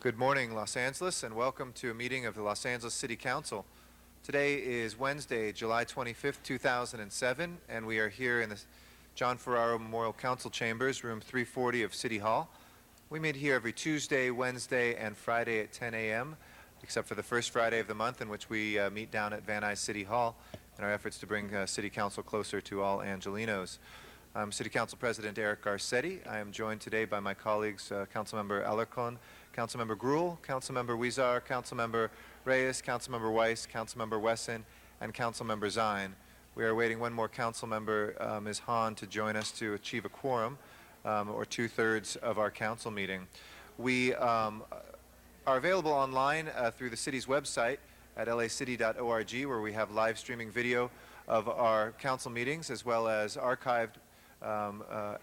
Good morning, Los Angeles, and welcome to a meeting of the Los Angeles City Council. Today is Wednesday, July 25th, 2007, and we are here in the John Ferraro Memorial Council Chambers, room 340 of City Hall. We meet here every Tuesday, Wednesday, and Friday at 10 a.m., except for the first Friday of the month, in which we meet down at Van Nuys City Hall in our efforts to bring City Council closer to all Angelinos. I'm City Council President Eric Garcetti. I am joined today by my colleagues, Councilmember Alarcon, Councilmember Gruhl, Councilmember Huizar, Councilmember Reyes, Councilmember Weiss, Councilmember Wesson, and Councilmember Zine. We are awaiting one more council member, Ms. Hahn, to join us to achieve a quorum, or 2/3 of our council meeting. We are available online through the city's website at lacity.org, where we have live streaming video of our council meetings, as well as archived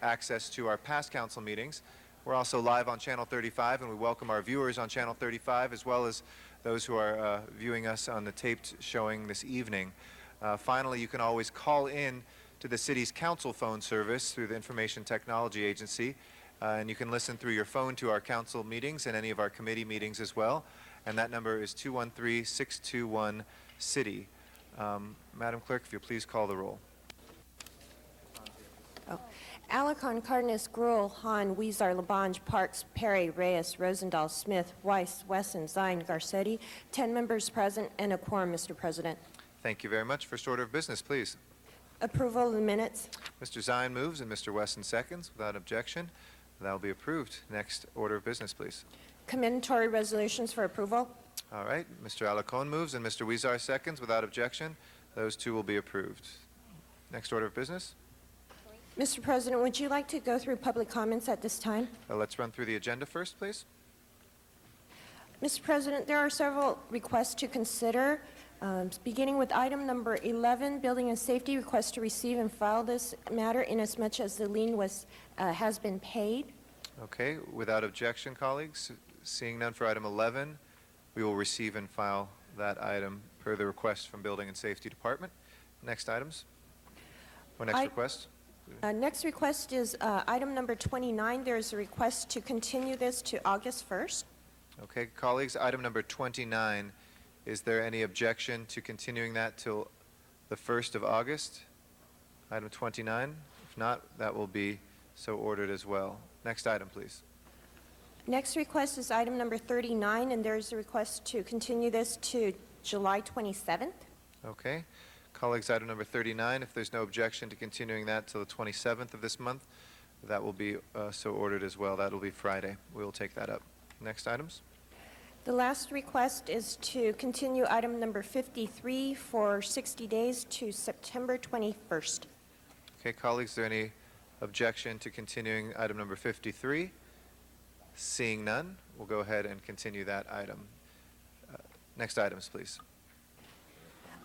access to our past council meetings. We're also live on Channel 35, and we welcome our viewers on Channel 35, as well as those who are viewing us on the taped showing this evening. Finally, you can always call in to the city's council phone service through the Information Technology Agency, and you can listen through your phone to our council meetings and any of our committee meetings as well, and that number is 213-621-CITY. Madam Clerk, if you'll please call the roll. Alarcon, Cardenas, Gruhl, Hahn, Huizar, Labange, Parks, Perry, Reyes, Rosendahl, Smith, Weiss, Wesson, Zine, Garcetti. 10 members present and a quorum, Mr. President. Thank you very much. First order of business, please. Approval of the minutes. Mr. Zine moves and Mr. Wesson seconds. Without objection, that will be approved. Next order of business, please. Commendatory resolutions for approval. All right. Mr. Alarcon moves and Mr. Huizar seconds. Without objection, those two will be approved. Next order of business. Mr. President, would you like to go through public comments at this time? Let's run through the agenda first, please. Mr. President, there are several requests to consider, beginning with item number 11, Building and Safety, request to receive and file this matter inasmuch as the lien has been paid. Okay. Without objection, colleagues, seeing none for item 11, we will receive and file that item per the request from Building and Safety Department. Next items? Or next request? Next request is item number 29. There is a request to continue this to August 1st. Okay, colleagues, item number 29. Is there any objection to continuing that till the 1st of August? Item 29. If not, that will be so ordered as well. Next item, please. Next request is item number 39, and there is a request to continue this to July 27th. Okay. Colleagues, item number 39, if there's no objection to continuing that till the 27th of this month, that will be so ordered as well. That will be Friday. We will take that up. Next items. The last request is to continue item number 53 for 60 days to September 21st. Okay, colleagues, is there any objection to continuing item number 53? Seeing none, we'll go ahead and continue that item. Next items, please.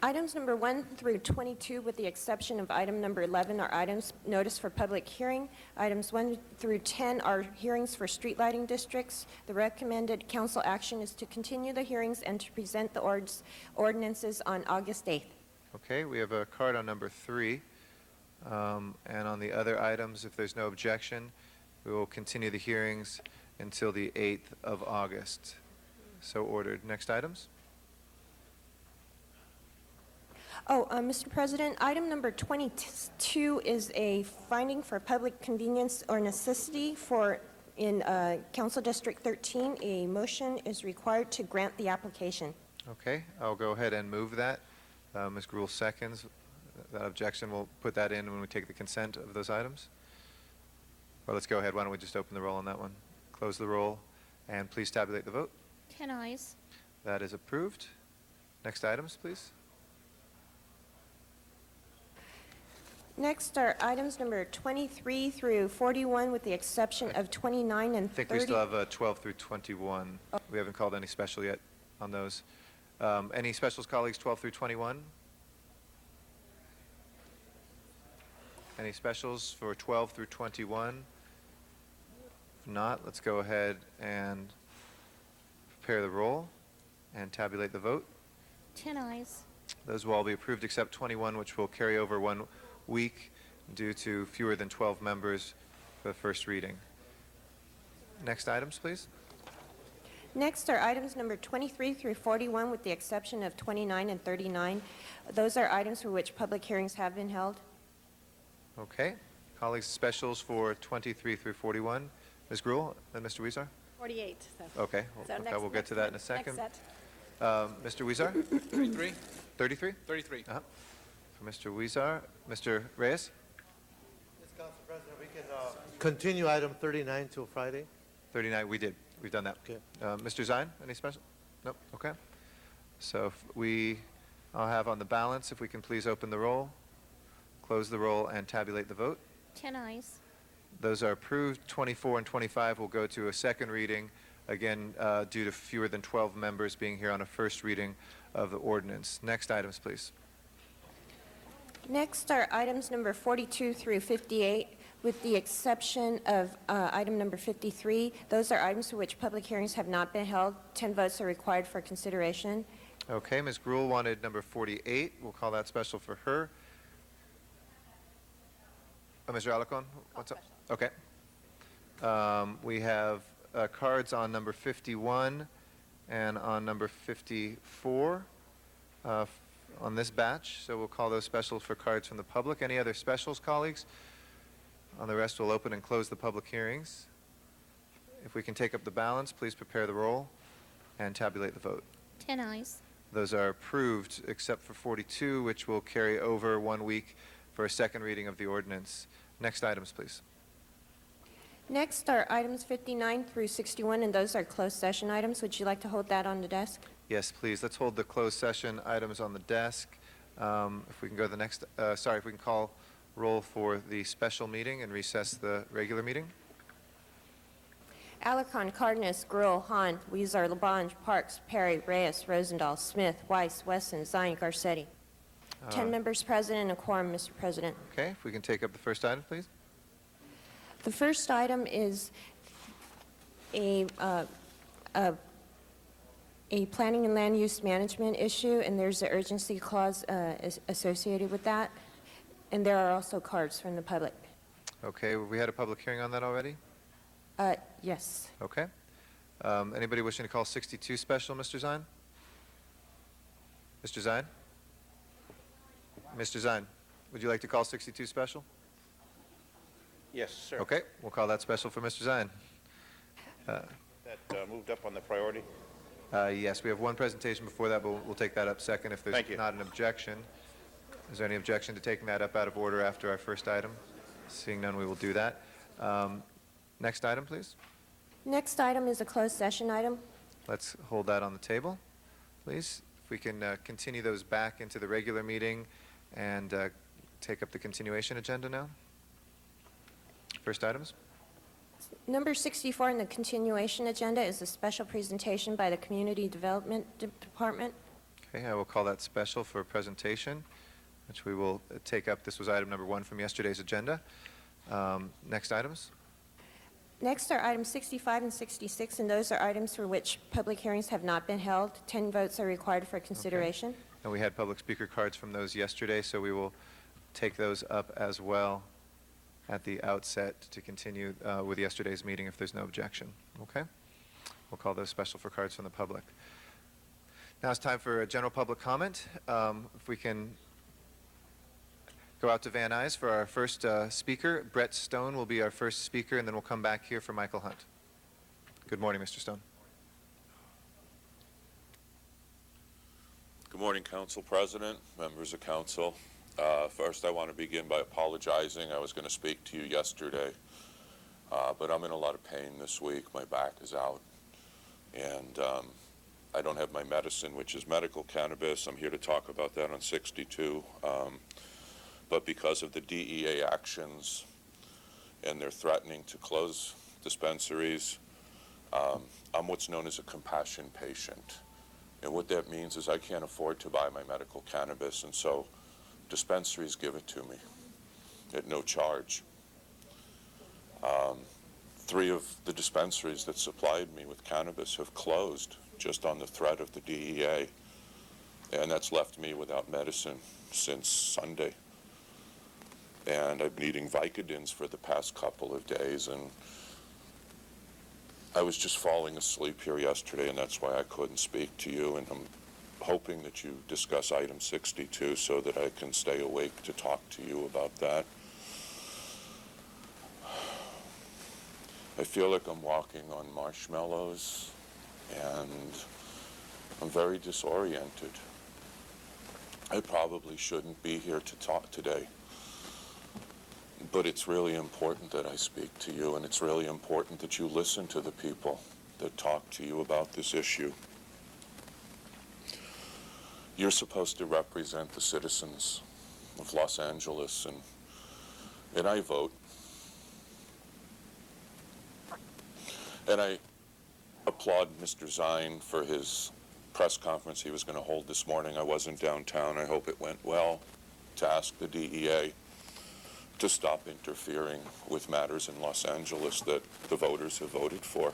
Items number 1 through 22, with the exception of item number 11, are items noticed for public hearing. Items 1 through 10 are hearings for street lighting districts. The recommended council action is to continue the hearings and to present the ordinances on August 8th. Okay, we have a card on number 3. And on the other items, if there's no objection, we will continue the hearings until the 8th of August. So ordered. Next items? Mr. President, item number 22 is a finding for public convenience or necessity in Council District 13. A motion is required to grant the application. Okay, I'll go ahead and move that. Ms. Gruhl seconds. That objection, we'll put that in when we take the consent of those items. Well, let's go ahead. Why don't we just open the roll on that one? Close the roll, and please tabulate the vote. 10 ayes. That is approved. Next items, please. Next are items number 23 through 41, with the exception of 29 and I think 30. we still have 12 through 21. We haven't called any special yet on those. Any specials, colleagues, 12 through 21? Any specials for 12 through 21? If not, let's go ahead and prepare the roll and tabulate the vote. 10 ayes. Those will all be approved except 21, which will carry over 1 week due to fewer than 12 members for the first reading. Next items, please. Next are items number 23 through 41, with the exception of 29 and 39. Those are items for which public hearings have been held. Okay. Colleagues, specials for 23 through 41. Ms. Gruhl and Mr. Weezer? 48. Okay, we'll get to that in a second. Mr. Weezer? 33? 33? 33. Uh-huh. For Mr. Weezer. Mr. Reyes? Yes, Council President, we can continue item 39 till Friday. 39, we did. We've done that. Okay. Mr. Zine, any special? Nope, okay. So I'll have on the balance, if we can please open the roll, close the roll, and tabulate the vote. 10 ayes. Those are approved. 24 and 25 will go to a second reading, again, due to fewer than 12 members being here on a first reading of the ordinance. Next items, please. Next are items number 42 through 58, with the exception of item number 53. Those are items for which public hearings have not been held. 10 votes are required for consideration. Okay, Ms. Gruhl wanted number 48. We'll call that special for her. Mr. Alarcon, what's up? Okay. We have cards on number 51 and on number 54 on this batch, so we'll call those specials for cards from the public. Any other specials, colleagues? On the rest, we'll open and close the public hearings. If we can take up the balance, please prepare the roll and tabulate the vote. 10 ayes. Those are approved, except for 42, which will carry over 1 week for a second reading of the ordinance. Next items, please. Next are items 59 through 61, and those are closed session items. Would you like to hold that on the desk? Yes, please. Let's hold the closed session items on the desk. If we can go to the next, if we can call roll for the special meeting and recess the regular meeting. Alarcon, Cardenas, Gruhl, Hahn, Weezer, Labange, Parks, Perry, Reyes, Rosendahl, Smith, Weiss, Wesson, Zine, Garcetti. 10 members present and a quorum, Mr. President. Okay, if we can take up the first item, please. The first item is a planning and land use management issue, and there's an urgency clause associated with that. And there are also cards from the public. Okay, we had a public hearing on that already? Yes. Okay. Anybody wishing to call 62 special, Mr. Zine? Mr. Zine? Mr. Zine, would you like to call 62 special? Yes, sir. Okay, we'll call that special for Mr. Zine. That moved up on the priority. Yes, we have one presentation before that, but we'll take that up second if there's Thank you. not an objection. Is there any objection to taking that up out of order after our first item? Seeing none, we will do that. Next item, please. Next item is a closed session item. Let's hold that on the table, please. If we can continue those back into the regular meeting and take up the continuation agenda now. First items. Number 64 in the continuation agenda is a special presentation by the Community Development Department. Okay, I will call that special for presentation, which we will take up. This was item number 1 from yesterday's agenda. Next items? Next are items 65 and 66, and those are items for which public hearings have not been held. 10 votes are required for consideration. And we had public speaker cards from those yesterday, so we will take those up as well at the outset to continue with yesterday's meeting if there's no objection. Okay? We'll call those special for cards from the public. Now it's time for a general public comment. If we can go out to Van Nuys for our first speaker. Brett Stone will be our first speaker, and then we'll come back here for Michael Hunt. Good morning, Mr. Stone. Good morning, Council President, members of Council. First, I want to begin by apologizing. I was going to speak to you yesterday, but I'm in a lot of pain this week. My back is out, and I don't have my medicine, which is medical cannabis. I'm here to talk about that on 62. But because of the DEA actions and they're threatening to close dispensaries, I'm what's known as a compassion patient. And what that means is I can't afford to buy my medical cannabis, and so dispensaries give it to me at no charge. 3 of the dispensaries that supplied me with cannabis have closed just on the threat of the DEA, and that's left me without medicine since Sunday. And I've been eating Vicodins for the past couple of days, and I was just falling asleep here yesterday, and that's why I couldn't speak to you, and I'm hoping that you discuss item 62 so that I can stay awake to talk to you about that. I feel like I'm walking on marshmallows, and I'm very disoriented. I probably shouldn't be here to talk today. But it's really important that I speak to you, and it's really important that you listen to the people that talk to you about this issue. You're supposed to represent the citizens of Los Angeles, and I vote. And I applaud Mr. Zine for his press conference he was going to hold this morning. I wasn't downtown. I hope it went well, to ask the DEA to stop interfering with matters in Los Angeles that the voters have voted for.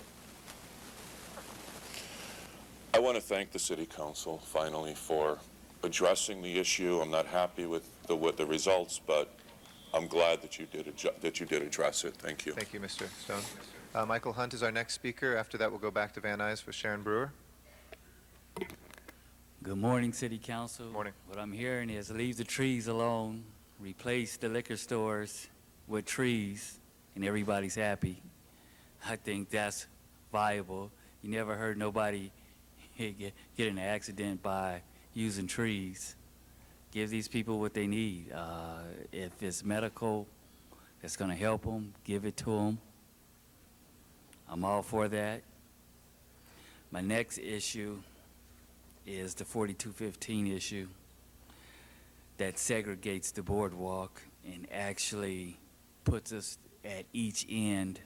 I want to thank the City Council, finally, for addressing the issue. I'm not happy with the results, but I'm glad that you did address it. Thank you. Thank you, Mr. Stone. Michael Hunt is our next speaker. After that, we'll go back to Van Nuys for Sharon Brewer. Good morning, City Council. Morning. What I'm hearing is leave the trees alone, replace the liquor stores with trees, and everybody's happy. I think that's viable. You never heard nobody get in an accident by using trees. Give these people what they need. If it's medical that's going to help them, give it to them. I'm all for that. My next issue is the 4215 issue that segregates the boardwalk and actually puts us at each end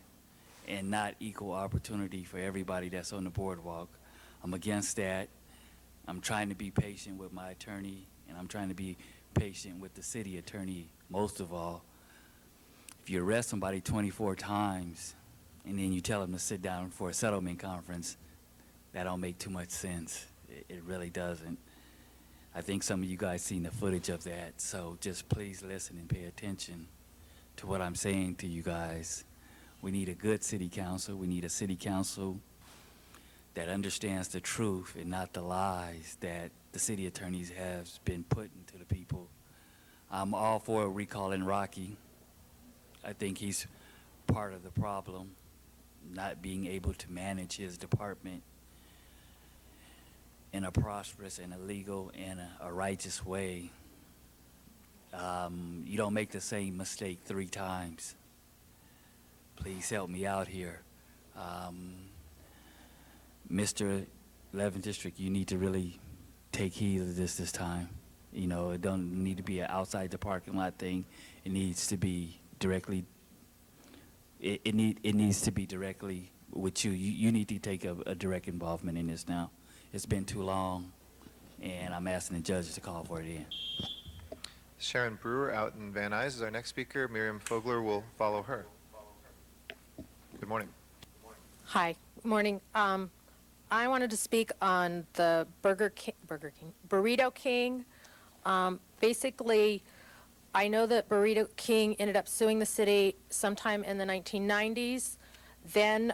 and not equal opportunity for everybody that's on the boardwalk. I'm against that. I'm trying to be patient with my attorney, and I'm trying to be patient with the city attorney most of all. If you arrest somebody 24 times and then you tell them to sit down for a settlement conference, that don't make too much sense. It really doesn't. I think some of you guys seen the footage of that, so just please listen and pay attention to what I'm saying to you guys. We need a good city council. We need a city council that understands the truth and not the lies that the city attorneys have been putting to the people. I'm all for recalling Rocky. I think he's part of the problem, not being able to manage his department in a prosperous and a legal and a righteous way. You don't make the same mistake 3 times. Please help me out here. Mr. 11th District, you need to really take heed of this time. You know, it don't need to be an outside the parking lot thing. It needs to be directly, it needs to be directly with you. You need to take a direct involvement in this now. It's been too long. and I'm asking the judges to call for it in. Sharon Brewer out in Van Nuys is our next speaker. Miriam Fogler will follow her. Good morning. Hi, morning. I wanted to speak on the Burrito King. Basically, I know that Burrito King ended up suing the city sometime in the 1990s. Then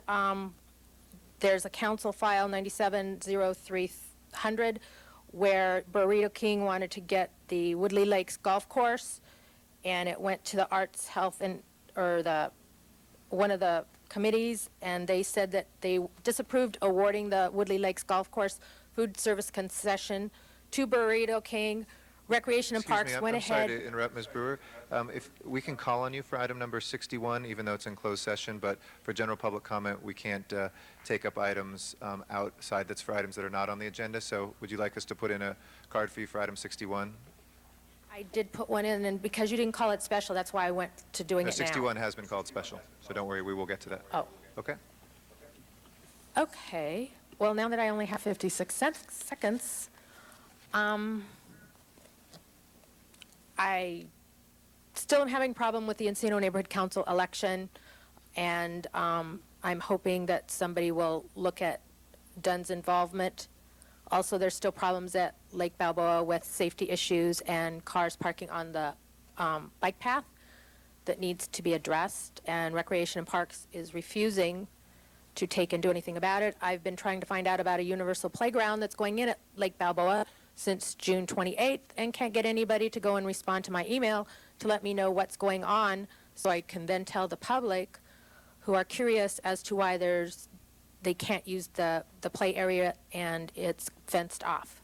there's a council file 97-0300 where Burrito King wanted to get the Woodley Lakes Golf Course, and it went to the Arts, Health, and one of the committees, and they said that they disapproved awarding the Woodley Lakes Golf Course food service concession to Burrito King. Recreation and Parks went I'm sorry ahead. to interrupt, Ms. Brewer. If we can call on you for item number 61, even though it's in closed session, but for general public comment, we can't take up items outside that's for items that are not on the agenda. So would you like us to put in a card for you for item 61? I did put one in, and because you didn't call it special, that's why I went to doing No, it now. 61 has been called special, so don't worry, we will get to that. Oh, Okay? okay. Well, now that I only have 56 seconds, I still am having problem with the Encino Neighborhood Council election, and I'm hoping that somebody will look at Dunn's involvement. Also, there's still problems at Lake Balboa with safety issues and cars parking on the bike path that needs to be addressed, and Recreation and Parks is refusing to take and do anything about it. I've been trying to find out about a universal playground that's going in at Lake Balboa since June 28th and can't get anybody to go and respond to my email to let me know what's going on so I can then tell the public who are curious as to why they can't use the play area and it's fenced off.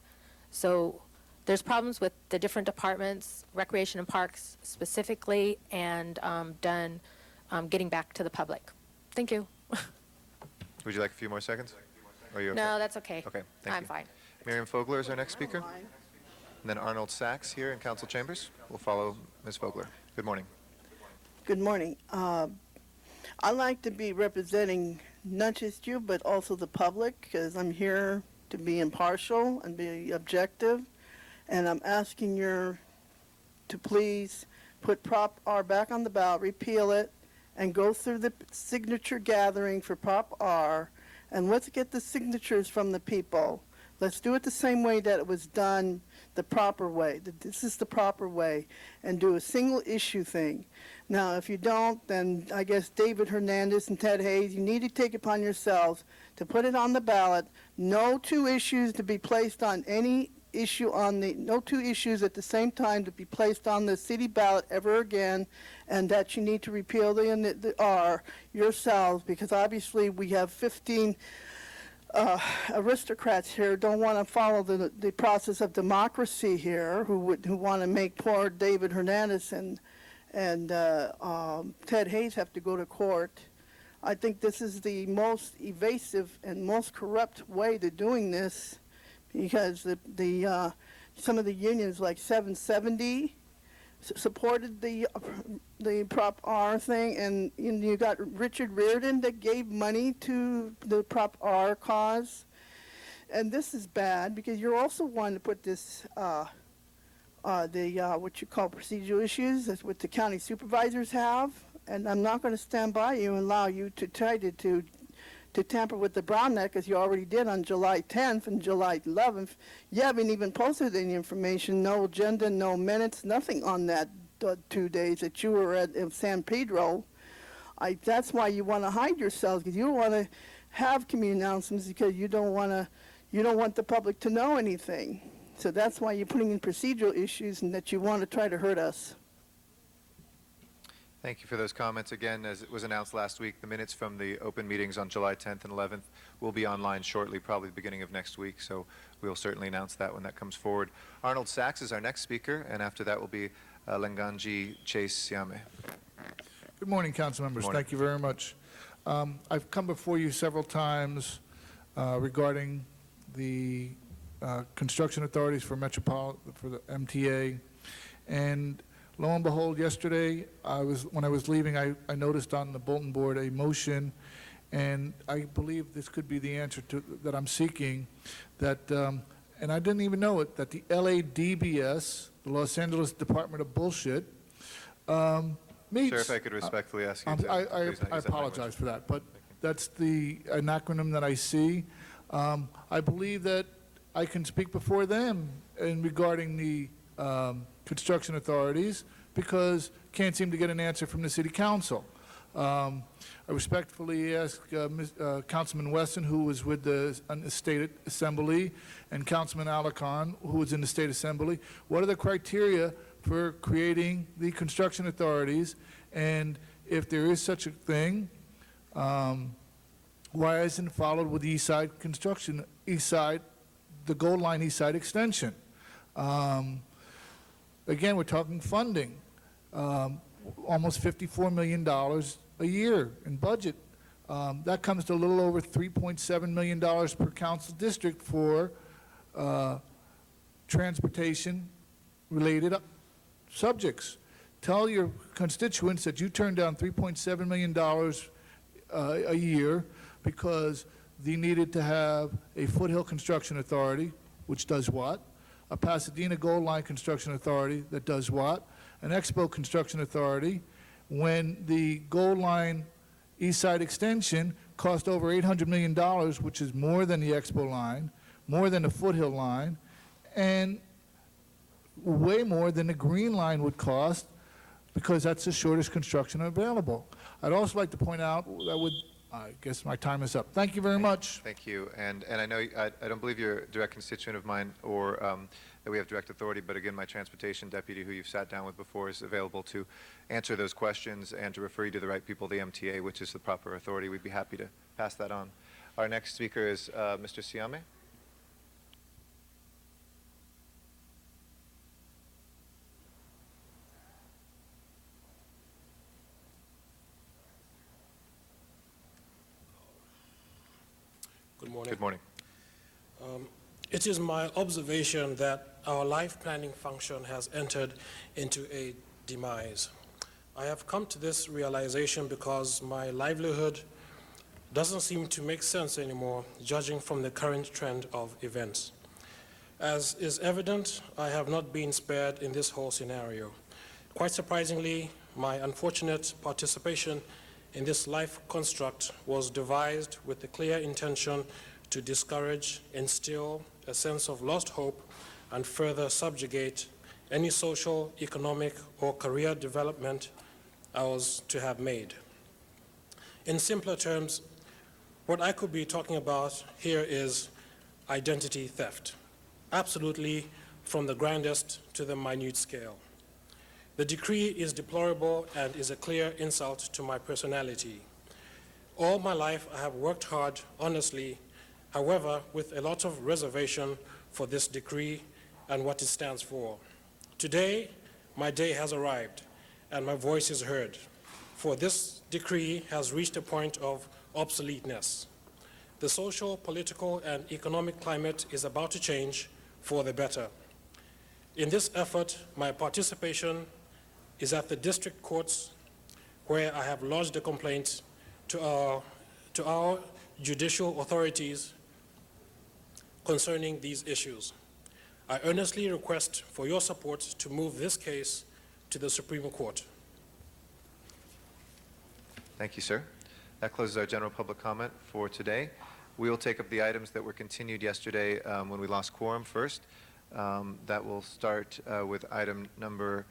So there's problems with the different departments, Recreation and Parks specifically, and Dunn getting back to the public. Thank you. Would you like a few more seconds? Or are you okay? No, that's okay. Okay, thank you. I'm fine. Miriam Fogler is our next speaker. And then Arnold Sachs here in council chambers will follow Ms. Fogler. Good morning. Good morning. I like to be representing not just you, but also the public, because I'm here to be impartial and be objective. And I'm asking you to please put Prop R back on the ballot, repeal it, and go through the signature gathering for Prop R, and let's get the signatures from the people. Let's do it the same way that it was done, the proper way. This is the proper way, and do a single issue thing. Now, if you don't, then I guess David Hernandez and Ted Hayes, you need to take upon yourselves to put it on the ballot. No two issues to be placed on any issue no two issues at the same time to be placed on the city ballot ever again, and that you need to repeal the R yourselves, because obviously we have 15 aristocrats here don't want to follow the process of democracy here, who want to make poor David Hernandez and Ted Hayes have to go to court. I think this is the most evasive and most corrupt way to doing this, because some of the unions like 770 supported the Prop R thing, and you got Richard Reardon that gave money to the Prop R cause. And this is bad because you're also wanting to put this, what you call procedural issues, that's what the county supervisors have. And I'm not going to stand by you and allow you to try to tamper with the Brown Act, as you already did on July 10th and July 11th. You haven't even posted any information, no agenda, no minutes, nothing on that 2 days that you were at San Pedro. That's why you want to hide yourselves, because you don't want to have community announcements, because you don't want the public to know anything. So that's why you're putting in procedural issues and that you want to try to hurt us. Thank you for those comments. Again, as it was announced last week, the minutes from the open meetings on July 10th and 11th will be online shortly, probably the beginning of next week, so we'll certainly announce that when that comes forward. Arnold Sachs is our next speaker, and after that will be Lenganji Chase Siame. Good morning, council members. Good morning. Thank you very much. I've come before you several times regarding the construction authorities for the MTA, and lo and behold, yesterday, when I was leaving, I noticed on the bulletin board a motion, and I believe this could be the answer that I'm seeking, that and I didn't even know it, that the LADBS, the Los Angeles Department of Bullshit, meets... Sir, if I could respectfully ask you I to please not use that language. apologize for that, but that's the an acronym that I see. I believe that I can speak before them in regarding the construction authorities because can't seem to get an answer from the city council. I respectfully ask Councilman Wesson, who was with the State Assembly, and Councilman Alarcon, who was in the State Assembly, what are the criteria for creating the construction authorities? And if there is such a thing, why isn't it followed with the East Side construction, East Side, the Gold Line East Side extension? Again, we're talking funding. Almost $54 million a year in budget. That comes to a little over $3.7 million per council district for transportation-related subjects. Tell your constituents that you turned down $3.7 million a year because they needed to have a Foothill Construction Authority, which does what? A Pasadena Gold Line Construction Authority that does what? An Expo Construction Authority, when the Gold Line East Side Extension cost over $800 million, which is more than the Expo line, more than the Foothill line, and way more than the Green Line would cost because that's the shortest construction available. I'd also like to point out that I guess my time is up. Thank you very much. Thank you. And I know I don't believe you're a direct constituent of mine or that we have direct authority, but again, my transportation deputy, who you've sat down with before, is available to answer those questions and to refer you to the right people, the MTA, which is the proper authority. We'd be happy to pass that on. Our next speaker is Mr. Siame. Good morning. Good morning. It is my observation that our life planning function has entered into a demise. I have come to this realization because my livelihood doesn't seem to make sense anymore, judging from the current trend of events. As is evident, I have not been spared in this whole scenario. Quite surprisingly, my unfortunate participation in this life construct was devised with the clear intention to discourage, instill a sense of lost hope, and further subjugate any social, economic, or career development I was to have made. In simpler terms, what I could be talking about here is identity theft, absolutely from the grandest to the minute scale. The decree is deplorable and is a clear insult to my personality. All my life I have worked hard, honestly, however, with a lot of reservation for this decree and what it stands for. Today, my day has arrived and my voice is heard, for this decree has reached a point of obsoleteness. The social, political, and economic climate is about to change for the better. In this effort, my participation is at the district courts, where I have lodged a complaint to our judicial authorities concerning these issues. I earnestly request for your support to move this case to the Supreme Court. Thank you, sir. That closes our general public comment for today. We will take up the items that were continued yesterday when we lost quorum first. That will start with item number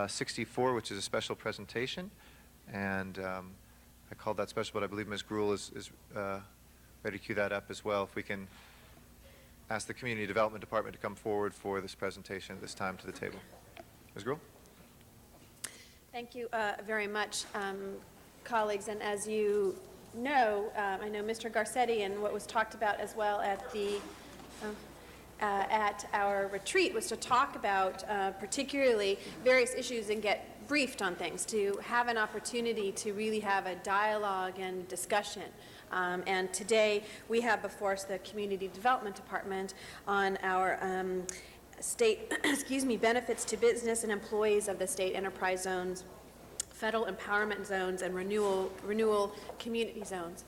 64, which is a special presentation. And I called that special, but I believe Ms. Gruhl is ready to cue that up as well. If we can ask the Community Development Department to come forward for this presentation at this time to the table. Ms. Gruhl? Thank you very much, colleagues. And as you know, I know Mr. Garcetti and what was talked about as well at our retreat was to talk about particularly various issues and get briefed on things, to have an opportunity to really have a dialogue and discussion. And today we have before us the Community Development Department on our state, benefits to business and employees of the state enterprise zones, federal empowerment zones, and renewal community zones.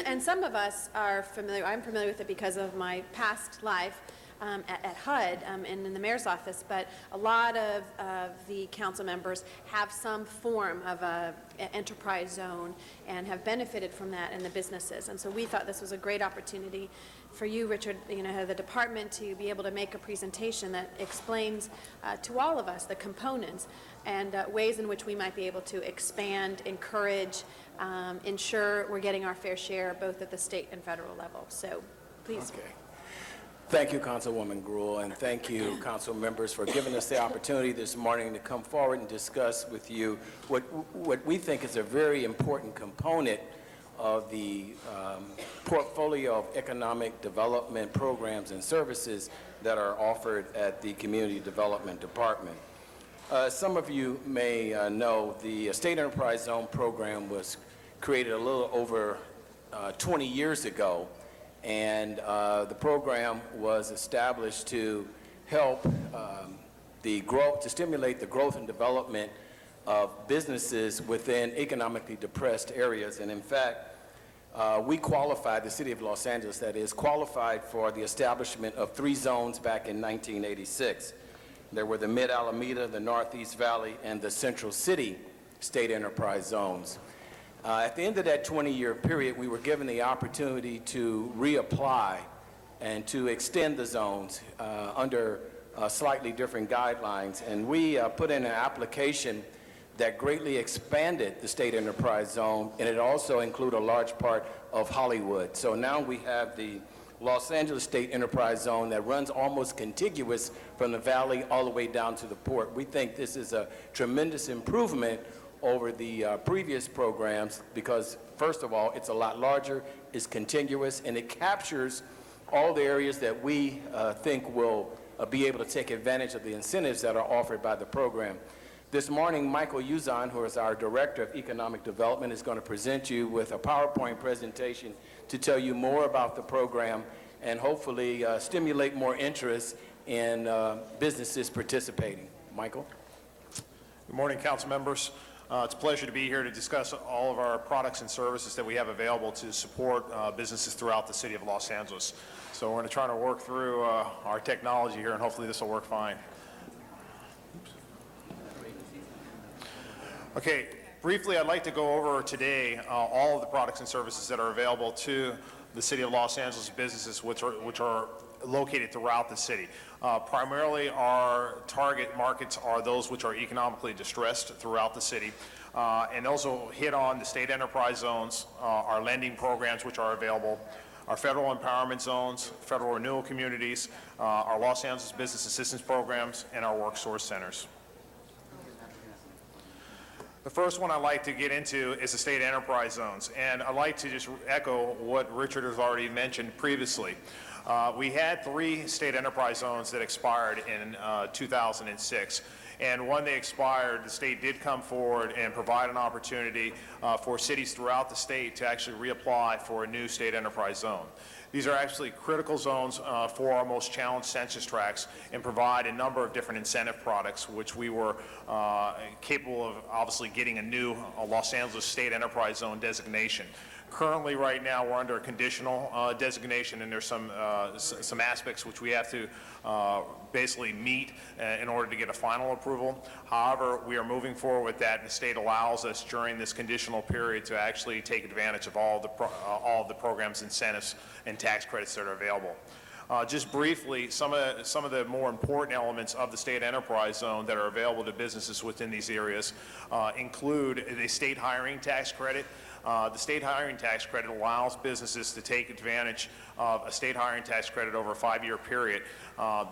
And some of us are familiar, I'm familiar with it because of my past life at HUD and in the mayor's office, but a lot of the council members have some form of a enterprise zone and have benefited from that in the businesses. And so we thought this was a great opportunity for you, Richard, the department, to be able to make a presentation that explains to all of us the components and ways in which we might be able to expand, encourage, ensure we're getting our fair share both at the state and federal level. So please. Okay. Thank you, Councilwoman Gruhl, and thank you, council members, for giving us the opportunity this morning to come forward and discuss with you what we think is a very important component of the portfolio of economic development programs and services that are offered at the Community Development Department. Some of you may know the State Enterprise Zone program was created a little over 20 years ago, and the program was established to help to stimulate the growth and development of businesses within economically depressed areas. And in fact, we qualified, the city of Los Angeles that is, qualified for the establishment of 3 zones back in 1986. There were the Mid-Alameda, the Northeast Valley, and the Central City State Enterprise Zones. At the end of that 20-year period, we were given the opportunity to reapply and to extend the zones under slightly different guidelines. And we put in an application that greatly expanded the State Enterprise Zone, and it also included a large part of Hollywood. So now we have the Los Angeles State Enterprise Zone that runs almost contiguous from the valley all the way down to the port. We think this is a tremendous improvement over the previous programs because, first of all, it's a lot larger, it's contiguous, and it captures all the areas that we think will be able to take advantage of the incentives that are offered by the program. This morning, Michael Uzon, who is our Director of Economic Development, is going to present you with a PowerPoint presentation to tell you more about the program and hopefully stimulate more interest in businesses participating. Michael? Good morning, council members. It's a pleasure to be here to discuss all of our products and services that we have available to support businesses throughout the city of Los Angeles. So we're going to try to work through our technology here, and hopefully this will work fine. Okay, briefly, I'd like to go over today all of the products and services that are available to the city of Los Angeles businesses, which are located throughout the city. Primarily, our target markets are those which are economically distressed throughout the city, and those will hit on the state enterprise zones, our lending programs which are available, our federal empowerment zones, federal renewal communities, our Los Angeles business assistance programs, and our work source centers. The first one I'd like to get into is the state enterprise zones, and I'd like to just echo what Richard has already mentioned previously. We had 3 state enterprise zones that expired in 2006, and when they expired, the state did come forward and provide an opportunity for cities throughout the state to actually reapply for a new state enterprise zone. These are actually critical zones for our most challenged census tracts and provide a number of different incentive products, which we were capable of obviously getting a new Los Angeles State Enterprise Zone designation. Currently, right now, we're under a conditional designation, and there's some aspects which we have to basically meet in order to get a final approval. However, we are moving forward with that, and the state allows us during this conditional period to actually take advantage of all of the programs, incentives, and tax credits that are available. Just briefly, some of the more important elements of the state enterprise zone that are available to businesses within these areas include the state hiring tax credit. The state hiring tax credit allows businesses to take advantage of a state hiring tax credit over a 5-year period,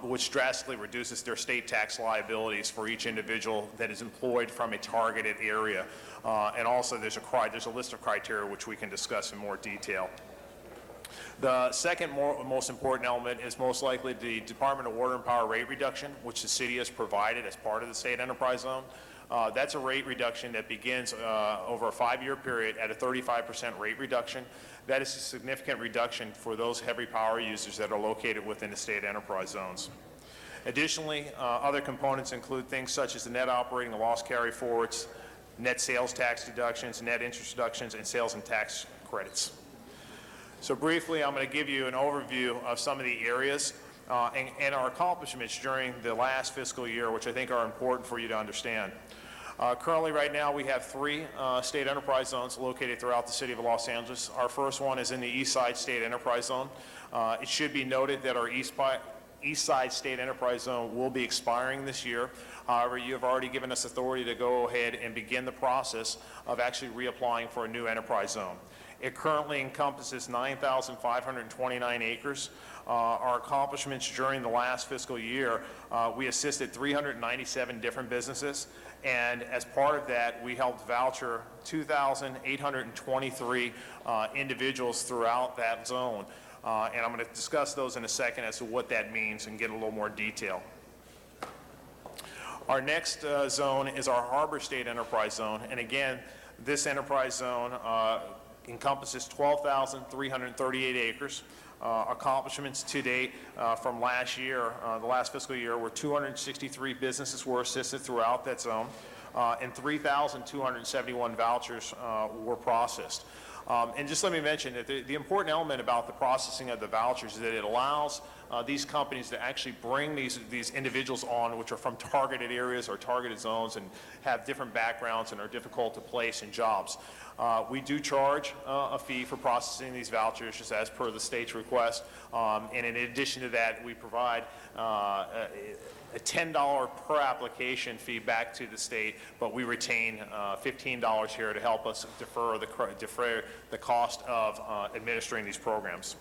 which drastically reduces their state tax liabilities for each individual that is employed from a targeted area. And also there's a list of criteria which we can discuss in more detail. The second most important element is most likely the Department of Water and Power rate reduction, which the city has provided as part of the state enterprise zone. That's a rate reduction that begins over a 5-year period at a 35% rate reduction. That is a significant reduction for those heavy power users that are located within the state enterprise zones. Additionally, other components include things such as the net operating and loss carry forwards, net sales tax deductions, net interest deductions, and sales and tax credits. So briefly, I'm going to give you an overview of some of the areas and our accomplishments during the last fiscal year, which I think are important for you to understand. Currently, right now, we have 3 state enterprise zones located throughout the city of Los Angeles. Our first one is in the East Side State Enterprise Zone. It should be noted that our East Side State Enterprise Zone will be expiring this year. However, you have already given us authority to go ahead and begin the process of actually reapplying for a new enterprise zone. It currently encompasses 9,529 acres. Our accomplishments during the last fiscal year, we assisted 397 different businesses, and as part of that, we helped voucher 2,823 individuals throughout that zone. And I'm going to discuss those in a second as to what that means and get a little more detail. Our next zone is our Harbor State Enterprise Zone, and again, this enterprise zone encompasses 12,338 acres. Accomplishments to date from last year, the last fiscal year, were 263 businesses were assisted throughout that zone, and 3,271 vouchers were processed. And just let me mention that the important element about the processing of the vouchers is that it allows these companies to actually bring these individuals on, which are from targeted areas or targeted zones and have different backgrounds and are difficult to place in jobs. We do charge a fee for processing these vouchers, just as per the state's request. And in addition to that, we provide a $10 per application fee back to the state, but we retain $15 here to help us defer the cost of administering these programs.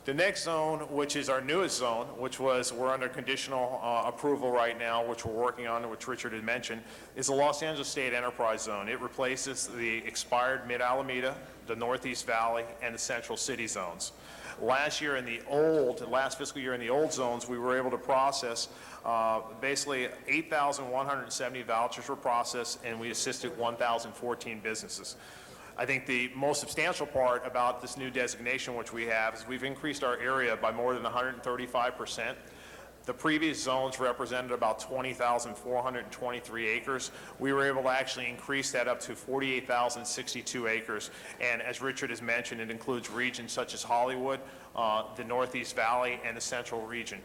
The next zone, which is our newest zone, we're under conditional approval right now, which we're working on, which Richard had mentioned, is the Los Angeles State Enterprise Zone. It replaces the expired Mid-Alameda, the Northeast Valley, and the Central City zones. Last fiscal year in the old zones, we were able to process basically 8,170 vouchers were processed, and we assisted 1,014 businesses. I think the most substantial part about this new designation which we have is we've increased our area by more than 135%. The previous zones represented about 20,423 acres. We were able to actually increase that up to 48,062 acres. And as Richard has mentioned, it includes regions such as Hollywood, the Northeast Valley, and the Central region.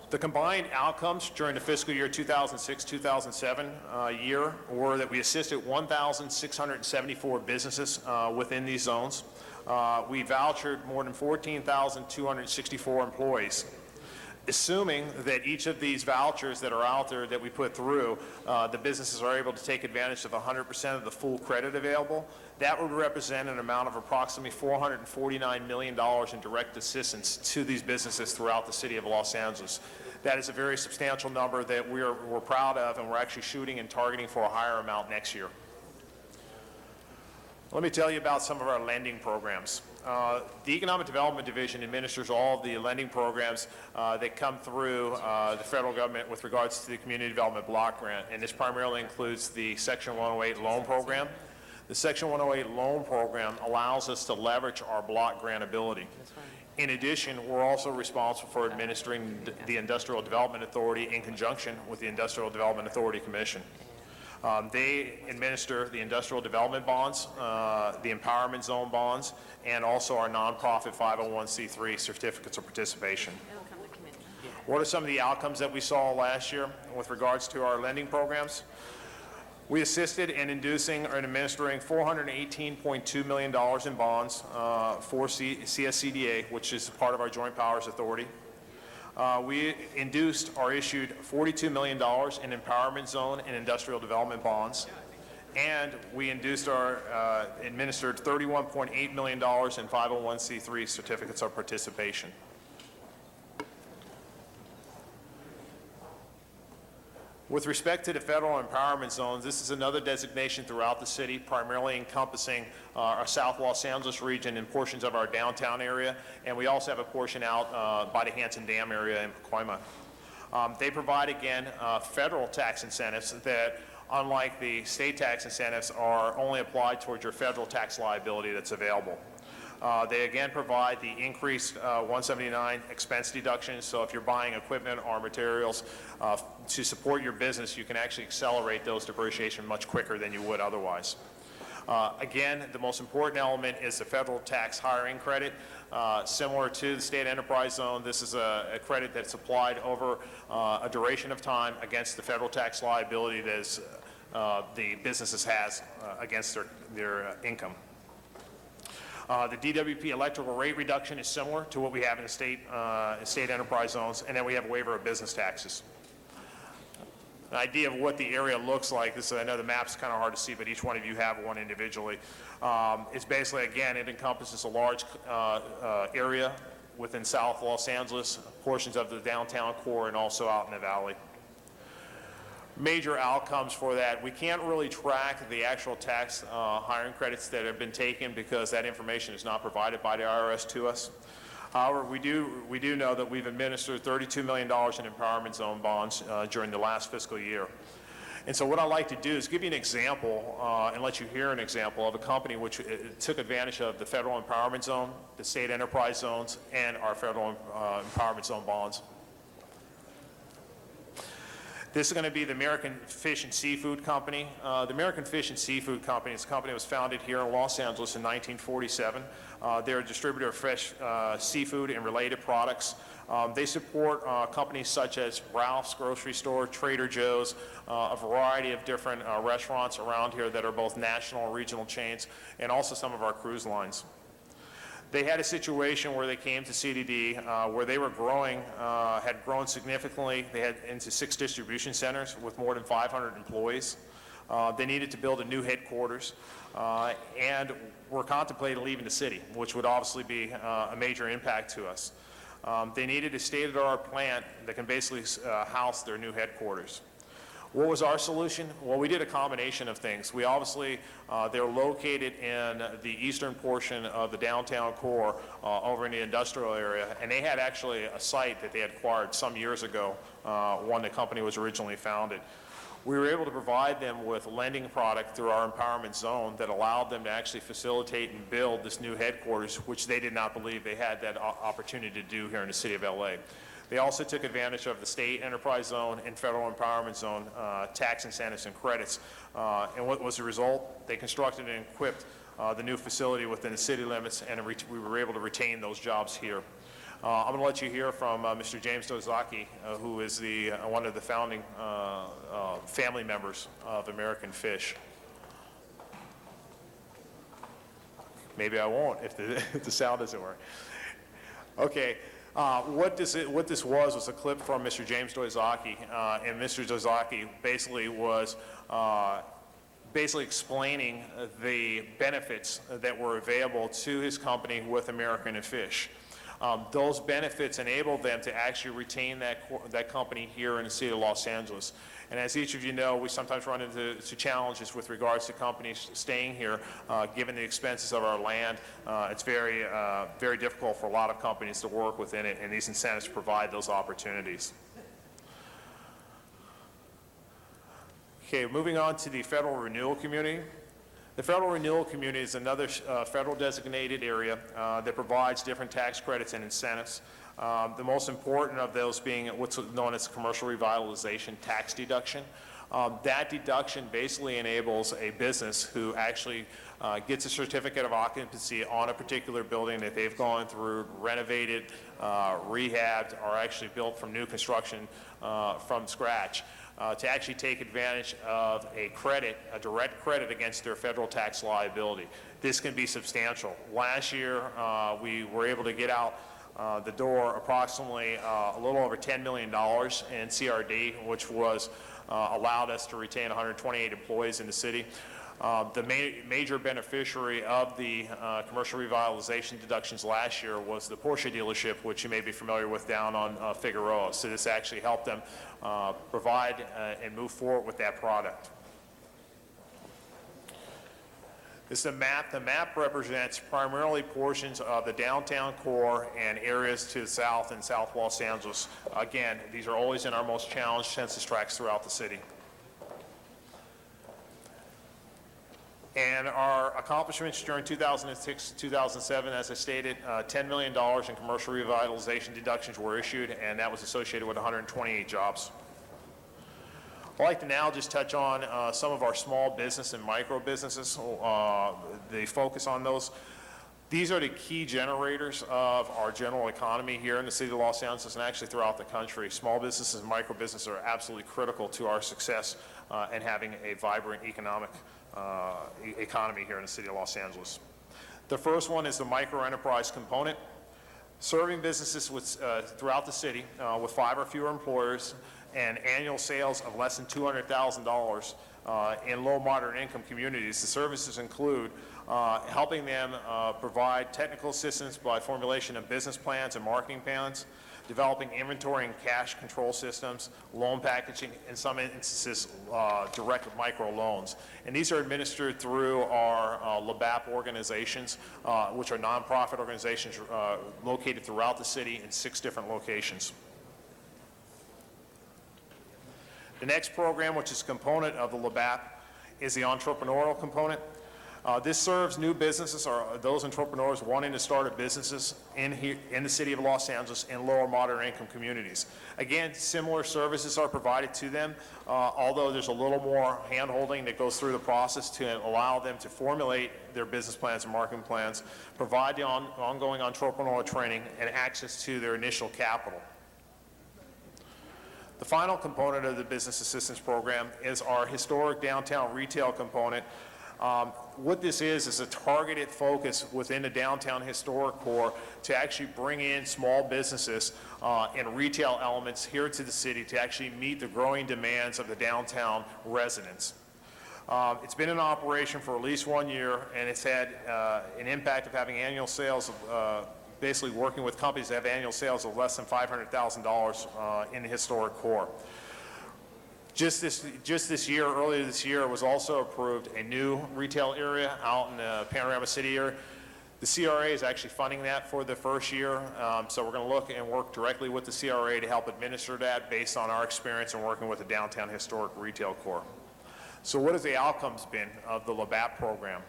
The combined outcomes during the fiscal year 2006-2007 year were that we assisted 1,674 businesses within these zones. We vouchered more than 14,264 employees. Assuming that each of these vouchers that are out there that we put through, the businesses are able to take advantage of 100% of the full credit available, that would represent an amount of approximately $449 million in direct assistance to these businesses throughout the city of Los Angeles. That is a very substantial number that we're proud of, and we're actually shooting and targeting for a higher amount next year. Let me tell you about some of our lending programs. The Economic Development Division administers all of the lending programs that come through the federal government with regards to the Community Development Block Grant, and this primarily includes the Section 108 loan program. The Section 108 loan program allows us to leverage our block grant ability. In addition, we're also responsible for administering the Industrial Development Authority in conjunction with the Industrial Development Authority Commission. They administer the industrial development bonds, the empowerment zone bonds, and also our nonprofit 501c3 certificates of participation. What are some of the outcomes that we saw last year with regards to our lending programs? We assisted in inducing and administering $418.2 million in bonds for CSCDA, which is part of our Joint Powers Authority. We induced or issued $42 million in empowerment zone and industrial development bonds. And we induced or administered $31.8 million in 501c3 certificates of participation. With respect to the federal empowerment zones, this is another designation throughout the city, primarily encompassing our South Los Angeles region and portions of our downtown area, and we also have a portion out by the Hanson Dam area in Pacoima. They provide, again, federal tax incentives that, unlike the state tax incentives, are only applied towards your federal tax liability that's available. They again provide the increased 179 expense deductions, so if you're buying equipment or materials to support your business, you can actually accelerate those depreciation much quicker than you would otherwise. Again, the most important element is the federal tax hiring credit. Similar to the state enterprise zone, this is a credit that's applied over a duration of time against the federal tax liability that the businesses has against their income. The DWP electrical rate reduction is similar to what we have in the state enterprise zones, and then we have a waiver of business taxes. An idea of what the area looks like, I know the map's kind of hard to see, but each one of you have one individually. It's basically, again, it encompasses a large area within South Los Angeles, portions of the downtown core, and also out in the valley. Major outcomes for that, we can't really track the actual tax hiring credits that have been taken because that information is not provided by the IRS to us. However, we do know that we've administered $32 million in empowerment zone bonds during the last fiscal year. And so what I'd like to do is give you an example and let you hear an example of a company which took advantage of the federal empowerment zone, the state enterprise zones, and our federal empowerment zone bonds. This is going to be the American Fish and Seafood Company. The American Fish and Seafood Company is a company that was founded here in Los Angeles in 1947. They're a distributor of fresh seafood and related products. They support companies such as Ralph's Grocery Store, Trader Joe's, a variety of different restaurants around here that are both national and regional chains, and also some of our cruise lines. They had a situation where they came to CDD where they were growing, had grown significantly. They had into 6 distribution centers with more than 500 employees. They needed to build a new headquarters and were contemplating leaving the city, which would obviously be a major impact to us. They needed a state-of-the-art plant that can basically house their new headquarters. What was our solution? Well, we did a combination of things. We obviously, they're located in the eastern portion of the downtown core over in the industrial area, and they had actually a site that they had acquired some years ago when the company was originally founded. We were able to provide them with lending product through our empowerment zone that allowed them to actually facilitate and build this new headquarters, which they did not believe they had that opportunity to do here in the city of LA. They also took advantage of the state enterprise zone and federal empowerment zone tax incentives and credits. And what was the result? They constructed and equipped the new facility within the city limits, and we were able to retain those jobs here. I'm going to let you hear from Mr. James Dozaki, who is one of the founding family members of American Fish. Maybe I won't if the sound doesn't work. Okay. What this was a clip from Mr. James Dozaki, and Mr. Dozaki basically was explaining the benefits that were available to his company with American Fish. Those benefits enabled them to actually retain that company here in the city of Los Angeles. And as each of you know, we sometimes run into challenges with regards to companies staying here, given the expenses of our land. It's very, very difficult for a lot of companies to work within it, and these incentives provide those opportunities. Okay, moving on to the federal renewal community. The federal renewal community is another federal designated area that provides different tax credits and incentives. The most important of those being what's known as commercial revitalization tax deduction. That deduction basically enables a business who actually gets a certificate of occupancy on a particular building that they've gone through, renovated, rehabbed, or actually built from new construction from scratch. To actually take advantage of a direct credit against their federal tax liability. This can be substantial. Last year, we were able to get out the door approximately a little over $10 million in CRD, which was allowed us to retain 128 employees in the city. The major beneficiary of the commercial revitalization deductions last year was the Porsche dealership, which you may be familiar with down on Figueroa. So this actually helped them provide and move forward with that product. This is a map. The map represents primarily portions of the downtown core and areas to the south and South Los Angeles. Again, these are always in our most challenged census tracts throughout the city. And our accomplishments during 2006-2007, as I stated, $10 million in commercial revitalization deductions were issued, and that was associated with 128 jobs. I'd like to now just touch on some of our small business and micro businesses, the focus on those. These are the key generators of our general economy here in the city of Los Angeles and actually throughout the country. Small businesses and micro businesses are absolutely critical to our success and having a vibrant economic economy here in the city of Los Angeles. The first one is the micro enterprise component. Serving businesses throughout the city with 5 or fewer employers and annual sales of less than $200,000 in low moderate income communities. The services include helping them provide technical assistance by formulation of business plans and marketing plans, developing inventory and cash control systems, loan packaging, in some instances direct micro loans. And these are administered through our LABAP organizations, which are nonprofit organizations located throughout the city in 6 different locations. The next program, which is a component of the LABAP, is the entrepreneurial component. This serves new businesses or those entrepreneurs wanting to start businesses in the city of Los Angeles in lower moderate income communities. Again, similar services are provided to them, although there's a little more hand-holding that goes through the process to allow them to formulate their business plans and marketing plans, provide the ongoing entrepreneurial training, and access to their initial capital. The final component of the business assistance program is our historic downtown retail component. What this is a targeted focus within the downtown historic core to actually bring in small businesses and retail elements here to the city to actually meet the growing demands of the downtown residents. It's been in operation for at least 1 year, and it's had an impact of having annual sales of basically working with companies that have annual sales of less than $500,000 in the historic core. Just this year, earlier this year, was also approved a new retail area out in the Panorama City area. The CRA is actually funding that for the first year, so we're going to look and work directly with the CRA to help administer that based on our experience in working with the downtown historic retail core. So what has the outcomes been of the LABAP program?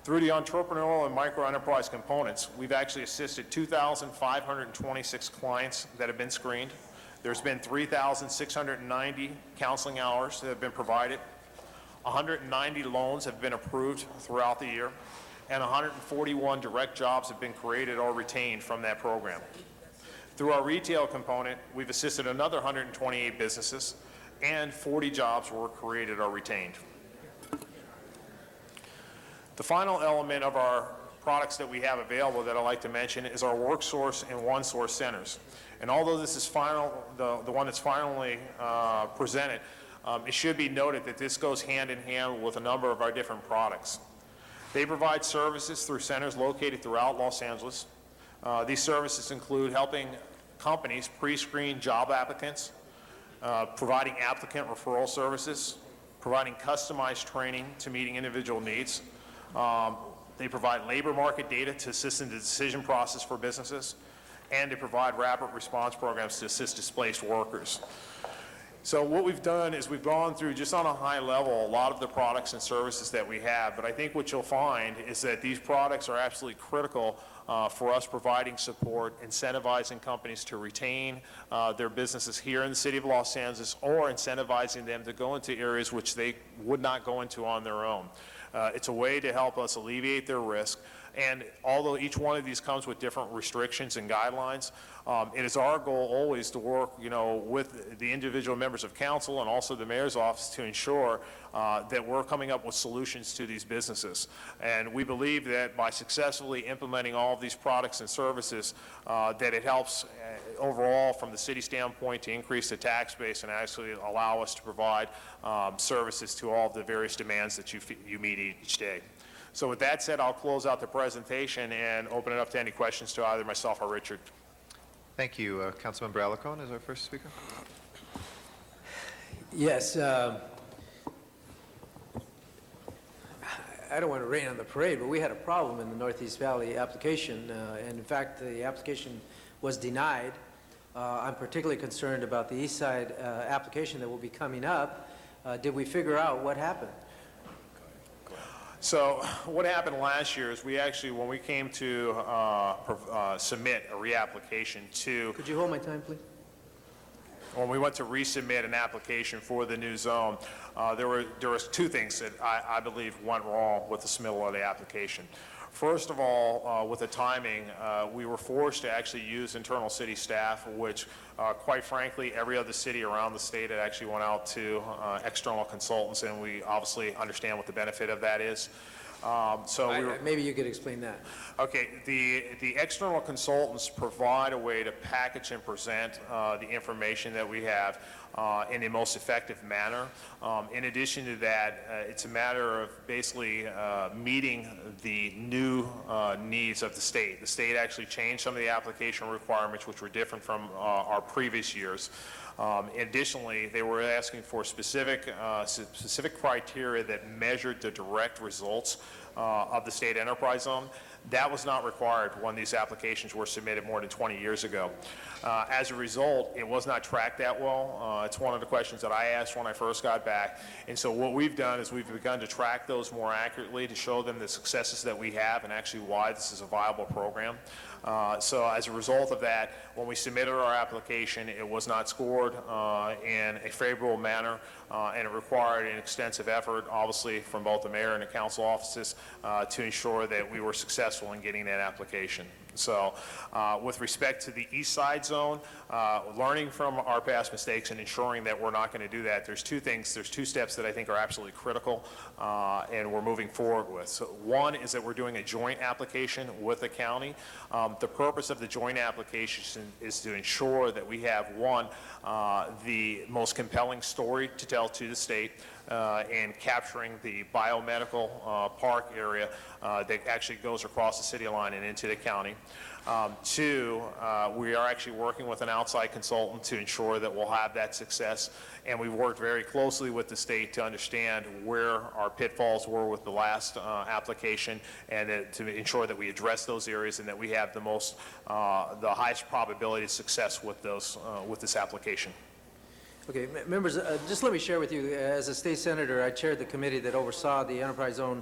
Through the entrepreneurial and micro enterprise components, we've actually assisted 2,526 clients that have been screened. There's been 3,690 counseling hours that have been provided. 190 loans have been approved throughout the year, and 141 direct jobs have been created or retained from that program. Through our retail component, we've assisted another 128 businesses, and 40 jobs were created or retained. The final element of our products that we have available that I'd like to mention is our WorkSource and OneSource centers. And although this is the one that's finally presented, it should be noted that this goes hand in hand with a number of our different products. They provide services through centers located throughout Los Angeles. These services include helping companies pre-screen job applicants, providing applicant referral services, providing customized training to meeting individual needs. They provide labor market data to assist in the decision process for businesses, and they provide rapid response programs to assist displaced workers. So what we've done is we've gone through, just on a high level, a lot of the products and services that we have, but I think what you'll find is that these products are absolutely critical for us providing support, incentivizing companies to retain their businesses here in the city of Los Angeles, or incentivizing them to go into areas which they would not go into on their own. It's a way to help us alleviate their risk. And although each one of these comes with different restrictions and guidelines, it is our goal always to work, with the individual members of council and also the mayor's office to ensure that we're coming up with solutions to these businesses. And we believe that by successfully implementing all of these products and services, that it helps overall from the city standpoint to increase the tax base and actually allow us to provide services to all of the various demands that you meet each day. So with that said, I'll close out the presentation and open it up to any questions to either myself or Richard. Thank you. Councilmember Alarcon is our first speaker. Yes. I don't want to rain on the parade, but we had a problem in the Northeast Valley application, and in fact, the application was denied. I'm particularly concerned about the East Side application that will be coming up. Did we figure out what happened? So what happened last year is we actually, when we came to submit a reapplication to... Could you hold my time, please? when we went to resubmit an application for the new zone, there was two things that I believe went wrong with the submittal of the application. First of all, with the timing, we were forced to actually use internal city staff, which, quite frankly, every other city around the state had actually went out to external consultants, and we obviously understand what the benefit of that is. Maybe you could explain that. Okay, the external consultants provide a way to package and present the information that we have in the most effective manner. In addition to that, it's a matter of basically meeting the new needs of the state. The state actually changed some of the application requirements, which were different from our previous years. Additionally, they were asking for specific criteria that measured the direct results of the state enterprise zone. That was not required when these applications were submitted more than 20 years ago. As a result, it was not tracked that well. It's one of the questions that I asked when I first got back. And so what we've done is we've begun to track those more accurately to show them the successes that we have and actually why this is a viable program. So as a result of that, when we submitted our application, it was not scored in a favorable manner, and it required an extensive effort, obviously, from both the mayor and the council offices to ensure that we were successful in getting that application. So with respect to the east side zone, learning from our past mistakes and ensuring that we're not going to do that, there's two steps that I think are absolutely critical and we're moving forward with. So one is that we're doing a joint application with the county. The purpose of the joint application is to ensure that we have, one, the most compelling story to tell to the state, and capturing the biomedical park area that actually goes across the city line and into the county. Two, we are actually working with an outside consultant to ensure that we'll have that success, and we've worked very closely with the state to understand where our pitfalls were with the last application, and to ensure that we address those areas and that we have the highest probability of success with this application. Okay, members, just let me share with you, as a state senator, I chaired the committee that oversaw the enterprise zone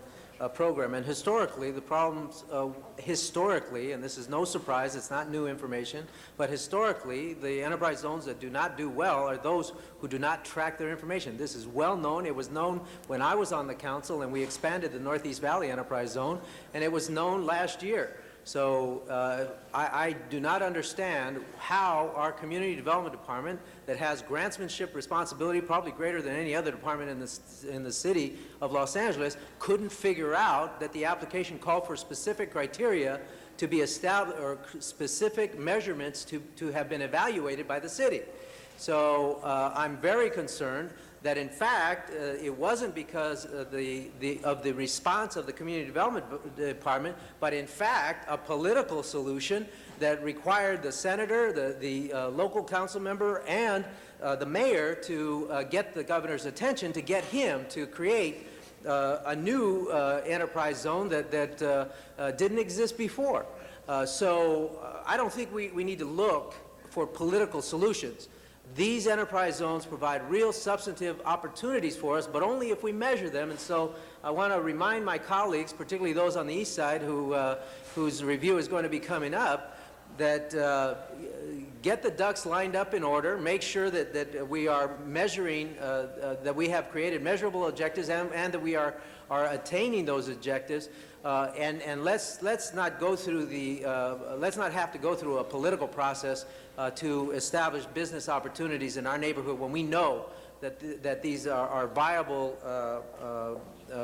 program, and historically, the problems, and this is no surprise, it's not new information, but historically, the enterprise zones that do not do well are those who do not track their information. This is well known. It was known when I was on the council, and we expanded the Northeast Valley Enterprise Zone, and it was known last year. So I do not understand how our Community Development Department, that has grantsmanship responsibility probably greater than any other department in the city of Los Angeles, couldn't figure out that the application called for specific criteria to be established, or specific measurements to have been evaluated by the city. So I'm very concerned that in fact it wasn't because of the response of the Community Development Department, but in fact a political solution that required the senator, the local council member, and the mayor to get the governor's attention to get him to create a new enterprise zone that didn't exist before. So I don't think we need to look for political solutions. These enterprise zones provide real substantive opportunities for us, but only if we measure them. And so I want to remind my colleagues, particularly those on the east side whose review is going to be coming up, that get the ducks lined up in order, make sure that we are measuring, that we have created measurable objectives, and that we are attaining those objectives. And let's not go through let's not have to go through a political process to establish business opportunities in our neighborhood when we know that these are viable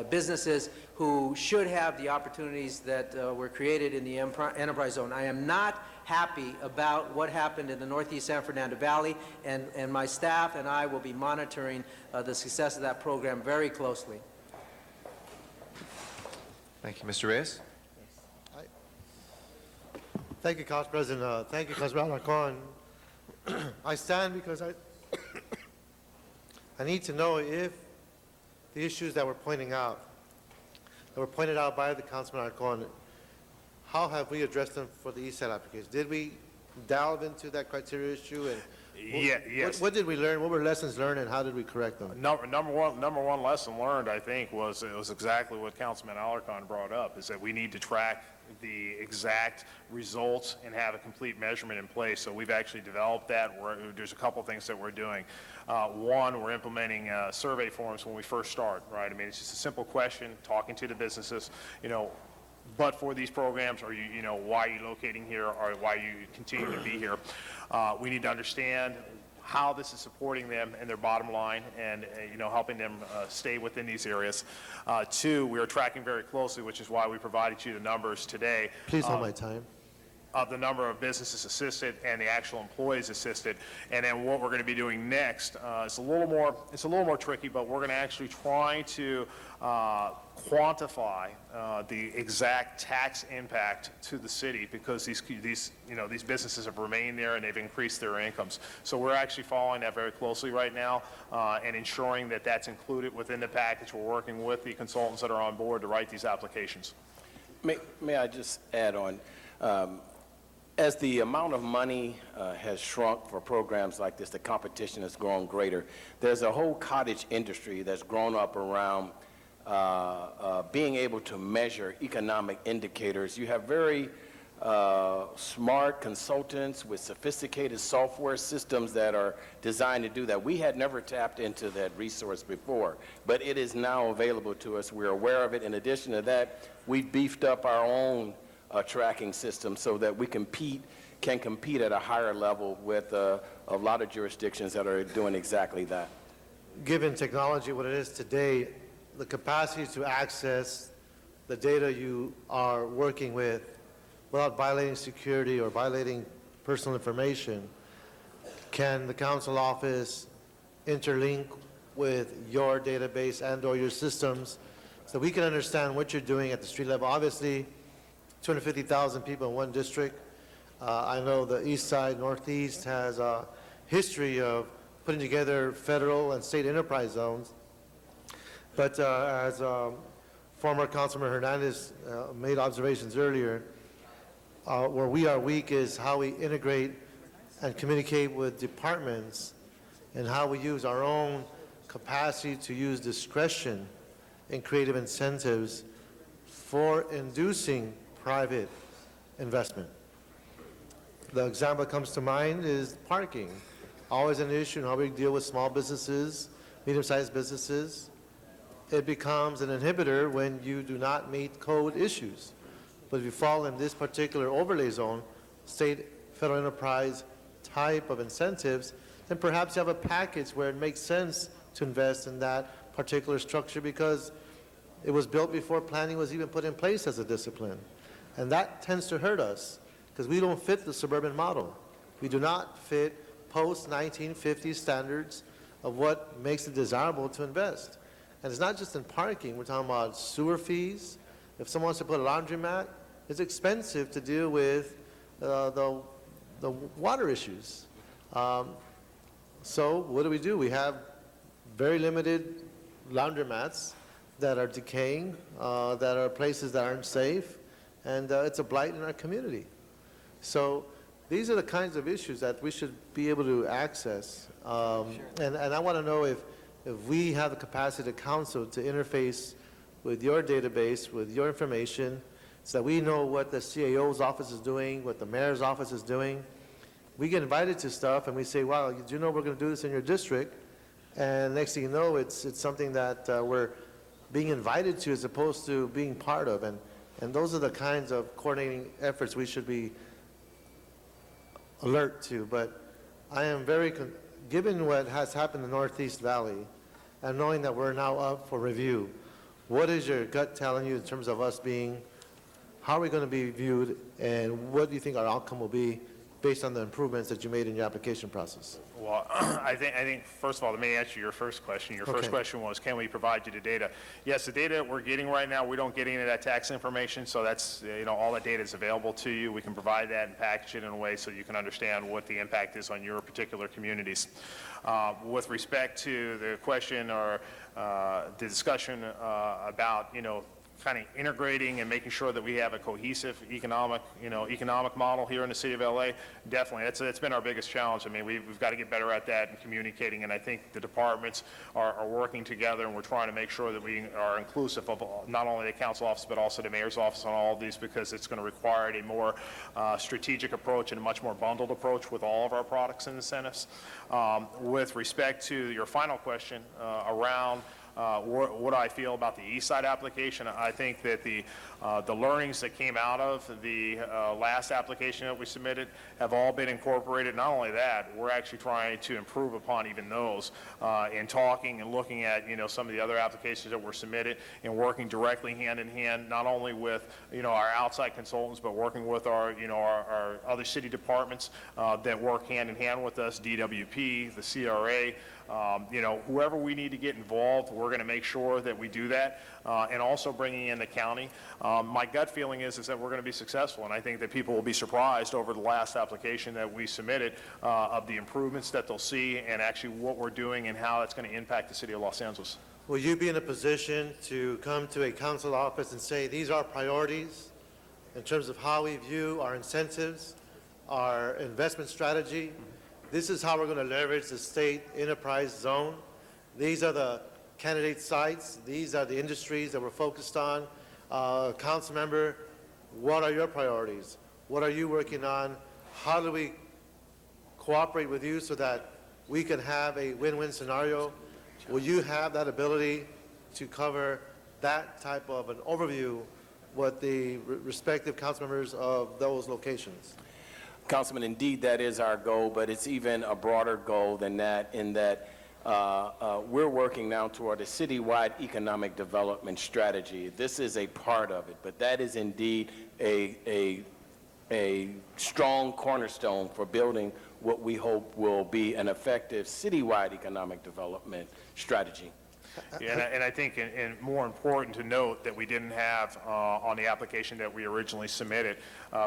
businesses who should have the opportunities that were created in the enterprise zone. I am not happy about what happened in the Northeast San Fernando Valley, and my staff and I will be monitoring the success of that program very closely. Thank you. Mr. Reyes? Thank you, Council President. Thank you, Councilman Alarcon. I stand because I need to know if the issues that we're pointing out, that were pointed out by the Councilman Alarcon, how have we addressed them for the East Side application? Did we delve into that criteria issue, and Yes. What did we learn? What were lessons learned, and how did we correct them? Number one lesson learned, I think, was exactly what Councilman Alarcon brought up, is that we need to track the exact results and have a complete measurement in place. So we've actually developed that. There's a couple things that we're doing. One, we're implementing survey forms when we first start, right? I mean, it's just a simple question, talking to the businesses, but for these programs, are you, why are you locating here, or why you continue to be here? We need to understand how this is supporting them and their bottom line, and helping them stay within these areas. Two, we are tracking very closely, which is why we provided you the numbers today. Please hold my time. Of the number of businesses assisted and the actual employees assisted. And then what we're going to be doing next is a little more tricky, but we're going to actually try to quantify the exact tax impact to the city, because these businesses have remained there and they've increased their incomes. So we're actually following that very closely right now, and ensuring that that's included within the package. We're working with the consultants that are on board to write these applications. May I just add on? As the amount of money has shrunk for programs like this, the competition has grown greater. There's a whole cottage industry that's grown up around being able to measure economic indicators. You have very smart consultants with sophisticated software systems that are designed to do that. We had never tapped into that resource before, but it is now available to us. We're aware of it. In addition to that, we beefed up our own tracking system so that we can compete at a higher level with a lot of jurisdictions that are doing exactly that. Given technology what it is today, the capacity to access the data you are working with without violating security or violating personal information, can the council office interlink with your database and or your systems so we can understand what you're doing at the street level? Obviously, 250,000 people in one district. I know the East Side, Northeast has a history of putting together federal and state enterprise zones. But as former Councilman Hernandez made observations earlier, where we are weak is how we integrate and communicate with departments, and how we use our own capacity to use discretion and creative incentives for inducing private investment. The example that comes to mind is parking. Always an issue in how we deal with small businesses, medium-sized businesses. It becomes an inhibitor when you do not meet code issues. But if you fall in this particular overlay zone, state, federal enterprise type of incentives, then perhaps you have a package where it makes sense to invest in that particular structure because it was built before planning was even put in place as a discipline. And that tends to hurt us because we don't fit the suburban model. We do not fit post-1950 standards of what makes it desirable to invest. And it's not just in parking. We're talking about sewer fees. If someone wants to put a laundromat, it's expensive to deal with the water issues. So what do? We have very limited laundromats that are decaying, that are places that aren't safe, and it's a blight in our community. So these are the kinds of issues that we should be able to access. And I want to know if we have the capacity to council to interface with your database, with your information, so that we know what the CAO's office is doing, what the mayor's office is doing. We get invited to stuff and we say, wow, do you know we're going to do this in your district? And next thing you know, it's something that we're being invited to as opposed to being part of. And those are the kinds of coordinating efforts we should be alert to. But I am very, given what has happened in the Northeast Valley, and knowing that we're now up for review, what is your gut telling you in terms of us being, how are we going to be viewed, and what do you think our outcome will be based on the improvements that you made in your application process? Well, I think first of all, let me answer your first question. Your first question was, can we provide you the data? Yes, the data we're getting right now, we don't get any of that tax information, so that's, all that data is available to you. We can provide that and package it in a way so you can understand what the impact is on your particular communities. With respect to the question or the discussion about, kind of integrating and making sure that we have a cohesive economic model here in the city of LA. Definitely, it's been our biggest challenge. I mean, we've got to get better at that and communicating, and I think the departments are working together, and we're trying to make sure that we are inclusive of not only the council office, but also the mayor's office on all of these, because it's going to require a more strategic approach and a much more bundled approach with all of our products and incentives. With respect to your final question around what I feel about the East Side application, I think that the learnings that came out of the last application that we submitted have all been incorporated. Not only that, we're actually trying to improve upon even those in talking and looking at some of the other applications that were submitted and working directly hand in hand, not only with our outside consultants, but working with our other city departments that work hand in hand with us, DWP, the CRA. Whoever we need to get involved, we're going to make sure that we do that, and also bringing in the county. My gut feeling is that we're going to be successful, and I think that people will be surprised over the last application that we submitted of the improvements that they'll see and actually what we're doing and how it's going to impact the city of Los Angeles. Will you be in a position to come to a council office and say, these are priorities in terms of how we view our incentives, our investment strategy? This is how we're going to leverage the state enterprise zone. These are the candidate sites. These are the industries that we're focused on. Council member, what are your priorities? What are you working on? How do we cooperate with you so that we can have a win-win scenario? Will you have that ability to cover that type of an overview with the respective council members of those locations? Councilman, indeed, that is our goal, but it's even a broader goal than that, in that we're working now toward a citywide economic development strategy. This is a part of it, but that is indeed a strong cornerstone for building what we hope will be an effective citywide economic development strategy. Yeah, and I think, and more important to note, that we didn't have on the application that we originally submitted.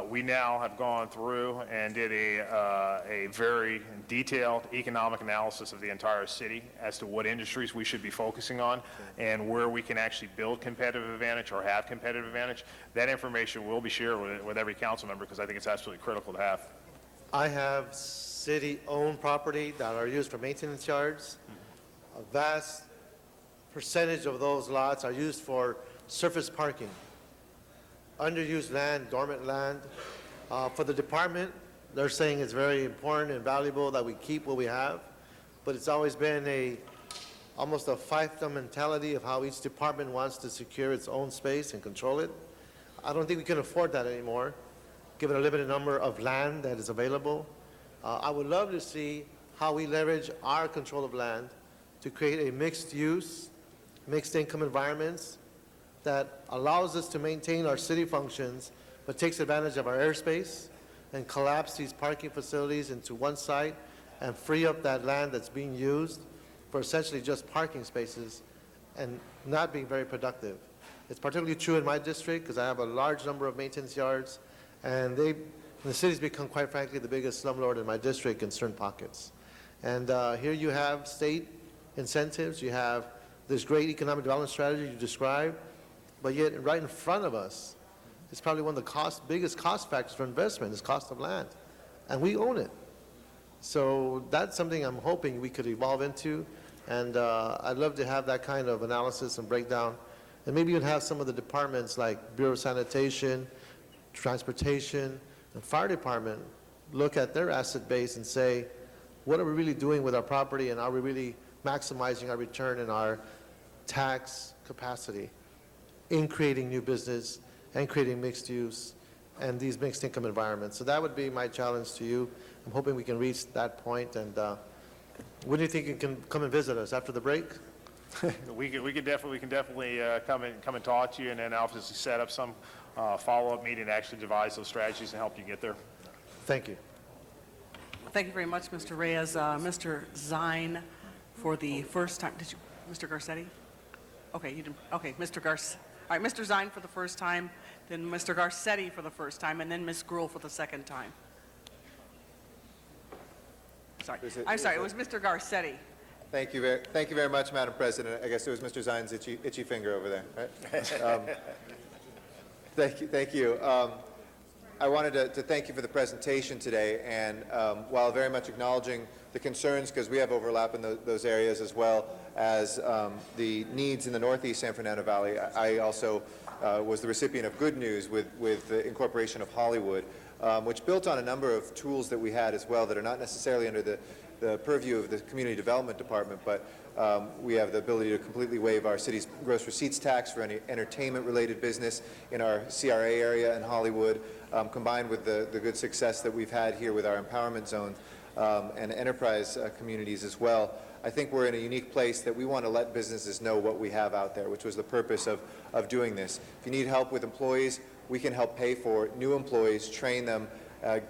We now have gone through and did a very detailed economic analysis of the entire city as to what industries we should be focusing on and where we can actually build competitive advantage or have competitive advantage. That information will be shared with every council member, because I think it's absolutely critical to have. I have city-owned property that are used for maintenance yards. A vast percentage of those lots are used for surface parking. Underused land, dormant land. For the department, they're saying it's very important and valuable that we keep what we have, but it's always been almost a fiefdom mentality of how each department wants to secure its own space and control it. I don't think we can afford that anymore, given a limited number of land that is available. I would love to see how we leverage our control of land to create a mixed-use, mixed-income environments that allows us to maintain our city functions, but takes advantage of our airspace and collapse these parking facilities into one site and free up that land that's being used for essentially just parking spaces and not being very productive. It's particularly true in my district because I have a large number of maintenance yards, and the city's become, quite frankly, the biggest slumlord in my district in certain pockets. And here you have state incentives, you have this great economic development strategy you described, but yet right in front of us is probably one of the biggest cost factors for investment is cost of land, and we own it. So that's something I'm hoping we could evolve into, and I'd love to have that kind of analysis and breakdown, and maybe even have some of the departments like Bureau of Sanitation, Transportation, and Fire Department look at their asset base and say, what are we really doing with our property, and are we really maximizing our return and our tax capacity in creating new business and creating mixed use and these mixed income environments. So that would be my challenge to you. I'm hoping we can reach that point. And when do you think you can come and visit us after the break? We can definitely come and talk to you, and then obviously set up some follow-up meeting to actually devise those strategies and help you get there. Thank you. Thank you very much, Mr. Reyes. Mr. Zine, for the first time, Mr. Garcetti? Okay, you didn't, okay, all right, Mr. Zine for the first time, then Mr. Garcetti for the first time, and then Ms. Gruhl for the second time. Sorry, I'm sorry, it was Mr. Garcetti, Thank you very much, Madam President. I guess it was Mr. Zine's itchy finger over there, right? Thank you. I wanted to thank you for the presentation today, and while very much acknowledging the concerns, because we have overlap in those areas as well as the needs in the Northeast San Fernando Valley, I also was the recipient of good news with the incorporation of Hollywood, which built on a number of tools that we had as well that are not necessarily under the purview of the Community Development Department, but we have the ability to completely waive our city's gross receipts tax for any entertainment-related business in our CRA area in Hollywood, combined with the good success that we've had here with our empowerment zones and enterprise communities as well. I think we're in a unique place that we want to let businesses know what we have out there, which was the purpose of doing this. If you need help with employees, we can help pay for new employees, train them,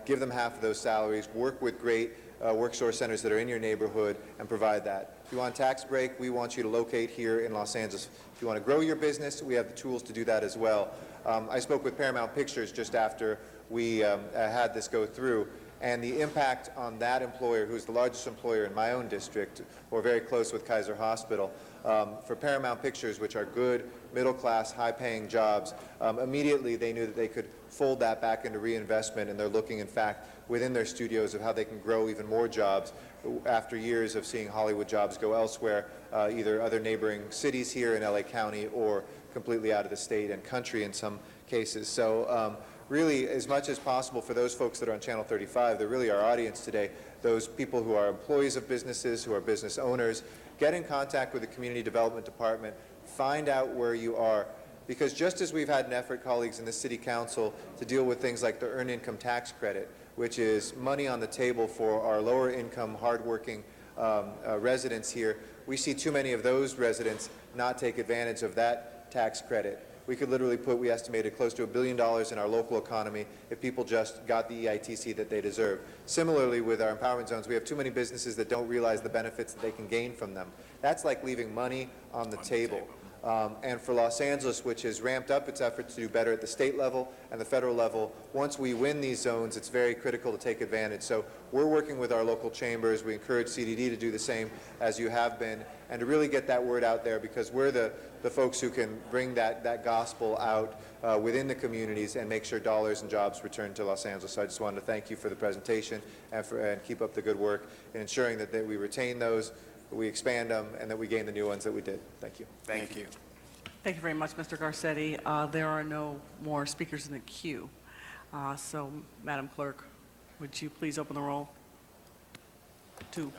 give them half of those salaries, work with great workforce centers that are in your neighborhood and provide that. If you want a tax break, we want you to locate here in Los Angeles. If you want to grow your business, we have the tools to do that as well. I spoke with Paramount Pictures just after we had this go through, and the impact on that employer, who's the largest employer in my own district, or very close with Kaiser Hospital, for Paramount Pictures, which are good, middle-class, high-paying jobs, immediately they knew that they could fold that back into reinvestment, and they're looking, in fact, within their studios of how they can grow even more jobs after years of seeing Hollywood jobs go elsewhere, either other neighboring cities here in LA County or completely out of the state and country in some cases. So really, as much as possible for those folks that are on Channel 35, they're really our audience today, those people who are employees of businesses, who are business owners, get in contact with the Community Development Department, find out where you are. Because just as we've had an effort, colleagues in the City Council, to deal with things like the Earned Income Tax Credit, which is money on the table for our lower income, hardworking residents here, we see too many of those residents not take advantage of that tax credit. We could literally put, we estimated, close to $1 billion in our local economy if people just got the EITC that they deserve. Similarly, with our empowerment zones, we have too many businesses that don't realize the benefits that they can gain from them. That's like leaving money on the table. And for Los Angeles, which has ramped up its efforts to do better at the state level and the federal level, once we win these zones, it's very critical to take advantage. So we're working with our local chambers. We encourage CDD to do the same as you have been, and to really get that word out there, because we're the folks who can bring that gospel out within the communities and make sure dollars and jobs return to Los Angeles. So I just wanted to thank you for the presentation and keep up the good work in ensuring that we retain those, we expand them, and that we gain the new ones that we did. Thank you. Thank you. Thank you very much, Mr. Garcetti. There are no more speakers in the queue. So, Madam Clerk, would you please open the roll? Two.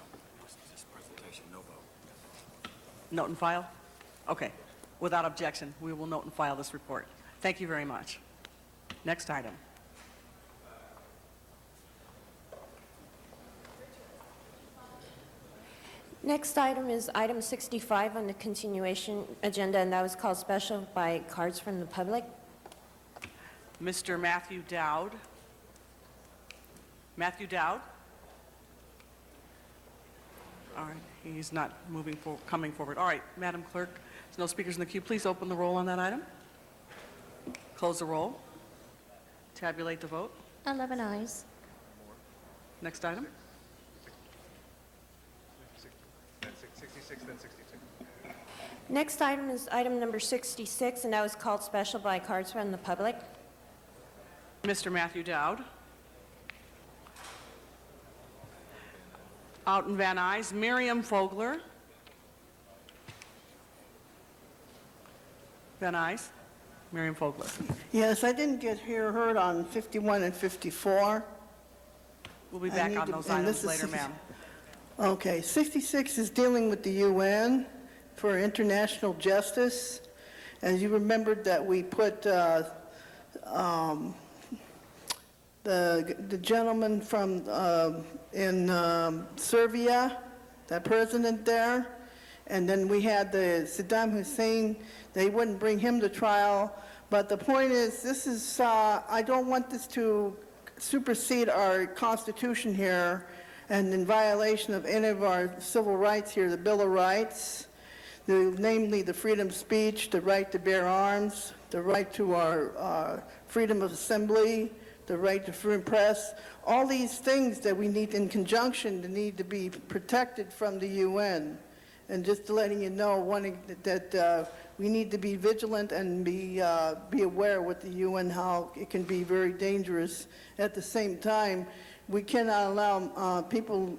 Note and file? Okay. Without objection, we will note and file this report. Thank you very much. Next item. Next item is item 65 on the continuation agenda, and that was called special by cards from the public. Mr. Matthew Dowd. Matthew Dowd? All right, he's not coming forward. All right, Madam Clerk, there's no speakers in the queue. Please open the roll on that item. Close the roll. Tabulate the vote. 11 eyes. Next item. 66, then 62. Next item is item number 66, and that was called special by cards from the public. Mr. Matthew Dowd. Outen Van Nuys. Miriam Fogler. Van Nuys. Miriam Fogler. Yes, I didn't get heard on 51 and 54. We'll be back on those items later, ma'am. Okay, 66 is dealing with the UN for international justice. As you remembered that we put the gentleman from in Serbia, that president there, and then we had the Saddam Hussein. They wouldn't bring him to trial, but the point is, this is I don't want this to supersede our Constitution here, and in violation of any of our civil rights here, the Bill of Rights, namely the freedom of speech, the right to bear arms, the right to our freedom of assembly, the right to free press, all these things that we need in conjunction to need to be protected from the UN. And just letting you know, that we need to be vigilant and be aware with the UN how it can be very dangerous. At the same time, we cannot allow people,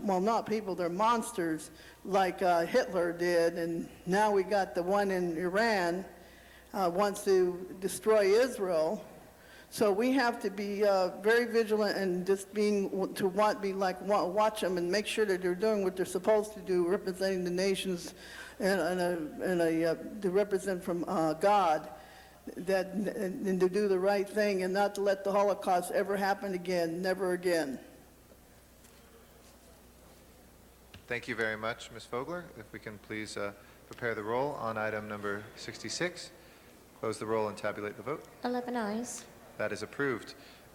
well, not people, they're monsters, like Hitler did, and now we got the one in Iran, wants to destroy Israel. So we have to be very vigilant and just watch them and make sure that they're doing what they're supposed to do, representing the nations to represent from God, and to do the right thing and not to let the Holocaust ever happen again, never again. Thank you very much, Ms. Fogler. If we can please prepare the roll on item number 66. Close the roll and tabulate the vote. 11 eyes. That is approved.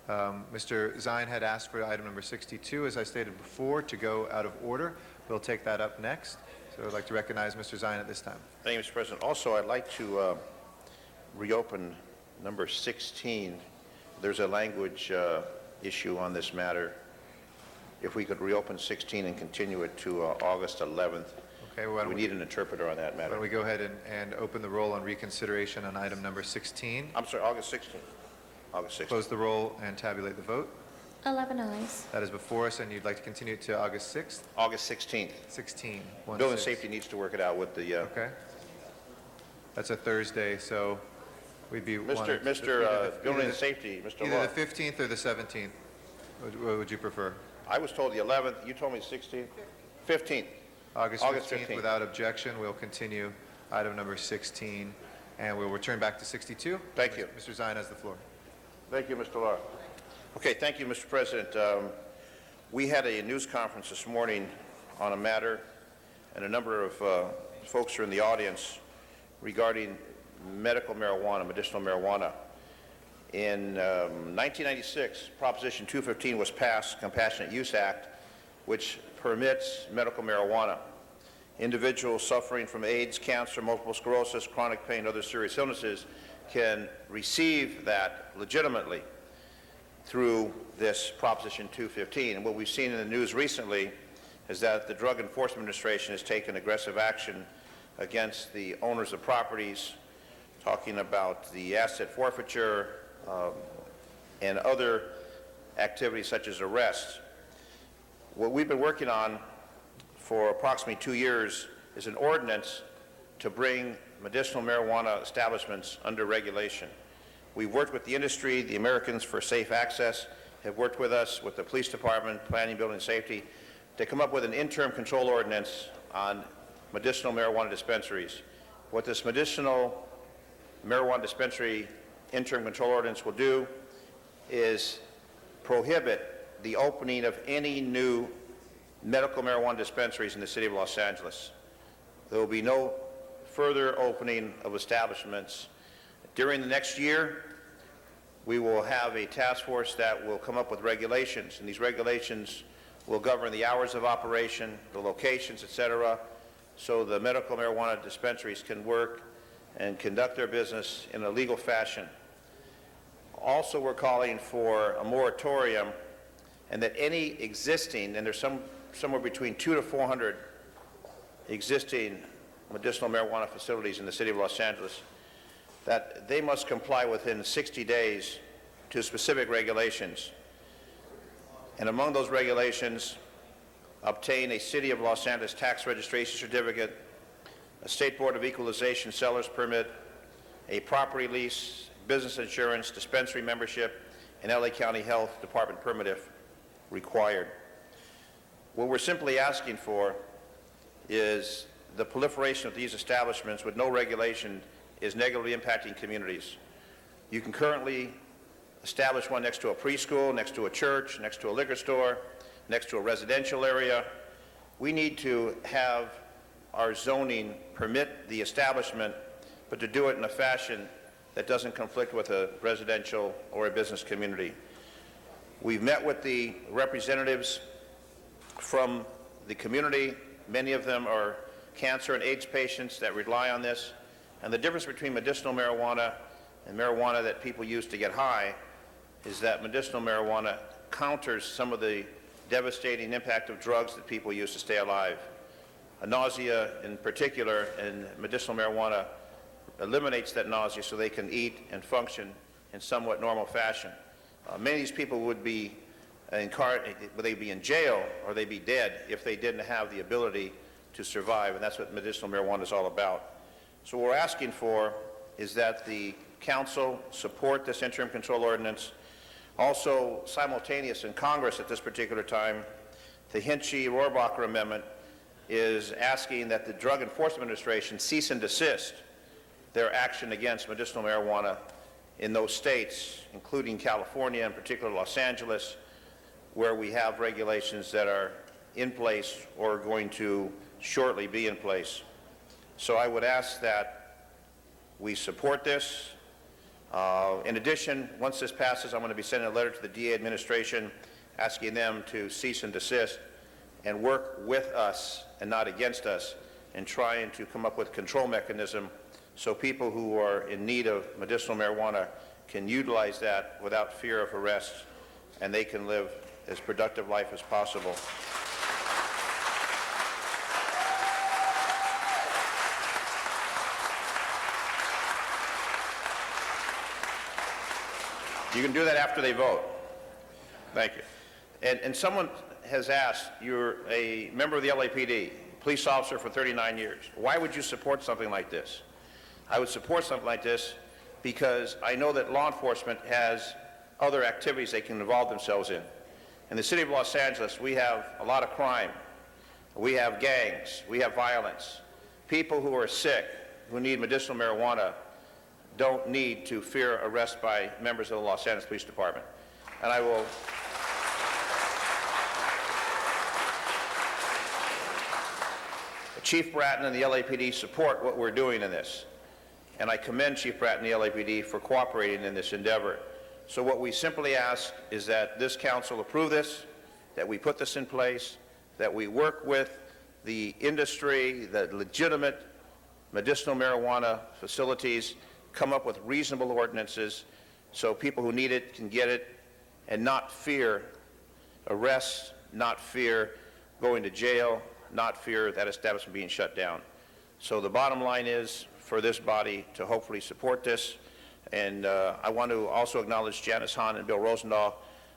Mr. Zine had asked for item number 62, as I stated before, to go out of order. We'll take that up next. So I'd like to recognize Mr. Zine at this time. Thank you, Mr. President. Also, I'd like to reopen number 16. There's a language issue on this matter. If we could reopen 16 and continue it to August 11th. Okay, well, we need an interpreter on that matter. Why don't we go ahead and open the roll on reconsideration on item number 16. I'm sorry, August 16th. August 16th. Close the roll and tabulate the vote. 11 eyes. That is before us, and you'd like to continue it to August 6th? August 16th. 16. Building safety needs to work it out with the... Okay. That's a Thursday, so we'd be... Building safety, Mr. Either Law. the 15th or the 17th. What would you prefer? I was told the 11th. You told me 16th. 15th. August 15th, without objection. We'll continue item number 16, and we'll return back to 62. Thank you. Mr. Zine has the floor. Thank you, Mr. Law. Okay, thank you, Mr. President. We had a news conference this morning on a matter, and a number of folks are in the audience regarding medical marijuana, medicinal marijuana. In 1996, Proposition 215 was passed, Compassionate Use Act, which permits medical marijuana. Individuals suffering from AIDS, cancer, multiple sclerosis, chronic pain, other serious illnesses can receive that legitimately through this Proposition 215. And what we've seen in the news recently is that the Drug Enforcement Administration has taken aggressive action against the owners of properties, talking about the asset forfeiture and other activities such as arrests. What we've been working on for approximately 2 years is an ordinance to bring medicinal marijuana establishments under regulation. We've worked with the industry, the Americans for Safe Access have worked with us, with the police department, planning, building, and safety, to come up with an interim control ordinance on medicinal marijuana dispensaries. What this medicinal marijuana dispensary interim control ordinance will do is prohibit the opening of any new medical marijuana dispensaries in the city of Los Angeles. There will be no further opening of establishments. During the next year, we will have a task force that will come up with regulations, and these regulations will govern the hours of operation, the locations, etc., so the medical marijuana dispensaries can work and conduct their business in a legal fashion. Also, we're calling for a moratorium, and that any existing, and there's somewhere between 200 to 400 existing medicinal marijuana facilities in the city of Los Angeles, that they must comply within 60 days to specific regulations. And among those regulations, obtain a City of Los Angeles tax registration certificate, a State Board of Equalization seller's permit, a property lease, business insurance, dispensary membership, and LA County Health Department permit if required. What we're simply asking for is the proliferation of these establishments with no regulation is negatively impacting communities. You can currently establish one next to a preschool, next to a church, next to a liquor store, next to a residential area. We need to have our zoning permit the establishment, but to do it in a fashion that doesn't conflict with a residential or a business community. We've met with the representatives from the community. Many of them are cancer and AIDS patients that rely on this. And the difference between medicinal marijuana and marijuana that people use to get high is that medicinal marijuana counters some of the devastating impact of drugs that people use to stay alive. nausea in particular, and medicinal marijuana eliminates that nausea so they can eat and function in somewhat normal fashion. Many of these people would be would they be in jail or they'd be dead if they didn't have the ability to survive, and that's what medicinal marijuana is all about. So what we're asking for is that the council support this interim control ordinance. Also, simultaneous in Congress at this particular time, the Hinchey-Rohrabacher Amendment is asking that the Drug Enforcement Administration cease and desist their action against medicinal marijuana in those states, including California, in particular Los Angeles, where we have regulations that are in place or going to shortly be in place. So I would ask that we support this. In addition, once this passes, I'm going to be sending a letter to the DA administration asking them to cease and desist and work with us and not against us in trying to come up with a control mechanism so people who are in need of medicinal marijuana can utilize that without fear of arrest, and they can live as productive life as possible. You can do that after they vote. Thank you. And someone has asked, you're a member of the LAPD, police officer for 39 years. Why would you support something like this? I would support something like this because I know that law enforcement has other activities they can involve themselves in. In the city of Los Angeles, we have a lot of crime. We have gangs. We have violence. People who are sick, who need medicinal marijuana, don't need to fear arrest by members of the Los Angeles Police Department. And I will... Chief Bratton and the LAPD support what we're doing in this. And I commend Chief Bratton and the LAPD for cooperating in this endeavor. So what we simply ask is that this council approve this, that we put this in place, that we work with the industry, the legitimate medicinal marijuana facilities, come up with reasonable ordinances so people who need it can get it and not fear arrests, not fear going to jail, not fear that establishment being shut down. So the bottom line is for this body to hopefully support this. And I want to also acknowledge Janice Hahn and Bill Rosendahl,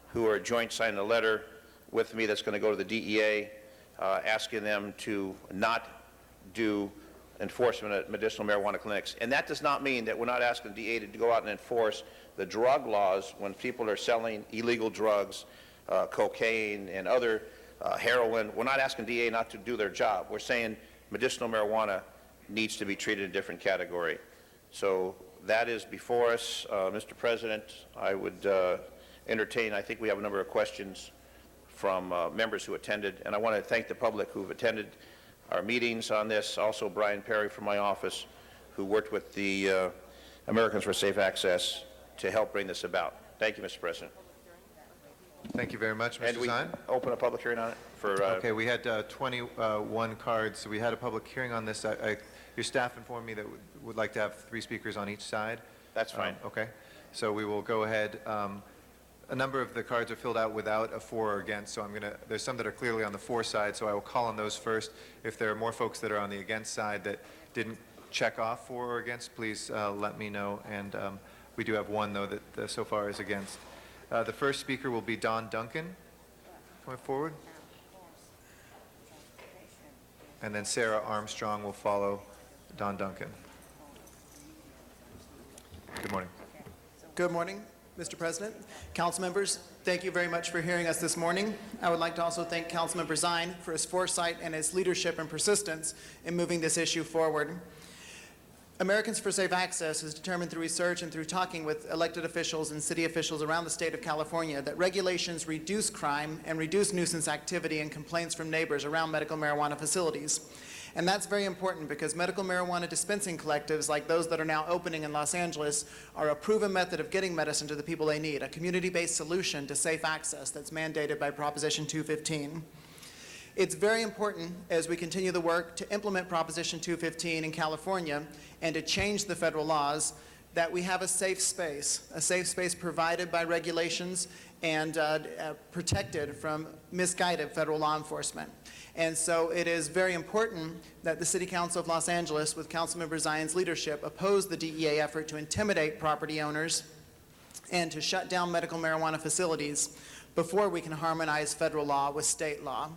who are joint signing a letter with me that's going to go to the DEA, asking them to not do enforcement at medicinal marijuana clinics. And that does not mean that we're not asking the DEA to go out and enforce the drug laws when people are selling illegal drugs, cocaine and other heroin. We're not asking DEA not to do their job. We're saying medicinal marijuana needs to be treated in a different category. So that is before us. Mr. President, I would entertain, I think we have a number of questions from members who attended, and I want to thank the public who've attended our meetings on this. Also Brian Perry from my office, who worked with the Americans for Safe Access to help bring this about. Thank you, Mr. President. Thank you very much, Mr. And we Zine. open a public hearing on it for... Okay, we had 21 cards, so we had a public hearing on this. Your staff informed me that would like to have 3 speakers on each side. That's fine. Okay, so we will go ahead. A number of the cards are filled out without a for or against, so there's some that are clearly on the for side, so I will call on those first. If there are more folks that are on the against side that didn't check off for or against, please let me know. And we do have one, though, that so far is against. The first speaker will be Don Duncan, coming forward. And then Sarah Armstrong will follow Don Duncan. Good morning. Good morning, Mr. President. Council members, thank you very much for hearing us this morning. I would like to also thank Councilmember Zine for his foresight and his leadership and persistence in moving this issue forward. Americans for Safe Access has determined through research and through talking with elected officials and city officials around the state of California that regulations reduce crime and reduce nuisance activity and complaints from neighbors around medical marijuana facilities. And that's very important because medical marijuana dispensing collectives like those that are now opening in Los Angeles are a proven method of getting medicine to the people they need, a community-based solution to safe access that's mandated by Proposition 215. It's very important as we continue the work to implement Proposition 215 in California and to change the federal laws that we have a safe space provided by regulations and protected from misguided federal law enforcement. And so it is very important that the City Council of Los Angeles, with Councilmember Zion's leadership, oppose the DEA effort to intimidate property owners and to shut down medical marijuana facilities before we can harmonize federal law with state law.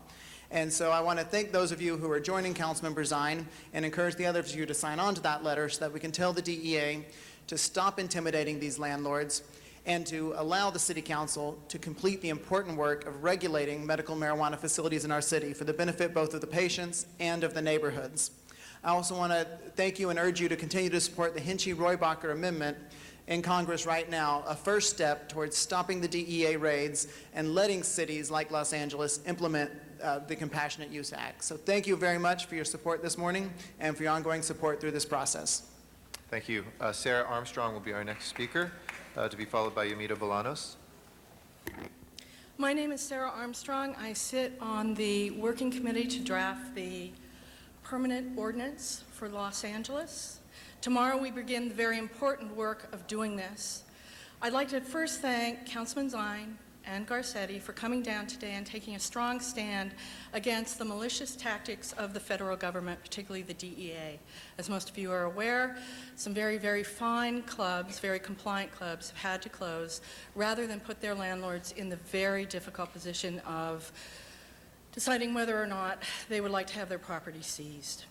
And so I want to thank those of you who are joining Councilmember Zion and encourage the others of you to sign on to that letter so that we can tell the DEA to stop intimidating these landlords and to allow the City Council to complete the important work of regulating medical marijuana facilities in our city for the benefit both of the patients and of the neighborhoods. I also want to thank you and urge you to continue to support the Hinchy-Roybacher Amendment in Congress right now, a first step towards stopping the DEA raids and letting cities like Los Angeles implement the Compassionate Use Act. So thank you very much for your support this morning and for your ongoing support through this process. Thank you. Sarah Armstrong will be our next speaker, to be followed by Yamita Bolanos. My name is Sarah Armstrong. I sit on the working committee to draft the permanent ordinance for Los Angeles. Tomorrow we begin the very important work of doing this. I'd like to first thank Councilman Zine and Garcetti for coming down today and taking a strong stand against the malicious tactics of the federal government, particularly the DEA. As most of you are aware, some very, very fine clubs, very compliant clubs, have had to close rather than put their landlords in the very difficult position of deciding whether or not they would like to have their property seized.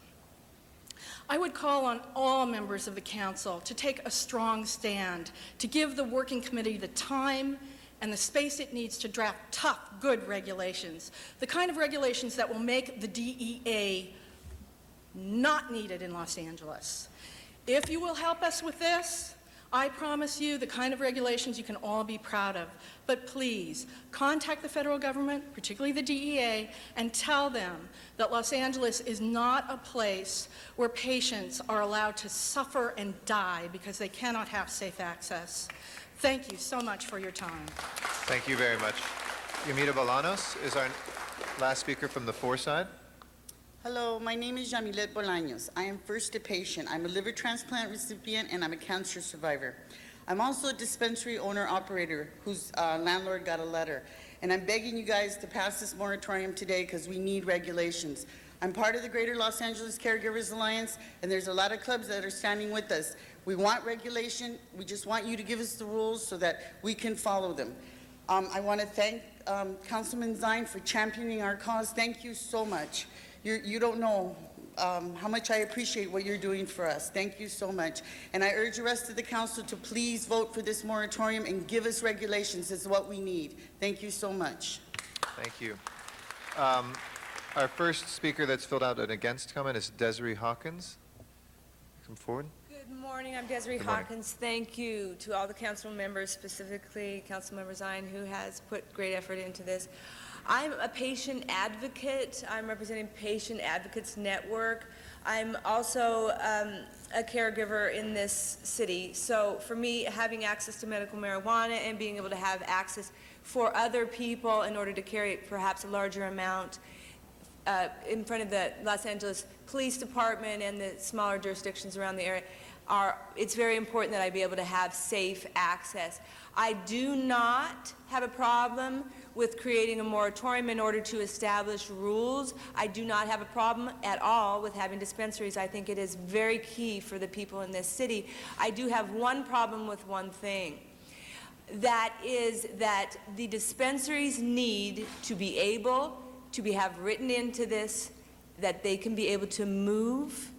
I would call on all members of the council to take a strong stand, to give the working committee the time and the space it needs to draft tough, good regulations, the kind of regulations that will make the DEA not needed in Los Angeles. If you will help us with this, I promise you the kind of regulations you can all be proud of. But please, contact the federal government, particularly the DEA, and tell them that Los Angeles is not a place where patients are allowed to suffer and die because they cannot have safe access. Thank you so much for your time. Thank you very much. Yamita Bolanos is our last speaker from the four side. Hello, my name is Yamilet Bolaños. I am first a patient. I'm a liver transplant recipient and I'm a cancer survivor. I'm also a dispensary owner-operator whose landlord got a letter. And I'm begging you guys to pass this moratorium today because we need regulations. I'm part of the Greater Los Angeles Caregivers Alliance, and there's a lot of clubs that are standing with us. We want regulation. We just want you to give us the rules so that we can follow them. I want to thank Councilman Zine for championing our cause. Thank you so much. You don't know how much I appreciate what you're doing for us. Thank you so much. And I urge the rest of the council to please vote for this moratorium and give us regulations. It's what we need. Thank you so much. Thank you. Our first speaker that's filled out an against comment is Desiree Hawkins. Come forward. Good morning. I'm Desiree Good morning. Hawkins. Thank you to all the council members, specifically Councilmember Zine, who has put great effort into this. I'm a patient advocate. I'm representing Patient Advocates Network. I'm also a caregiver in this city. So for me, having access to medical marijuana and being able to have access for other people in order to carry perhaps a larger amount in front of the Los Angeles Police Department and the smaller jurisdictions around the area, it's very important that I be able to have safe access. I do not have a problem with creating a moratorium in order to establish rules. I do not have a problem at all with having dispensaries. I think it is very key for the people in this city. I do have one problem with one thing. That is that the dispensaries need to be able to have written into this that they can be able to move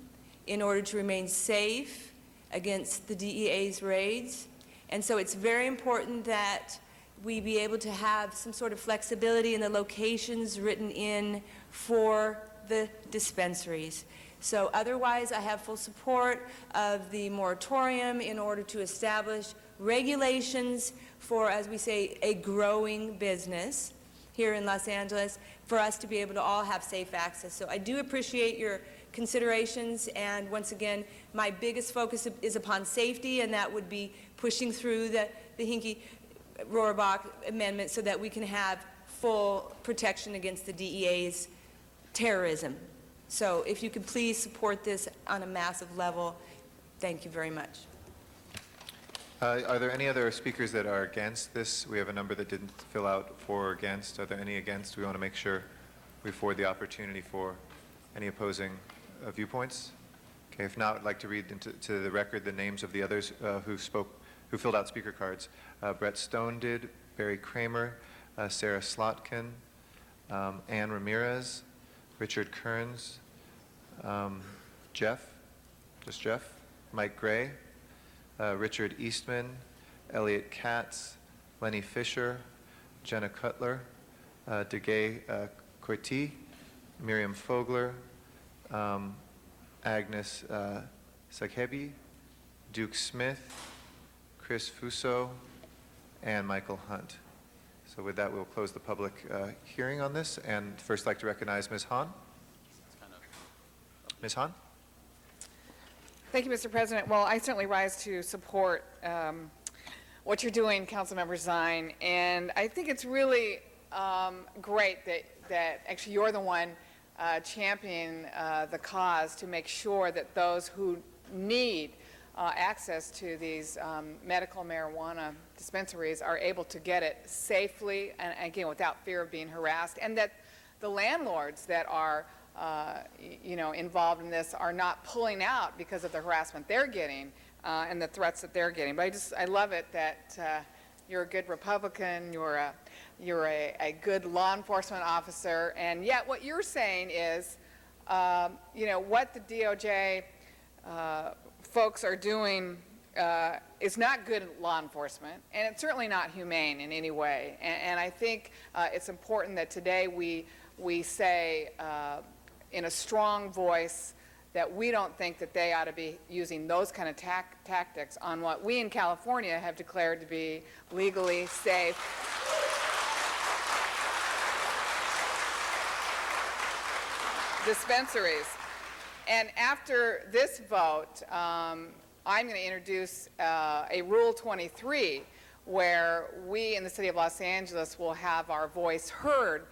in order to remain safe against the DEA's raids. And so it's very important that we be able to have some sort of flexibility in the locations written in for the dispensaries. So otherwise, I have full support of the moratorium in order to establish regulations for, as we say, a growing business here in Los Angeles, for us to be able to all have safe access. So I do appreciate your considerations, and once again, my biggest focus is upon safety, and that would be pushing through the Hinchy-Rohrabaugh amendment so that we can have full protection against the DEA's terrorism. So if you could please support this on a massive level, thank you very much. Are there any other speakers that are against this? We have a number that didn't fill out for or against. Are there any against? We want to make sure we afford the opportunity for any opposing viewpoints. Okay, if not, I'd like to read to the record the names of the others who filled out speaker cards. Brett Stone did, Barry Kramer, Sarah Slotkin, Ann Ramirez, Richard Kearns, Jeff, Mike Gray, Richard Eastman, Elliot Katz, Lenny Fisher, Jenna Cutler, Degay Coiti, Miriam Fogler, Agnes Sakhebi, Duke Smith, Chris Fuso, and Michael Hunt. So with that, we'll close the public hearing on this. And first, I'd like to recognize Ms. Hahn. Ms. Hahn? Thank you, Mr. President. Well, I certainly rise to support what you're doing, Councilmember Zine, and I think it's really great that actually you're the one championing the cause to make sure that those who need access to these medical marijuana dispensaries are able to get it safely and, again, without fear of being harassed, and that the landlords that are involved in this are not pulling out because of the harassment they're getting and the threats that they're getting. But I love it that you're a good Republican, you're a good law enforcement officer, and yet what you're saying is, what the DOJ folks are doing is not good law enforcement, and it's certainly not humane in any way. And I think it's important that today we say in a strong voice that we don't think that they ought to be using those kind of tactics on what we in California have declared to be legally safe. Dispensaries. And after this vote, I'm going to introduce a Rule 23 where we in the city of Los Angeles will have our voice heard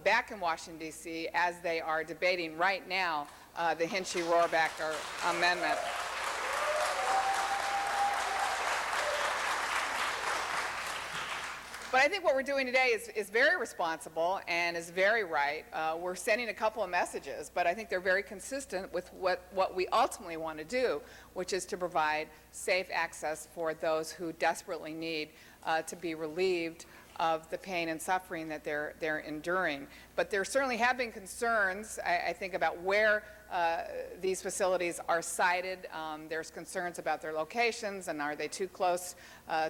back in Washington, D.C. as they are debating right now the Hinchy-Rohrbacher Amendment. But I think what we're doing today is very responsible and is very right. We're sending a couple of messages, but I think they're very consistent with what we ultimately want to do, which is to provide safe access for those who desperately need to be relieved of the pain and suffering that they're enduring. But there certainly have been concerns, I think, about where these facilities are sited. There's concerns about their locations and are they too close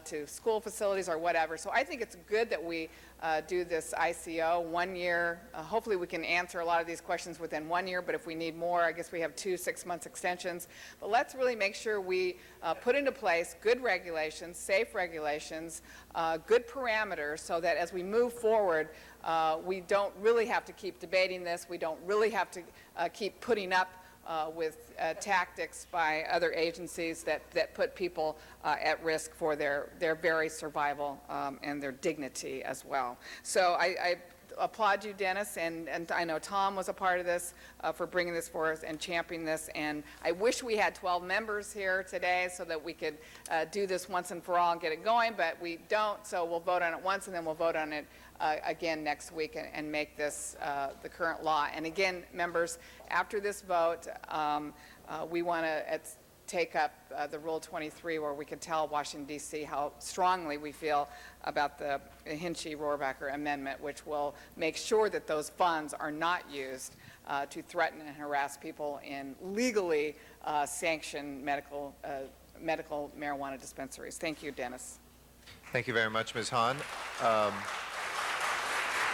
to school facilities or whatever. So I think it's good that we do this ICO 1 year. Hopefully we can answer a lot of these questions within 1 year, but if we need more, I guess we have 2 6-month extensions. But let's really make sure we put into place good regulations, safe regulations, good parameters so that as we move forward, we don't really have to keep debating this. We don't really have to keep putting up with tactics by other agencies that put people at risk for their very survival and their dignity as well. So I applaud you, Dennis, and I know Tom was a part of this for bringing this for us and championing this. And I wish we had 12 members here today so that we could do this once and for all and get it going, but we don't, so we'll vote on it once and then we'll vote on it again next week and make this the current law. And again, members, after this vote, we want to take up the Rule 23 where we can tell Washington, D.C. how strongly we feel about the Hinchy-Rohrbacher Amendment, which will make sure that those funds are not used to threaten and harass people in legally sanctioned medical marijuana dispensaries. Thank you, Dennis. Thank you very much, Ms. Hahn.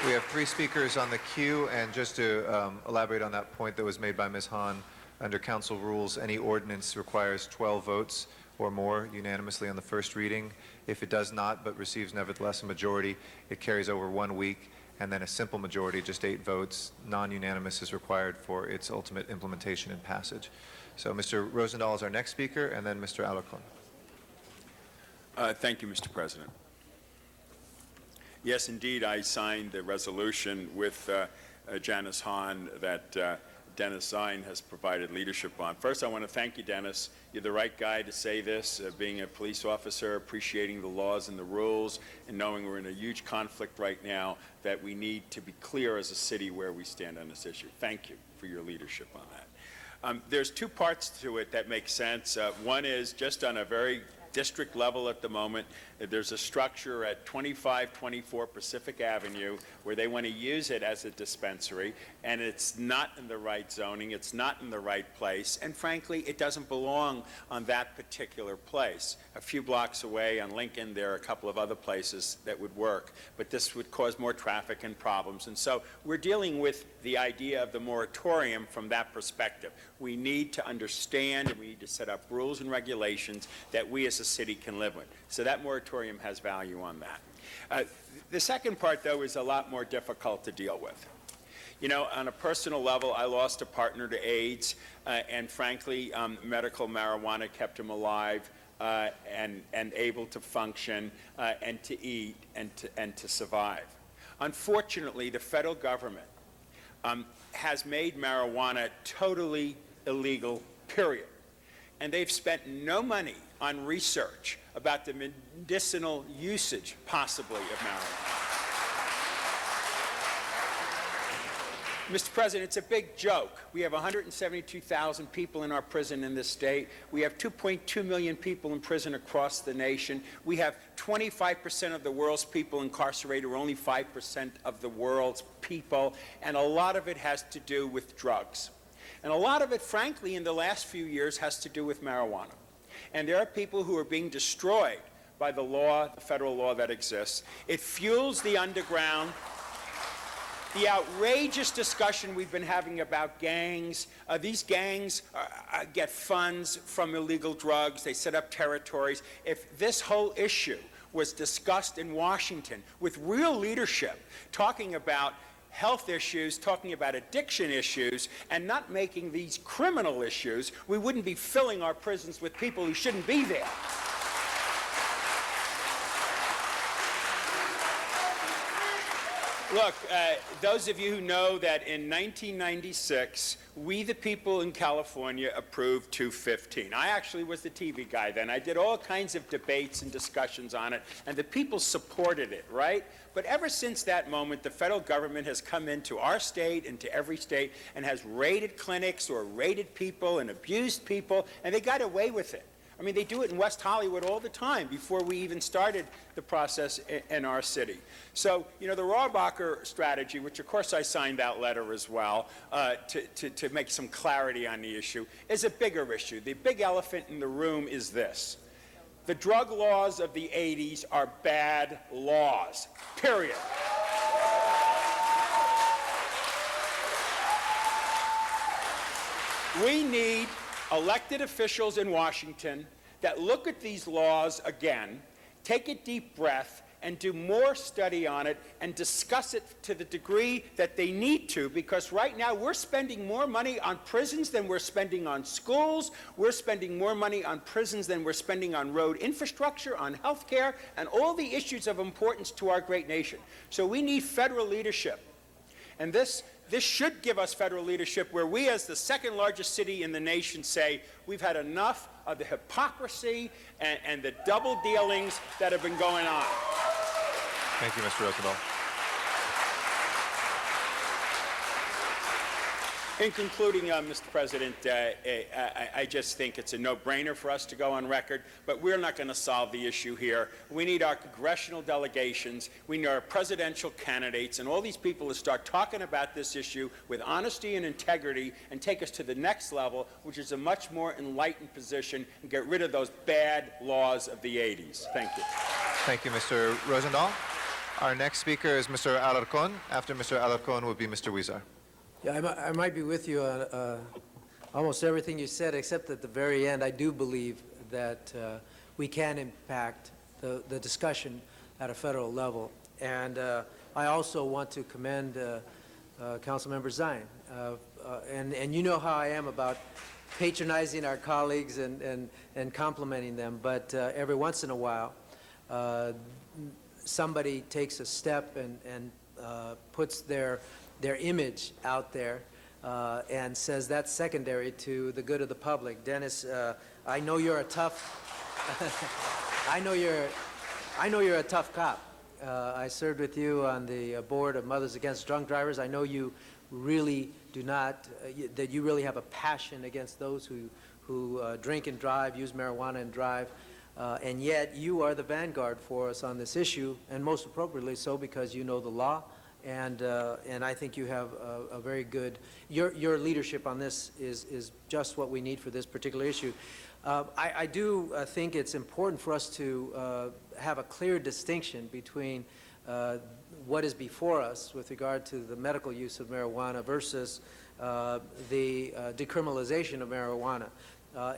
We have 3 speakers on the queue, and just to elaborate on that point that was made by Ms. Hahn, under council rules, any ordinance requires 12 votes or more unanimously on the first reading. If it does not, but receives nevertheless a majority, it carries over 1 week, and then a simple majority, just 8 votes, non-unanimous is required for its ultimate implementation and passage. So Mr. Rosendahl is our next speaker, and then Mr. Alarcon. Thank you, Mr. President. Yes, indeed, I signed the resolution with Janice Hahn that Dennis Zine has provided leadership on. First, I want to thank you, Dennis. You're the right guy to say this, being a police officer, appreciating the laws and the rules, and knowing we're in a huge conflict right now, that we need to be clear as a city where we stand on this issue. Thank you for your leadership on that. There's two parts to it that make sense. One is just on a very district level at the moment. There's a structure at 2524 Pacific Avenue where they want to use it as a dispensary, and it's not in the right zoning, it's not in the right place, and frankly, it doesn't belong on that particular place. A few blocks away on Lincoln, there are a couple of other places that would work, but this would cause more traffic and problems, and so we're dealing with the idea of the moratorium from that perspective. We need to understand and we need to set up rules and regulations that we as a city can live with. So that moratorium has value on that. The second part, though, is a lot more difficult to deal with. You know, on a personal level, I lost a partner to AIDS, and frankly, medical marijuana kept him alive and able to function and to eat and to survive. Unfortunately, the federal government has made marijuana totally illegal, period. And they've spent no money on research about the medicinal usage, possibly, of marijuana. Mr. President, it's a big joke. We have 172,000 people in our prison in this state. We have 2.2 million people in prison across the nation. We have 25% of the world's people incarcerated. We're only 5% of the world's people. And a lot of it has to do with drugs. And a lot of it, frankly, in the last few years has to do with marijuana. And there are people who are being destroyed by the law, the federal law that exists. It fuels the underground. The outrageous discussion we've been having about gangs. These gangs get funds from illegal drugs. They set up territories. If this whole issue was discussed in Washington with real leadership, talking about health issues, talking about addiction issues, and not making these criminal issues, we wouldn't be filling our prisons with people who shouldn't be there. Look, those of you who know that in 1996, we, the people in California, approved 215. I actually was the TV guy then. I did all kinds of debates and discussions on it, and the people supported it, right? But ever since that moment, the federal government has come into our state, into every state, and has raided clinics or raided people and abused people, and they got away with it. I mean, they do it in West Hollywood all the time before we even started the process in our city. So, you know, the Rohrabacher strategy, which of course I signed that letter as well, to make some clarity on the issue, is a bigger issue. The big elephant in the room is this. The drug laws of the 80s are bad laws, period. We need elected officials in Washington that look at these laws again, take a deep breath, and do more study on it and discuss it to the degree that they need to, because right now we're spending more money on prisons than we're spending on schools. We're spending more money on prisons than we're spending on road infrastructure, on health care, and all the issues of importance to our great nation. So we need federal leadership. And this should give us federal leadership where we, as the second largest city in the nation, say we've had enough of the hypocrisy and the double dealings that have been going on. Thank you, Mr. Rosendahl. In concluding, Mr. President, I just think it's a no-brainer for us to go on record, but we're not going to solve the issue here. We need our congressional delegations, we need our presidential candidates, and all these people to start talking about this issue with honesty and integrity and take us to the next level, which is a much more enlightened position, and get rid of those bad laws of the 80s. Thank you. Thank you, Mr. Rosendahl. Our next speaker is Mr. Alarcon. After Mr. Alarcon will be Mr. Huizar. Yeah, I might be with you on almost everything you said, except at the very end, I do believe that we can impact the discussion at a federal level. And I also want to commend Councilmember Zine. And you know how I am about patronizing our colleagues and complimenting them, but every once in a while, somebody takes a step and puts their image out there and says that's secondary to the good of the public. Dennis, I know you're a tough, I know you're a tough cop. I served with you on the board of Mothers Against Drunk Drivers. I know you really do not, that you really have a passion against those who drink and drive, use marijuana and drive. And yet you are the vanguard for us on this issue, and most appropriately so because you know the law, and I think you have a very good, your leadership on this is just what we need for this particular issue. I do think it's important for us to have a clear distinction between what is before us with regard to the medical use of marijuana versus the decriminalization of marijuana.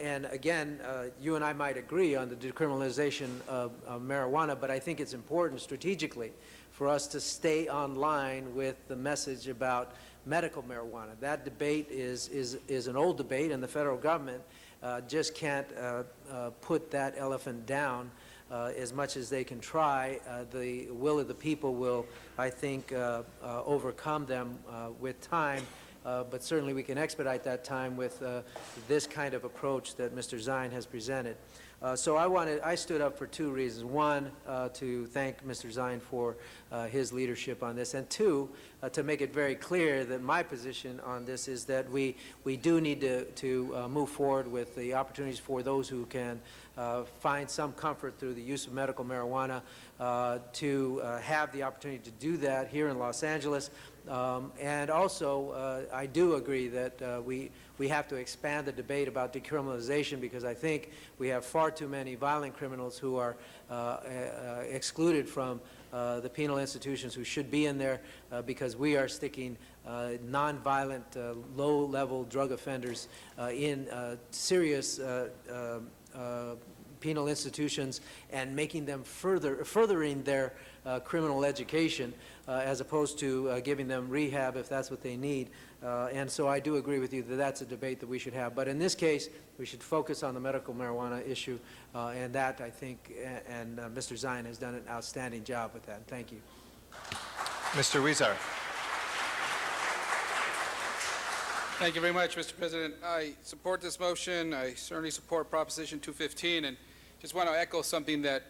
And again, you and I might agree on the decriminalization of marijuana, but I think it's important strategically for us to stay online with the message about medical marijuana. That debate is an old debate, and the federal government just can't put that elephant down as much as they can try. The will of the people will, I think, overcome them with time. But certainly we can expedite that time with this kind of approach that Mr. Zine has presented. So I stood up for two reasons. One, to thank Mr. Zine for his leadership on this, and two, to make it very clear that my position on this is that we do need to move forward with the opportunities for those who can find some comfort through the use of medical marijuana to have the opportunity to do that here in Los Angeles. And also, I do agree that we have to expand the debate about decriminalization, because I think we have far too many violent criminals who are excluded from the penal institutions who should be in there because we are sticking nonviolent, low-level drug offenders in serious penal institutions and making them furthering their criminal education as opposed to giving them rehab if that's what they need. And so I do agree with you that that's a debate that we should have. But in this case, we should focus on the medical marijuana issue, and that, I think, and Mr. Zine has done an outstanding job with that. Thank you. Mr. Huizar. Thank you very much, Mr. President. I support this motion. I certainly support Proposition 215, and just want to echo something that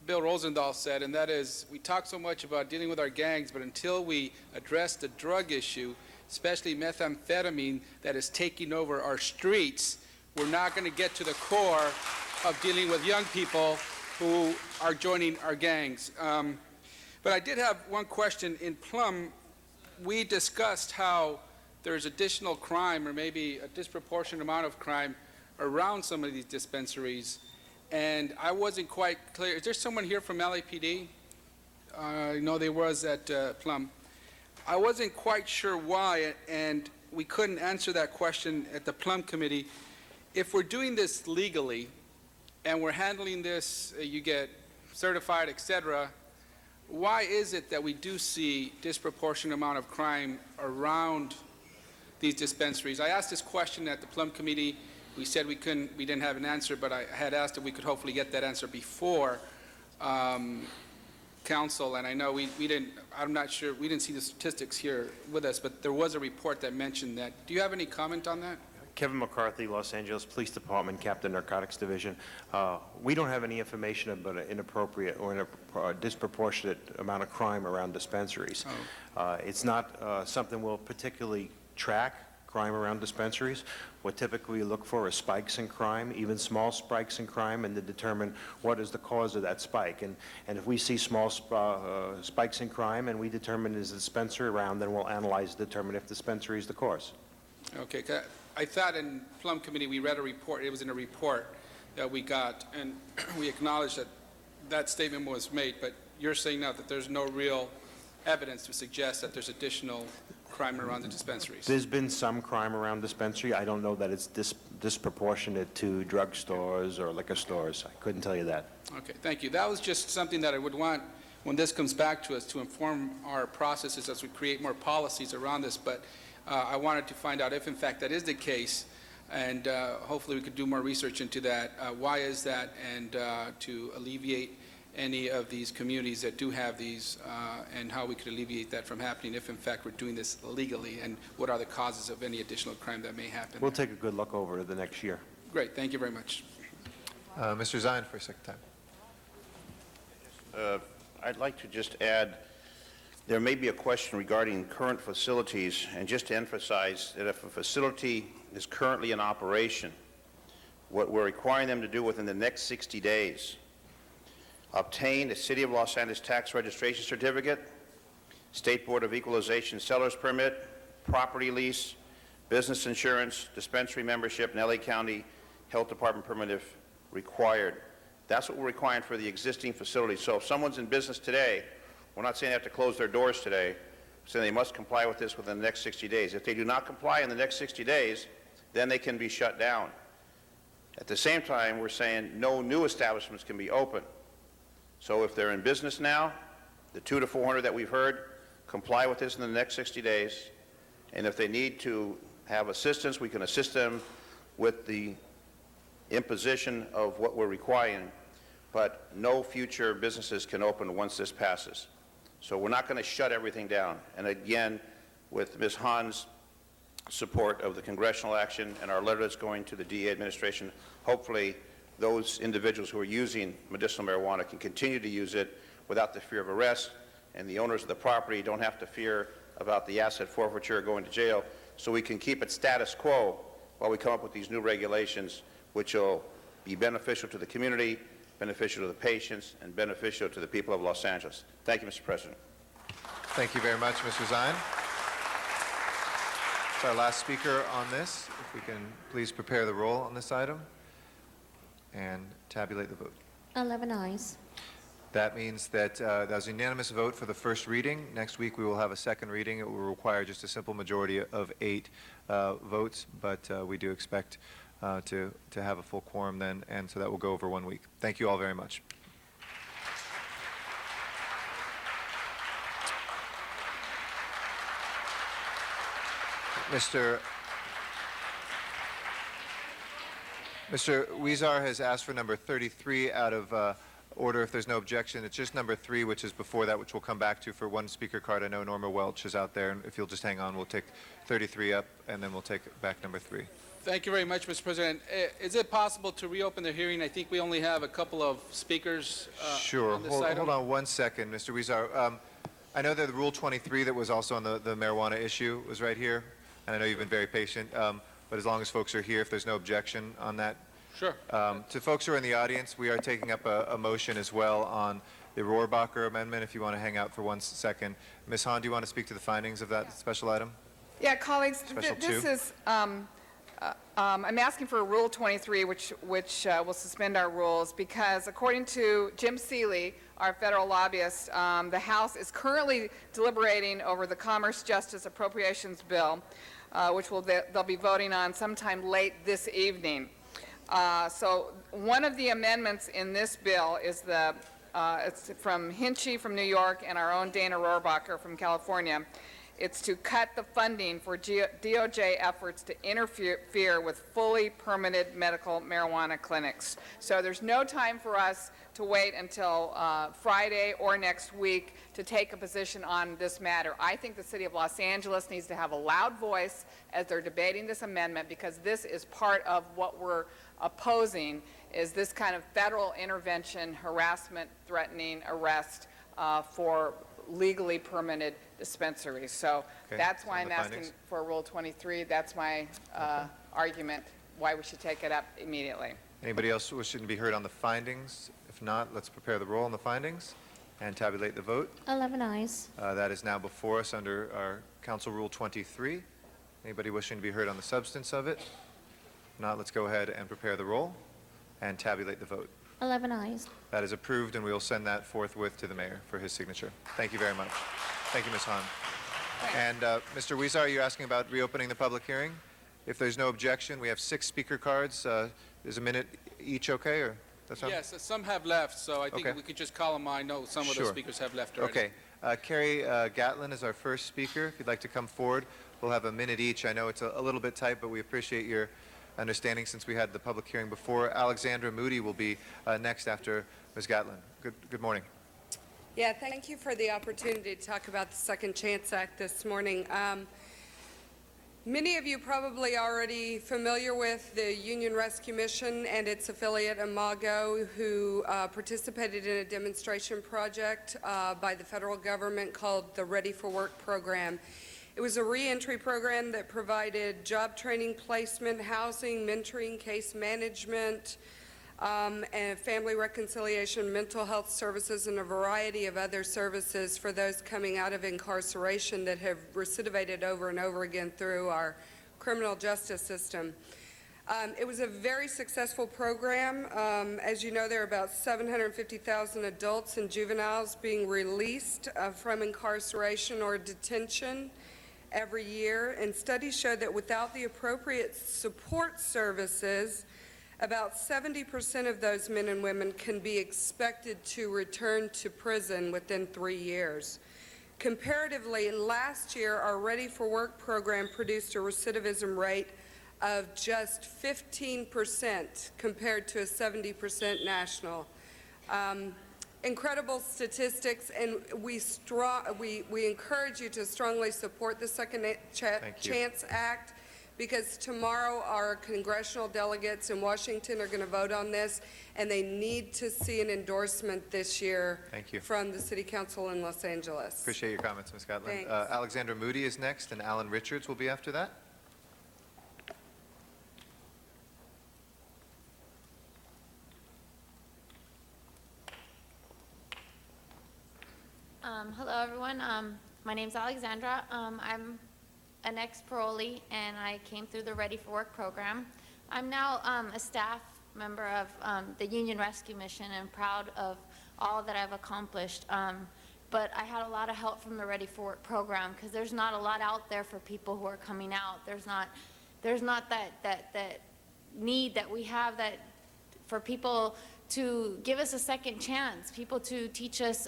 Bill Rosendahl said, and that is, we talk so much about dealing with our gangs, but until we address the drug issue, especially methamphetamine that is taking over our streets, we're not going to get to the core of dealing with young people who are joining our gangs. But I did have one question. In Plum, we discussed how there's additional crime, or maybe a disproportionate amount of crime, around some of these dispensaries. And I wasn't quite clear. Is there someone here from LAPD? I know there was at Plum. I wasn't quite sure why, and we couldn't answer that question at the Plum Committee. If we're doing this legally, and we're handling this, you get certified, et cetera, why is it that we do see disproportionate amount of crime around these dispensaries? I asked this question at the Plum Committee. We said we didn't have an answer, but I had asked if we could hopefully get that answer before council, and I know we didn't, I'm not sure, we didn't see the statistics here with us, but there was a report that mentioned that. Do you have any comment on that? Kevin McCarthy, Los Angeles Police Department, Captain Narcotics Division. We don't have any information about an inappropriate or a disproportionate amount of crime around dispensaries. Oh. It's not something we'll particularly track, crime around dispensaries. What typically we look for is spikes in crime, even small spikes in crime, and to determine what is the cause of that spike. And if we see small spikes in crime and we determine there's a dispensary around, then we'll analyze to determine if the dispensary is the cause. Okay. I thought in Plum Committee we read a report, it was in a report that we got, and we acknowledged that that statement was made, but you're saying now that there's no real evidence to suggest that there's additional crime around the dispensaries. There's been some crime around dispensary. I don't know that it's disproportionate to drugstores or liquor stores. I couldn't tell you that. Okay, thank you. That was just something that I would want, when this comes back to us, to inform our processes as we create more policies around this. But I wanted to find out if, in fact, that is the case, and hopefully we could do more research into that. Why is that? And to alleviate any of these communities that do have these, and how we could alleviate that from happening if in fact we're doing this legally, and what are the causes of any additional crime that may happen. We'll take a good look over it the next year. Great, thank you very much. Mr. Zine for a second time. I'd like to just add, there may be a question regarding current facilities, and just to emphasize that if a facility is currently in operation, what we're requiring them to do within the next 60 days, obtain a City of Los Angeles tax registration certificate, State Board of Equalization seller's permit, property lease, business insurance, dispensary membership, and LA County Health Department permit if required. That's what we're requiring for the existing facilities. So if someone's in business today, we're not saying they have to close their doors today, we're saying they must comply with this within the next 60 days. If they do not comply in the next 60 days, then they can be shut down. At the same time, we're saying no new establishments can be open. So if they're in business now, the 200 to 400 that we've heard, comply with this in the next 60 days. And if they need to have assistance, we can assist them with the imposition of what we're requiring, but no future businesses can open once this passes. So we're not going to shut everything down. And again, with Ms. Han's support of the congressional action and our letter that's going to the DEA administration, hopefully those individuals who are using medicinal marijuana can continue to use it without the fear of arrest, and the owners of the property don't have to fear about the asset forfeiture or going to jail, so we can keep it status quo while we come up with these new regulations, which will be beneficial to the community, beneficial to the patients, and beneficial to the people of Los Angeles. Thank you, Mr. President. Thank you very much, Mr. Zine. It's our last speaker on this. If we can please prepare the roll on this item and tabulate the vote. 11 ayes. That means that that was a unanimous vote for the first reading. Next week we will have a second reading. It will require just a simple majority of 8 votes, but we do expect to have a full quorum then, and so that will go over 1 week. Thank you all very much. Mr. Huizar has asked for number 33 out of order if there's no objection. It's just number 3, which is before that, which we'll come back to for one speaker card. I know Norma Welch is out there, and if you'll just hang on, we'll take 33 up, and then we'll take back number 3. Thank you very much, Mr. President. Is it possible to reopen the hearing? I think we only have a couple of speakers Sure. on this Hold item. on 1 second, Mr. Huizar. I know that the Rule 23 that was also on the marijuana issue was right here, and I know you've been very patient, but as long as folks are here, if there's no objection on that. Sure. To folks who are in the audience, we are taking up a motion as well on the Rohrabacher amendment, if you want to hang out for 1 second. Ms. Hahn, do you want to speak to the findings of that special item? Yeah, colleagues, Special this two. is, I'm asking for a Rule 23, which will suspend our rules, because according to Jim Seeley, our federal lobbyist, the House is currently deliberating over the Commerce Justice Appropriations Bill, which they'll be voting on sometime late this evening. So one of the amendments in this bill is it's from Hinchey from New York and our own Dana Rohrabacher from California. It's to cut the funding for DOJ efforts to interfere with fully permitted medical marijuana clinics. So there's no time for us to wait until Friday or next week to take a position on this matter. I think the City of Los Angeles needs to have a loud voice as they're debating this amendment, because this is part of what we're opposing, is this kind of federal intervention, harassment, threatening arrest for legally permitted dispensaries. So Okay. that's why On I'm the asking findings? for Rule 23. That's my argument, why we should take it up immediately. Anybody else wishing to be heard on the findings? If not, let's prepare the roll on the findings and tabulate the vote. 11 ayes. That is now before us under our Council Rule 23. Anybody wishing to be heard on the substance of it? If not, let's go ahead and prepare the roll and tabulate the vote. 11 ayes. That is approved, and we will send that forthwith to the mayor for his signature. Thank you very much. Thank you, Ms. Hahn. And Mr. Huizar, you're asking about reopening the public hearing? If there's no objection, we have 6 speaker cards. Is a minute each okay, or that's not? Yes, some have left, so I think Okay. we could just call them. I know some of the Sure. speakers have left already. Okay. Carrie Gatlin is our first speaker. If you'd like to come forward, we'll have a minute each. I know it's a little bit tight, but we appreciate your understanding since we had the public hearing before. Alexandra Moody will be next after Ms. Gatlin. Good morning. Yeah, thank you for the opportunity to talk about the Second Chance Act this morning. Many of you probably already familiar with the Union Rescue Mission and its affiliate Imago, who participated in a demonstration project by the federal government called the Ready for Work program. It was a reentry program that provided job training, placement, housing, mentoring, case management, and family reconciliation, mental health services, and a variety of other services for those coming out of incarceration that have recidivated over and over again through our criminal justice system. It was a very successful program. As you know, there are about 750,000 adults and juveniles being released from incarceration or detention every year, and studies show that without the appropriate support services, about 70% of those men and women can be expected to return to prison within 3 years. Comparatively, last year, our Ready for Work program produced a recidivism rate of just 15% compared to a 70% national. Incredible statistics, and we encourage you to strongly support the Second Chance Act, because tomorrow our congressional delegates in Washington are going to vote on this, and they need to see an endorsement this year from the City Council in Los Angeles. Appreciate your comments, Ms. Gatlin. Thanks. Alexandra Moody is next, and Alan Richards will be after that. Hello, everyone. My name's Alexandra. I'm an ex-parolee, and I came through the Ready for Work program. I'm now a staff member of the Union Rescue Mission and proud of all that I've accomplished. But I had a lot of help from the Ready for Work program, because there's not a lot out there for people who are coming out. There's not that need that we have that for people to give us a second chance, people to teach us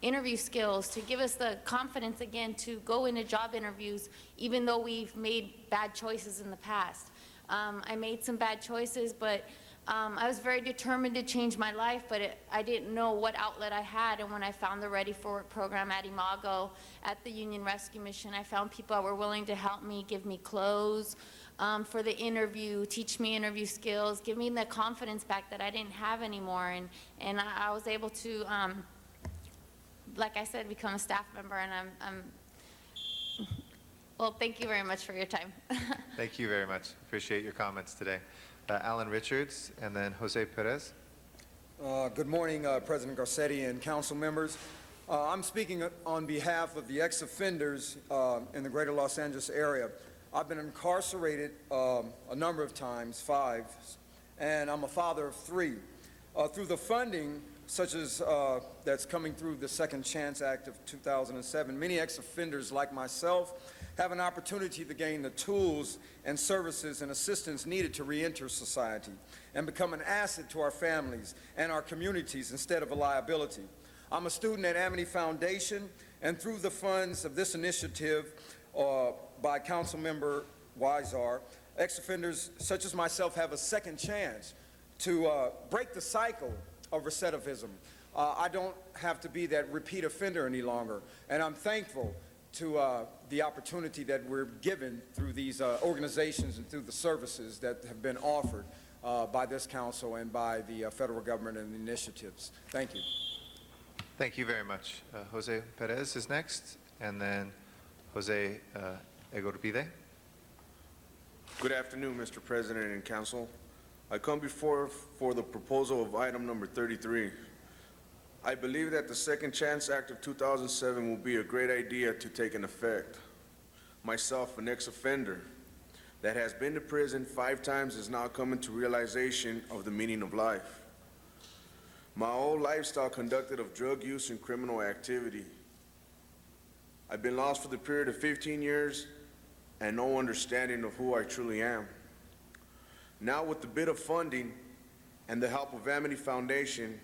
interview skills, to give us the confidence again to go into job interviews, even though we've made bad choices in the past. I made some bad choices, but I was very determined to change my life, but I didn't know what outlet I had. And when I found the Ready for Work program at Imago, at the Union Rescue Mission, I found people that were willing to help me, give me clothes for the interview, teach me interview skills, give me the confidence back that I didn't have anymore. And I was able to, like I said, become a staff member, and well, thank you very much for your time. Thank you very much. Appreciate your comments today. Alan Richards, and then Jose Perez. Good morning, President Garcetti and council members. I'm speaking on behalf of the ex-offenders in the greater Los Angeles area. I've been incarcerated a number of times, 5, and I'm a father of 3. Through the funding such as that's coming through the Second Chance Act of 2007, many ex-offenders like myself have an opportunity to gain the tools and services and assistance needed to reenter society and become an asset to our families and our communities instead of a liability. I'm a student at Amity Foundation, and through the funds of this initiative by Councilmember Weisar, ex-offenders such as myself have a second chance to break the cycle of recidivism. I don't have to be that repeat offender any longer, and I'm thankful to the opportunity that we're given through these organizations and through the services that have been offered by this council and by the federal government and initiatives. Thank you. Thank you very much. Jose Perez is next, and then Jose Egorbide. Good afternoon, Mr. President and Council. I come before for the proposal of item number 33. I believe that the Second Chance Act of 2007 will be a great idea to take in effect. Myself, an ex-offender that has been to prison 5 times, is now coming to realization of the meaning of life. My whole lifestyle conducted of drug use and criminal activity. I've been lost for the period of 15 years and no understanding of who I truly am. Now, with the bit of funding and the help of Amity Foundation,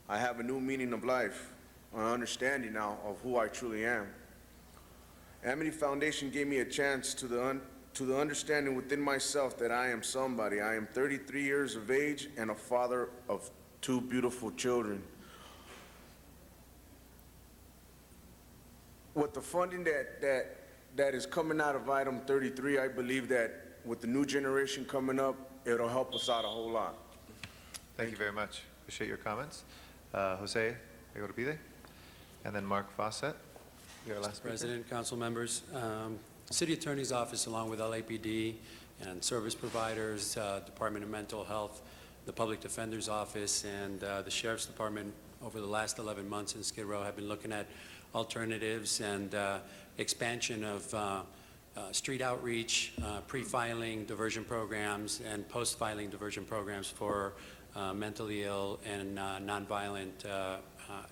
I have a new meaning of life, an understanding now of who I truly am. Amity Foundation gave me a chance to to the understanding within myself that I am somebody. I am 33 years of age and a father of 2 beautiful children. With the funding that is coming out of item 33, I believe that with the new generation coming up, it'll help us out a whole lot. Thank you very much. Appreciate your comments. Jose Agorbide, and then Mark Fawcett. Your last speaker. President, council members, City Attorney's Office, along with LAPD and service providers, Department of Mental Health, the Public Defender's Office, and the Sheriff's Department over the last 11 months in Skid Row have been looking at alternatives and expansion of street outreach, pre-filing diversion programs, and post-filing diversion programs for mentally ill and nonviolent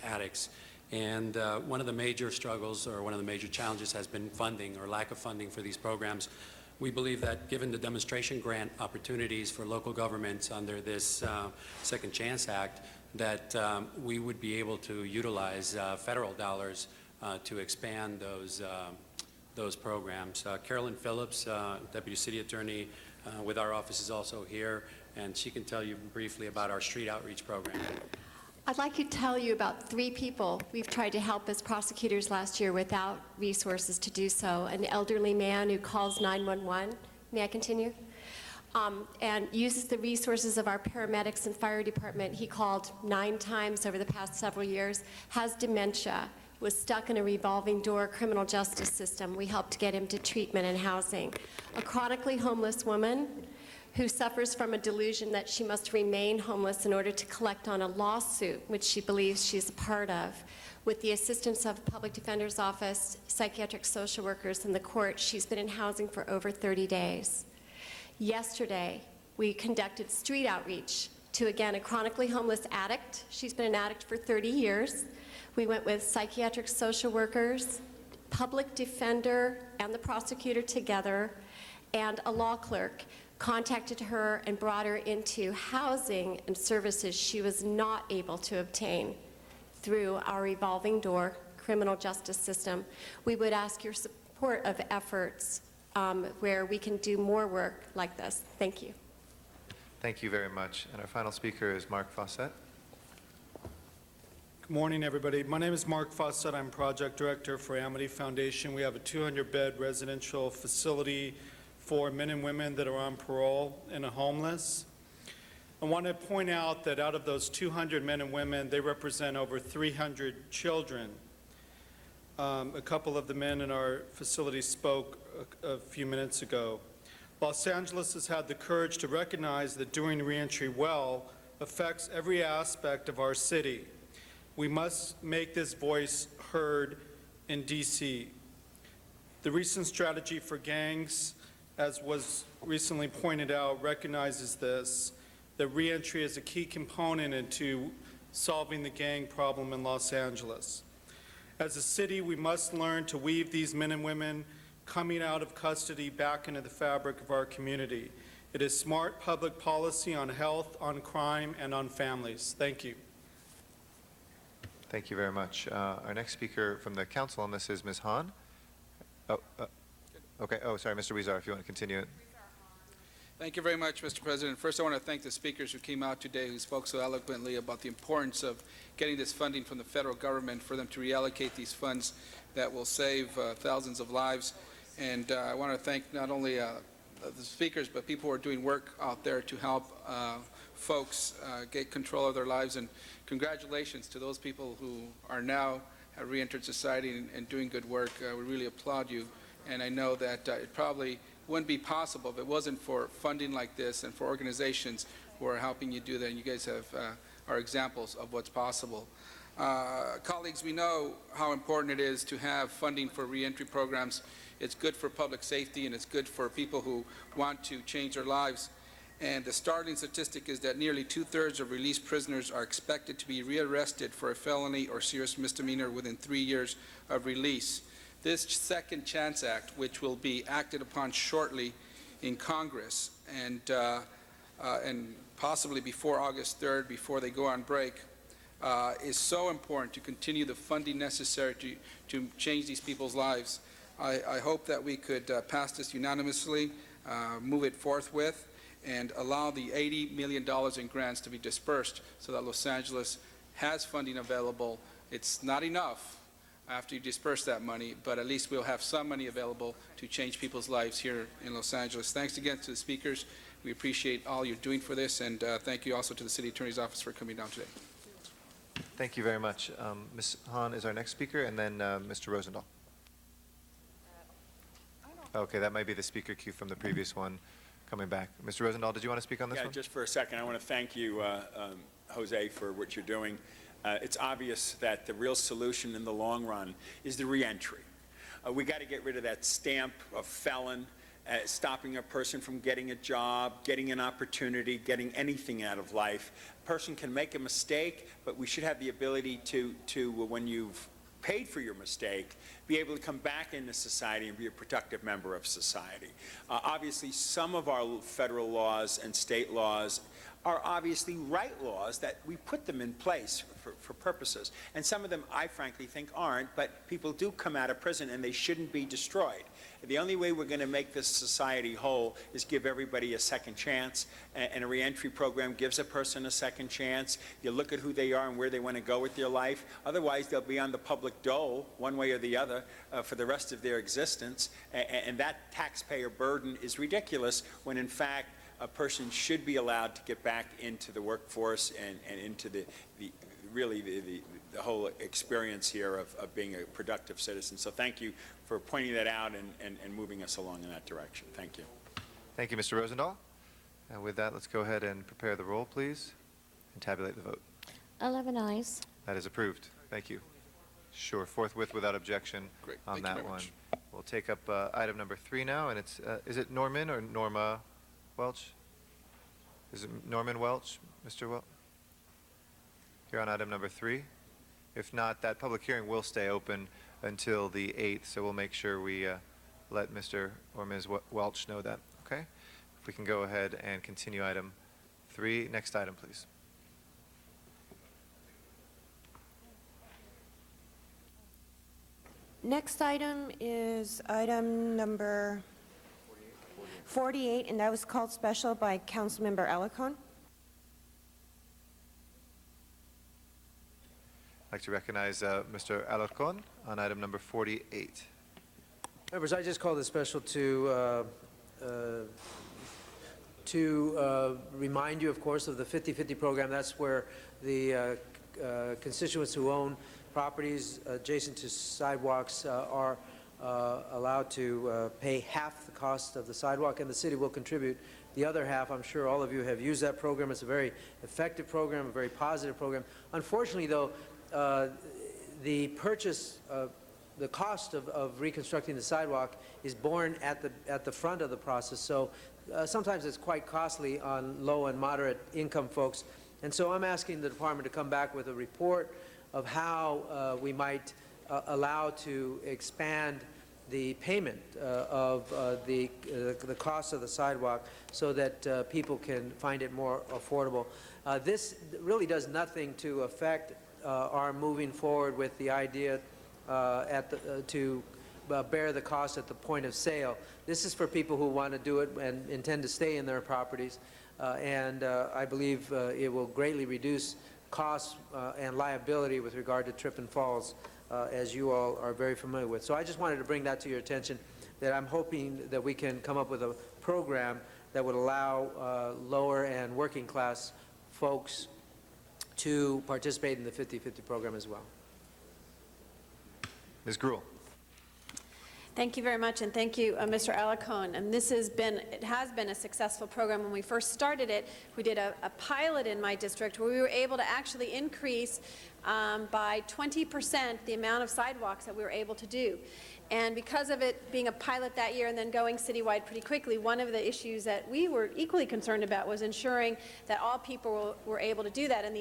addicts. And one of the major struggles, or one of the major challenges, has been funding or lack of funding for these programs. We believe that given the demonstration grant opportunities for local governments under this Second Chance Act, that we would be able to utilize federal dollars to expand those programs. Carolyn Phillips, Deputy City Attorney with our office, is also here, and she can tell you briefly about our street outreach program. I'd like to tell you about 3 people we've tried to help as prosecutors last year without resources to do so. An elderly man who calls 911. May I continue? And uses the resources of our paramedics and fire department. He called 9 times over the past several years, has dementia, was stuck in a revolving door criminal justice system. We helped get him to treatment and housing. A chronically homeless woman who suffers from a delusion that she must remain homeless in order to collect on a lawsuit, which she believes she's a part of. With the assistance of Public Defender's Office, psychiatric social workers, and the court, she's been in housing for over 30 days. Yesterday, we conducted street outreach to, again, a chronically homeless addict. She's been an addict for 30 years. We went with psychiatric social workers, public defender, and the prosecutor together, and a law clerk, contacted her and brought her into housing and services she was not able to obtain through our revolving door criminal justice system. We would ask your support of efforts where we can do more work like this. Thank you. Thank you very much. And our final speaker is Mark Fawcett. Good morning, everybody. My name is Mark Fawcett. I'm Project Director for Amity Foundation. We have a 200-bed residential facility for men and women that are on parole and are homeless. I want to point out that out of those 200 men and women, they represent over 300 children. A couple of the men in our facility spoke a few minutes ago. Los Angeles has had the courage to recognize that doing reentry well affects every aspect of our city. We must make this voice heard in D.C. The recent strategy for gangs, as was recently pointed out, recognizes this, that reentry is a key component into solving the gang problem in Los Angeles. As a city, we must learn to weave these men and women coming out of custody back into the fabric of our community. It is smart public policy on health, on crime, and on families. Thank you. Thank you very much. Our next speaker from the council on this is Ms. Hahn. Okay. Oh, sorry, Mr. Huizar, if you want to continue it. Thank you very much, Mr. President. First, I want to thank the speakers who came out today, who spoke so eloquently about the importance of getting this funding from the federal government for them to reallocate these funds that will save thousands of lives. And I want to thank not only the speakers, but people who are doing work out there to help folks get control of their lives. And congratulations to those people who are now have reentered society and doing good work. We really applaud you. And I know that it probably wouldn't be possible if it wasn't for funding like this and for organizations who are helping you do that. And you guys are examples of what's possible. Colleagues, we know how important it is to have funding for reentry programs. It's good for public safety, and it's good for people who want to change their lives. And the startling statistic is that nearly 2/3 of released prisoners are expected to be rearrested for a felony or serious misdemeanor within 3 years of release. This Second Chance Act, which will be acted upon shortly in Congress and possibly before August 3rd, before they go on break, is so important to continue the funding necessary to change these people's lives. I hope that we could pass this unanimously, move it forthwith, and allow the $80 million in grants to be dispersed so that Los Angeles has funding available. It's not enough after you disperse that money, but at least we'll have some money available to change people's lives here in Los Angeles. Thanks again to the speakers. We appreciate all you're doing for this, and thank you also to the City Attorney's Office for coming down today. Thank you very much. Ms. Hahn is our next speaker, and then Mr. Rosendahl. Okay, that might be the speaker queue from the previous one coming back. Mr. Rosendahl, did you want to speak on this Yeah, one? just for a second, I want to thank you, Jose, for what you're doing. It's obvious that the real solution in the long run is the reentry. We got to get rid of that stamp of felon, stopping a person from getting a job, getting an opportunity, getting anything out of life. A person can make a mistake, but we should have the ability to when you've paid for your mistake, be able to come back into society and be a productive member of society. Obviously, some of our federal laws and state laws are obviously right laws that we put them in place for purposes. And some of them, I frankly think, aren't, but people do come out of prison and they shouldn't be destroyed. The only way we're going to make this society whole is give everybody a second chance, and a reentry program gives a person a second chance. You look at who they are and where they want to go with their life. Otherwise, they'll be on the public dole, one way or the other, for the rest of their existence, and that taxpayer burden is ridiculous when, in fact, a person should be allowed to get back into the workforce and into the whole experience here of being a productive citizen. So thank you for pointing that out and moving us along in that direction. Thank you. Thank you, Mr. Rosendahl. And with that, let's go ahead and prepare the roll, please, and tabulate the vote. 11 ayes. That is approved. Thank you. Sure, forthwith without objection Great. on Thank you that very one. much. We'll take up item number 3 now, and it's, is it Norman or Norma Welch? Is it Norman Welch, Mr. Welch? Here on item number 3. If not, that public hearing will stay open until the 8th, so we'll make sure we let Mr. or Ms. Welch know that, okay? If we can go ahead and continue item 3. Next item, please. Next item is item number 48, and that was called special by Councilmember Alarcon. I'd like to recognize Mr. Alarcon on item number 48. Members, I just called this special to remind you, of course, of the 50/50 program. That's where the constituents who own properties adjacent to sidewalks are allowed to pay half the cost of the sidewalk, and the city will contribute the other half. I'm sure all of you have used that program. It's a very effective program, a very positive program. Unfortunately, though, the purchase, the cost of reconstructing the sidewalk is borne at the front of the process. So sometimes it's quite costly on low and moderate income folks. And so I'm asking the department to come back with a report of how we might allow to expand the payment of the cost of the sidewalk so that people can find it more affordable. This really does nothing to affect our moving forward with the idea to bear the cost at the point of sale. This is for people who want to do it and intend to stay in their properties, and I believe it will greatly reduce costs and liability with regard to trip and falls, as you all are very familiar with. So I just wanted to bring that to your attention, that I'm hoping that we can come up with a program that would allow lower and working class folks to participate in the 50/50 program as well. Ms. Gruhl. Thank you very much, and thank you, Mr. Alarcon. And this has been a successful program. When we first started it, we did a pilot in my district where we were able to actually increase by 20% the amount of sidewalks that we were able to do. And because of it being a pilot that year and then going citywide pretty quickly, one of the issues that we were equally concerned about was ensuring that all people were able to do that. And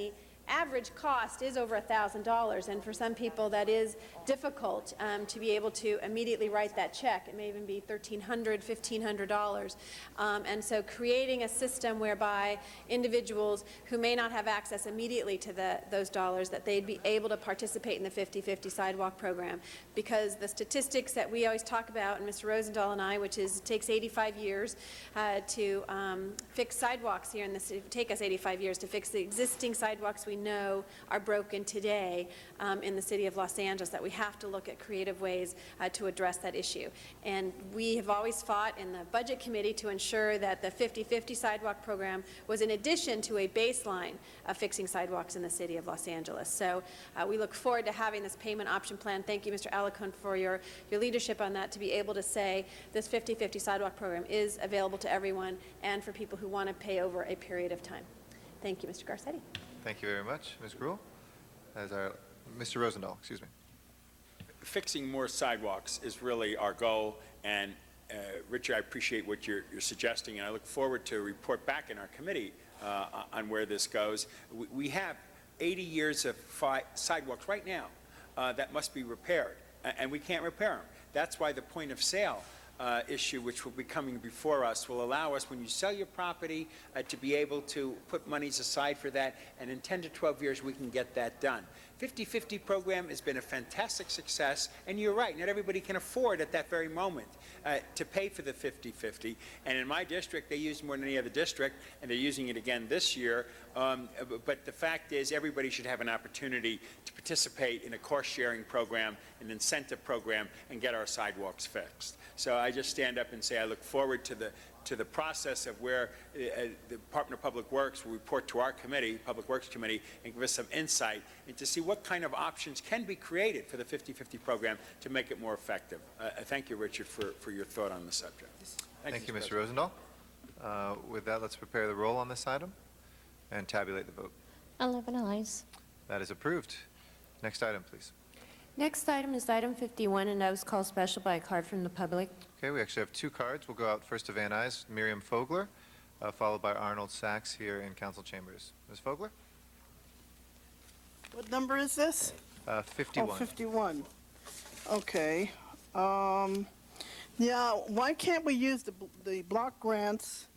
average cost is over $1,000, and for some people that is difficult to be able to immediately write that check. It may even be $1,300, $1,500. And so creating a system whereby individuals who may not have access immediately to those dollars, that they'd be able to participate in the 50/50 sidewalk program. Because the statistics that we always talk about, and Mr. Rosendahl and I, which is it takes 85 years to fix sidewalks here in the city, take us 85 years to fix the existing sidewalks we know are broken today in the city of Los Angeles, that we have to look at creative ways to address that issue. And we have always fought in the Budget Committee to ensure that the 50/50 sidewalk program was in addition to a baseline of fixing sidewalks in the city of Los Angeles. So we look forward to having this payment option plan. Thank you, Mr. Alarcon, for your leadership on that, to be able to say this 50/50 sidewalk program is available to everyone and for people who want to pay over a period of time. Thank you, Mr. Garcetti. Thank you very much, Ms. Gruhl. Mr. Rosendahl, excuse me. Fixing more sidewalks is really our goal, and Richard, I appreciate what you're suggesting, and I look forward to a report back in our committee on where this goes. We have 80 years of sidewalks right now that must be repaired, and we can't repair them. That's why the point of sale issue, which will be coming before us, will allow us, when you sell your property, to be able to put monies aside for that, and in 10 to 12 years we can get that done. 50/50 program has been a fantastic success, and you're right, not everybody can afford at that very moment to pay for the 50/50, and in my district they use more than any other district, and they're using it again this year, but the fact is everybody should have an opportunity to participate in a cost-sharing program, an incentive program, and get our sidewalks fixed. So I just stand up and say I look forward to the process of where the Department of Public Works will report to our committee, Public Works Committee, and give us some insight into see what kind of options can be created for the 50/50 program to make it more effective. Thank you, Richard, for your thought on the subject. Thank you, Mr. Rosendahl. With that, let's prepare the roll on this item and tabulate the vote. 11 ayes. That is approved. Next item, please. Next item is item 51, and that was called special by a card from the public. Okay, we actually have two cards. We'll go out first to Van Nuys, Miriam Fogler, followed by Arnold Sachs here in council chambers. Ms. Fogler? What number is this? 51. Oh, 51. Okay. Yeah, why can't we use the block grants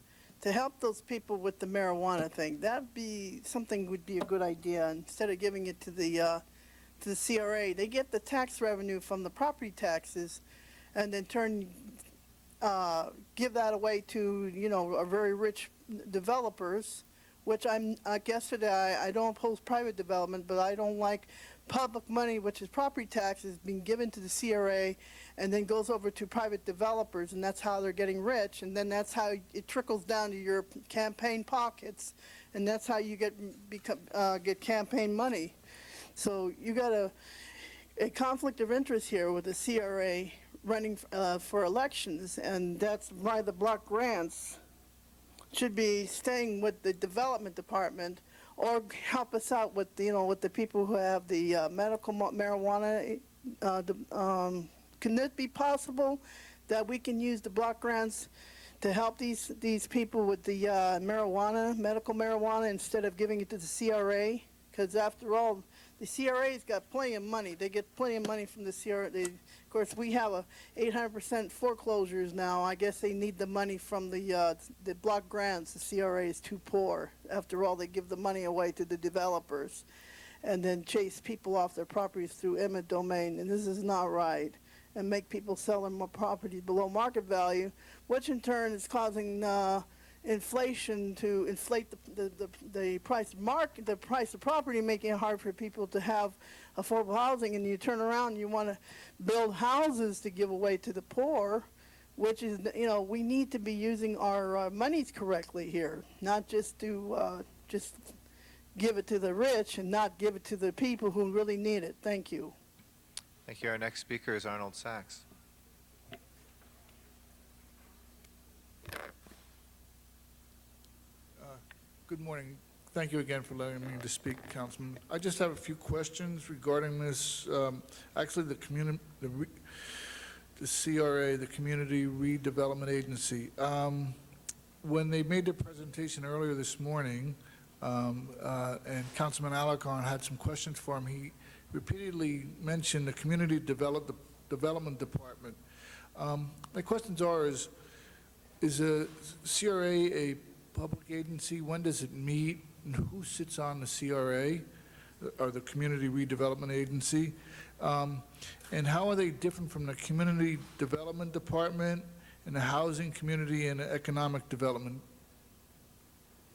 to help those people with the marijuana thing? That'd be something would be a good idea instead of giving it to the CRA. They get the tax revenue from the property taxes and then give that away to, a very rich developers, which I guess today I don't oppose private development, but I don't like public money, which is property taxes, being given to the CRA and then goes over to private developers, and that's how they're getting rich, and then that's how it trickles down to your campaign pockets, and that's how you get campaign money. So you got a conflict of interest here with the CRA running for elections, and that's why the block grants should be staying with the development department or help us out with, with the people who have the medical marijuana. Can it be possible that we can use the block grants to help these people with the medical marijuana, instead of giving it to the CRA? Because after all, the CRA's got plenty of money. They get plenty of money from the CRA. Of course, we have a 800% foreclosures now. I guess they need the money from the block grants. The CRA is too poor. After all, they give the money away to the developers and then chase people off their properties through eminent domain. And this is not right. And make people sell their properties below market value, which in turn is causing inflation to inflate the price of property, making it hard for people to have affordable housing. And you turn around and you want to build houses to give away to the poor, which is, we need to be using our monies correctly here, not just to just give it to the rich and not give it to the people who really need it. Thank you. Thank you. Our next speaker is Arnold Sachs. Good morning. Thank you again for letting me to speak, Councilman. I just have a few questions regarding this. Actually, the CRA, the Community Redevelopment Agency. When they made their presentation earlier this morning, and Councilman Alarcon had some questions for him. He repeatedly mentioned the Community Development Department. My questions are, is a CRA a public agency? When does it meet? And who sits on the CRA, or the Community Redevelopment Agency? And how are they different from the Community Development Department and the Housing, Community, and Economic Development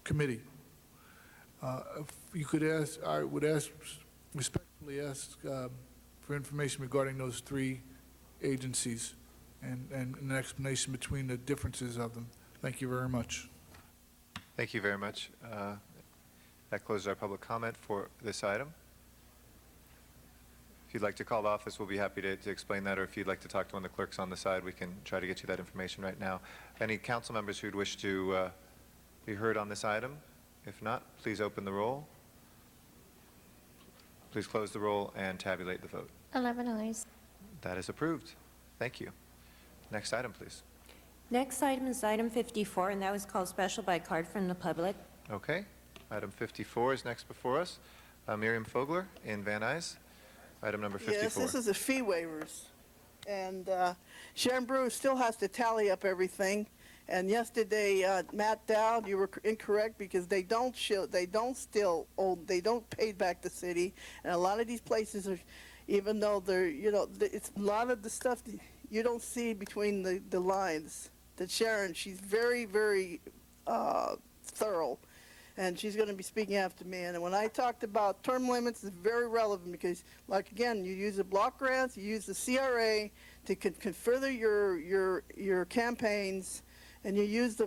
Committee? If you could ask, I would respectfully ask for information regarding those three agencies and an explanation between the differences of them. Thank you very much. Thank you very much. That closes our public comment for this item. If you'd like to call the office, we'll be happy to explain that, or if you'd like to talk to one of the clerks on the side, we can try to get you that information right now. Any council members who'd wish to be heard on this item? If not, please open the roll. Please close the roll and tabulate the vote. 11 ayes. That is approved. Thank you. Next item, please. Next item is item 54, and that was called special by card from the public. Okay. Item 54 is next before us. Miriam Fogler in Van Nuys. Item number 54. Yes, this is the fee waivers. And Sharon Brewer still has to tally up everything. And yesterday, Matt Dowd, you were incorrect because they don't pay back the city. And a lot of these places are, even though they're, it's a lot of the stuff that you don't see between the lines. That Sharon, she's very, very thorough. And she's going to be speaking after me. And when I talked about term limits, it's very relevant because, like, again, you use the block grants, you use the CRA to further your campaigns, and you use the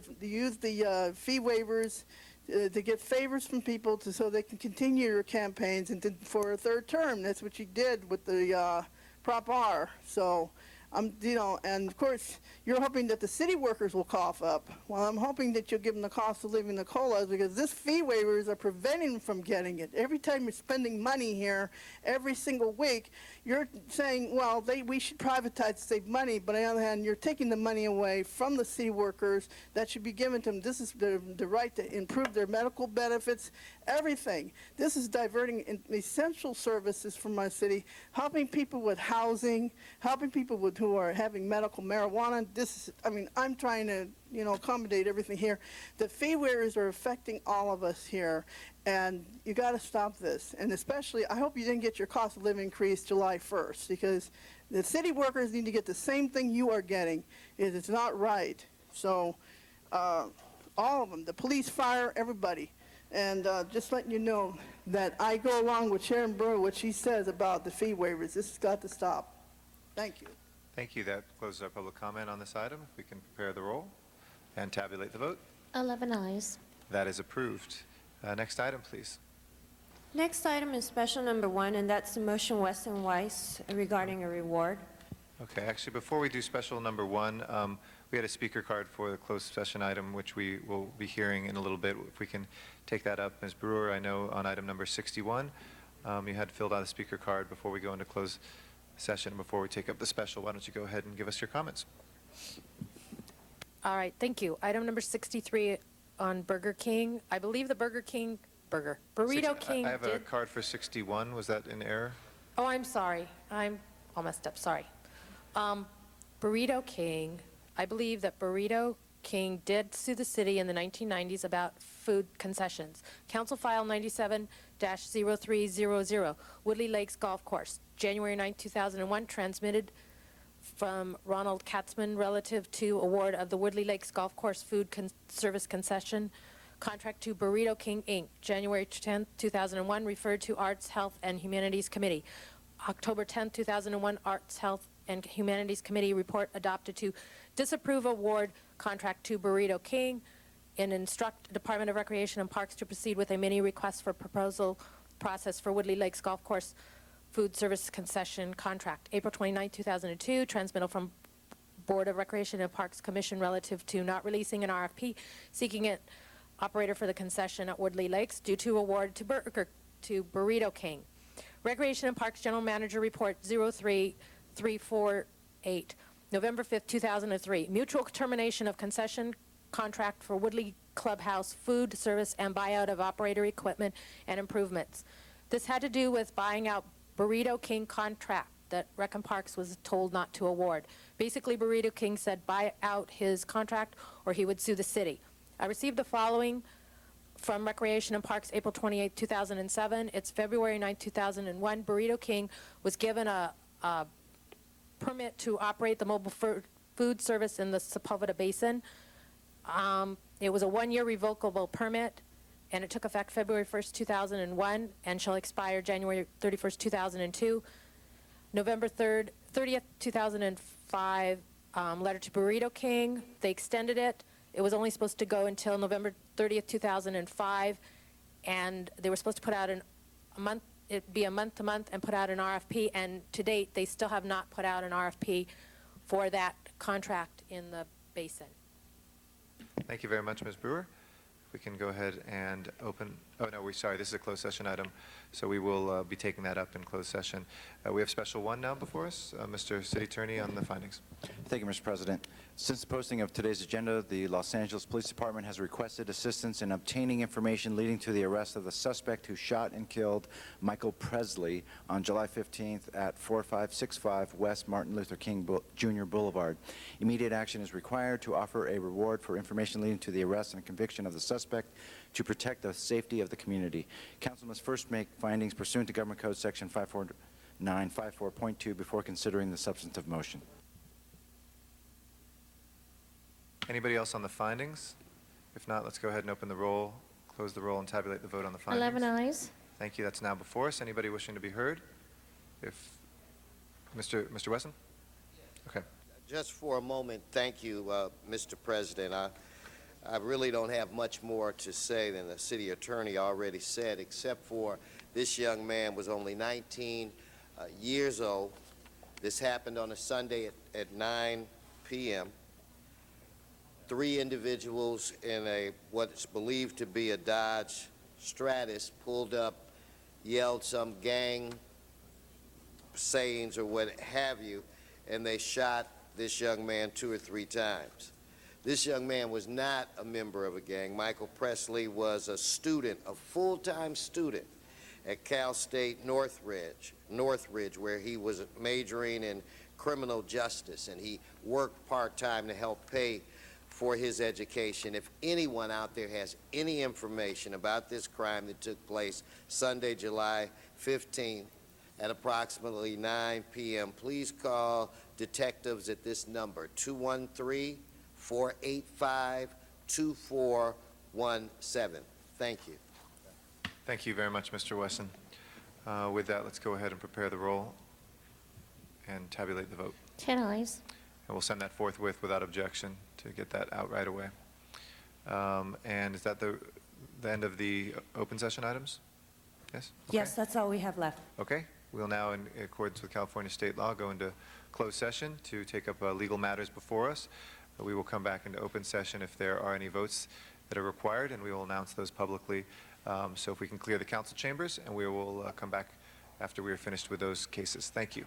fee waivers to get favors from people so they can continue your campaigns and for a third term. That's what you did with the Prop R. So, and of course, you're hoping that the city workers will cough up. Well, I'm hoping that you'll give them the cost of living, the COLAs, because this fee waivers are preventing them from getting it. Every time you're spending money here, every single week, you're saying, well, we should privatize to save money, but on the other hand, you're taking the money away from the city workers that should be given to them. This is the right to improve their medical benefits, everything. This is diverting essential services from our city, helping people with housing, helping people who are having medical marijuana. I'm trying to, accommodate everything here. The fee waivers are affecting all of us here, and you got to stop this. And especially, I hope you didn't get your cost of living increase July 1st, because the city workers need to get the same thing you are getting. It's not right. So, all of them, the police, fire, everybody. And just letting you know that I go along with Sharon Brewer, what she says about the fee waivers. This has got to stop. Thank you. Thank you. That closes our public comment on this item. If we can prepare the roll and tabulate the vote. 11 ayes. That is approved. Next item, please. Next item is special number 1, and that's the motion Weston Weiss regarding a reward. Okay, actually, before we do special number 1, we had a speaker card for the closed session item, which we will be hearing in a little bit. If we can take that up. Ms. Brewer, I know on item number 61, you had filled out a speaker card before we go into closed session. Before we take up the special, why don't you go ahead and give us your comments? All right, thank you. Item number 63 on Burger King. I believe the Burrito King I have a card for 61. Was that in error? Oh, I'm sorry. I'm all messed up. Sorry. Burrito King, I believe that Burrito King did sue the city in the 1990s about food concessions. Council File 97-0300, Woodley Lakes Golf Course, January 9, 2001, transmitted from Ronald Katzman relative to award of the Woodley Lakes Golf Course food service concession contract to Burrito King, Inc., January 10, 2001, referred to Arts, Health, and Humanities Committee. October 10, 2001, Arts, Health, and Humanities Committee report adopted to disapprove award contract to Burrito King and instruct Department of Recreation and Parks to proceed with a mini request for proposal process for Woodley Lakes Golf Course food service concession contract. April 29, 2002, transmittal from Board of Recreation and Parks Commission relative to not releasing an RFP seeking an operator for the concession at Woodley Lakes due to award to Burrito King. Recreation and Parks General Manager Report 03348, November 5, 2003. Mutual termination of concession contract for Woodley clubhouse food service and buyout of operator equipment and improvements. This had to do with buying out Burrito King contract that Rec and Parks was told not to award. Basically, Burrito King said buy out his contract or he would sue the city. I received the following from Recreation and Parks, April 28, 2007. It's February 9, 2001. Burrito King was given a permit to operate the mobile food service in the Sepulveda Basin. It was a one-year revocable permit, and it took effect February 1st, 2001, and shall expire January 31st, 2002. November 30th, 2005, letter to Burrito King. They extended it. It was only supposed to go until November 30th, 2005, and they were supposed to put out it'd be a month-to-month and put out an RFP, and to date, they still have not put out an RFP for that contract in the basin. Thank you very much, Ms. Brewer. We can go ahead and open, oh no, sorry, this is a closed session item, so we will be taking that up in closed session. We have special one now before us. Mr. City Attorney on the findings. Thank you, Mr. President. Since the posting of today's agenda, the Los Angeles Police Department has requested assistance in obtaining information leading to the arrest of the suspect who shot and killed Michael Presley on July 15th at 4565 West Martin Luther King Jr. Boulevard. Immediate action is required to offer a reward for information leading to the arrest and conviction of the suspect to protect the safety of the community. Council must first make findings pursuant to Government Code Section 54954.2 before considering the substantive motion. Anybody else on the findings? If not, let's go ahead and open the roll, close the roll, and tabulate the vote on the findings. 11 ayes. Thank you. That's now before us. Anybody wishing to be heard? If Mr. Wesson? Okay. Just for a moment, thank you, Mr. President. I really don't have much more to say than the city attorney already said, except for this young man was only 19 years old. This happened on a Sunday at 9 p.m. 3 individuals in what's believed to be a Dodge Stratus pulled up, yelled some gang sayings or what have you, and they shot this young man 2 or 3 times. This young man was not a member of a gang. Michael Presley was a student, a full-time student at Cal State Northridge, where he was majoring in criminal justice, and he worked part-time to help pay for his education. If anyone out there has any information about this crime that took place Sunday, July 15th at approximately 9 p.m., please call detectives at this number, 213-485-2417. Thank you. Thank you very much, Mr. Wesson. With that, let's go ahead and prepare the roll and tabulate the vote. 10 ayes. And we'll send that forthwith without objection to get that out right away. And is that the end of the open session items? Yes? Okay. Yes, that's all we have left. Okay. We'll now, in accordance with California state law, go into closed session to take up legal matters before us. We will come back into open session if there are any votes that are required, and we will announce those publicly. So if we can clear the council chambers, and we will come back after we are finished with those cases. Thank you.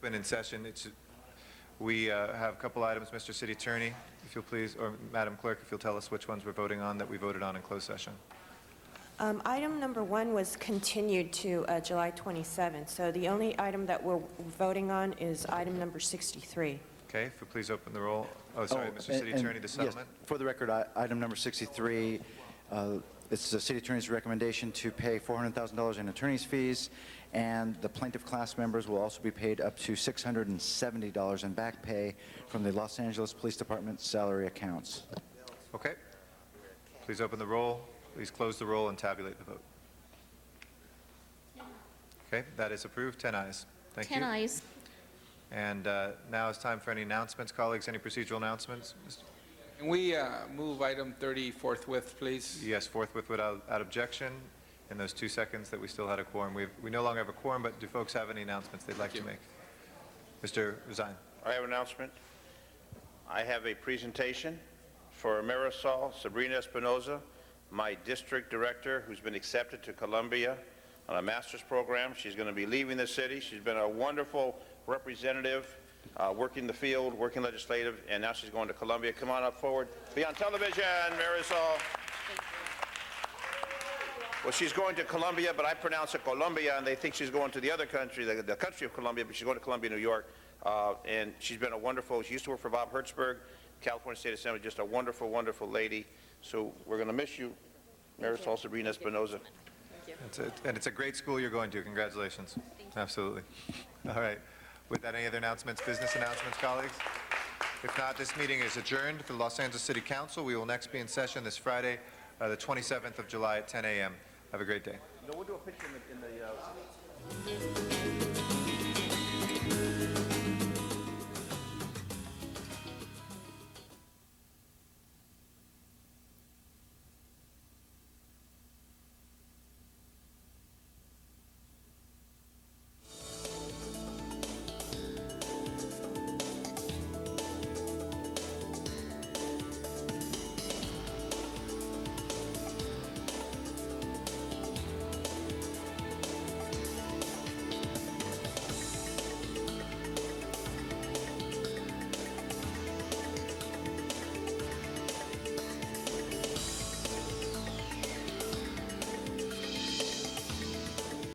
In session. We have a couple items, Mr. City Attorney, if you'll please, or Madam Clerk, if you'll tell us which ones we're voting on that we voted on in closed session. Item number 1 was continued to July 27th, so the only item that we're voting on is item number 63. Okay, if you please open the roll. Oh, sorry, Mr. City Attorney, the settlement. Yes, for the record, item number 63, it's the City Attorney's recommendation to pay $400,000 in attorney's fees, and the plaintiff class members will also be paid up to $670 in back pay from the Los Angeles Police Department salary accounts. Okay. Please open the roll. Please close the roll and tabulate the vote. Okay, that is approved. 10 ayes. Thank you. 10 ayes. And now it's time for any announcements. Colleagues, any procedural announcements? Can we move item 30 forthwith, please? Yes, forthwith without objection. In those 2 seconds that we still had a quorum. We no longer have a quorum, but do folks have any announcements they'd like to make? Mr. Zine. I have an announcement. I have a presentation for Marisol Sabrina Espinoza, my district director, who's been accepted to Columbia on a master's program. She's going to be leaving the city. She's been a wonderful representative, working the field, working legislative, and now she's going to Columbia. Come on up forward. Be on television, Marisol. Well, she's going to Columbia, but I pronounce it Columbia, and they think she's going to the other country, the country of Columbia, but she's going to Columbia, New York. And she's been a wonderful, she used to work for Bob Hertzberg, California State Assembly, just a wonderful, wonderful lady. So we're going to miss you, Marisol Sabrina Espinoza. And it's a great school you're going to. Congratulations. Absolutely. All right. With that, any other announcements, business announcements, colleagues? If not, this meeting is adjourned for the Los Angeles City Council. We will next be in session this Friday, the 27th of July at 10 a.m. Have a great day. No, we'll do a picture in the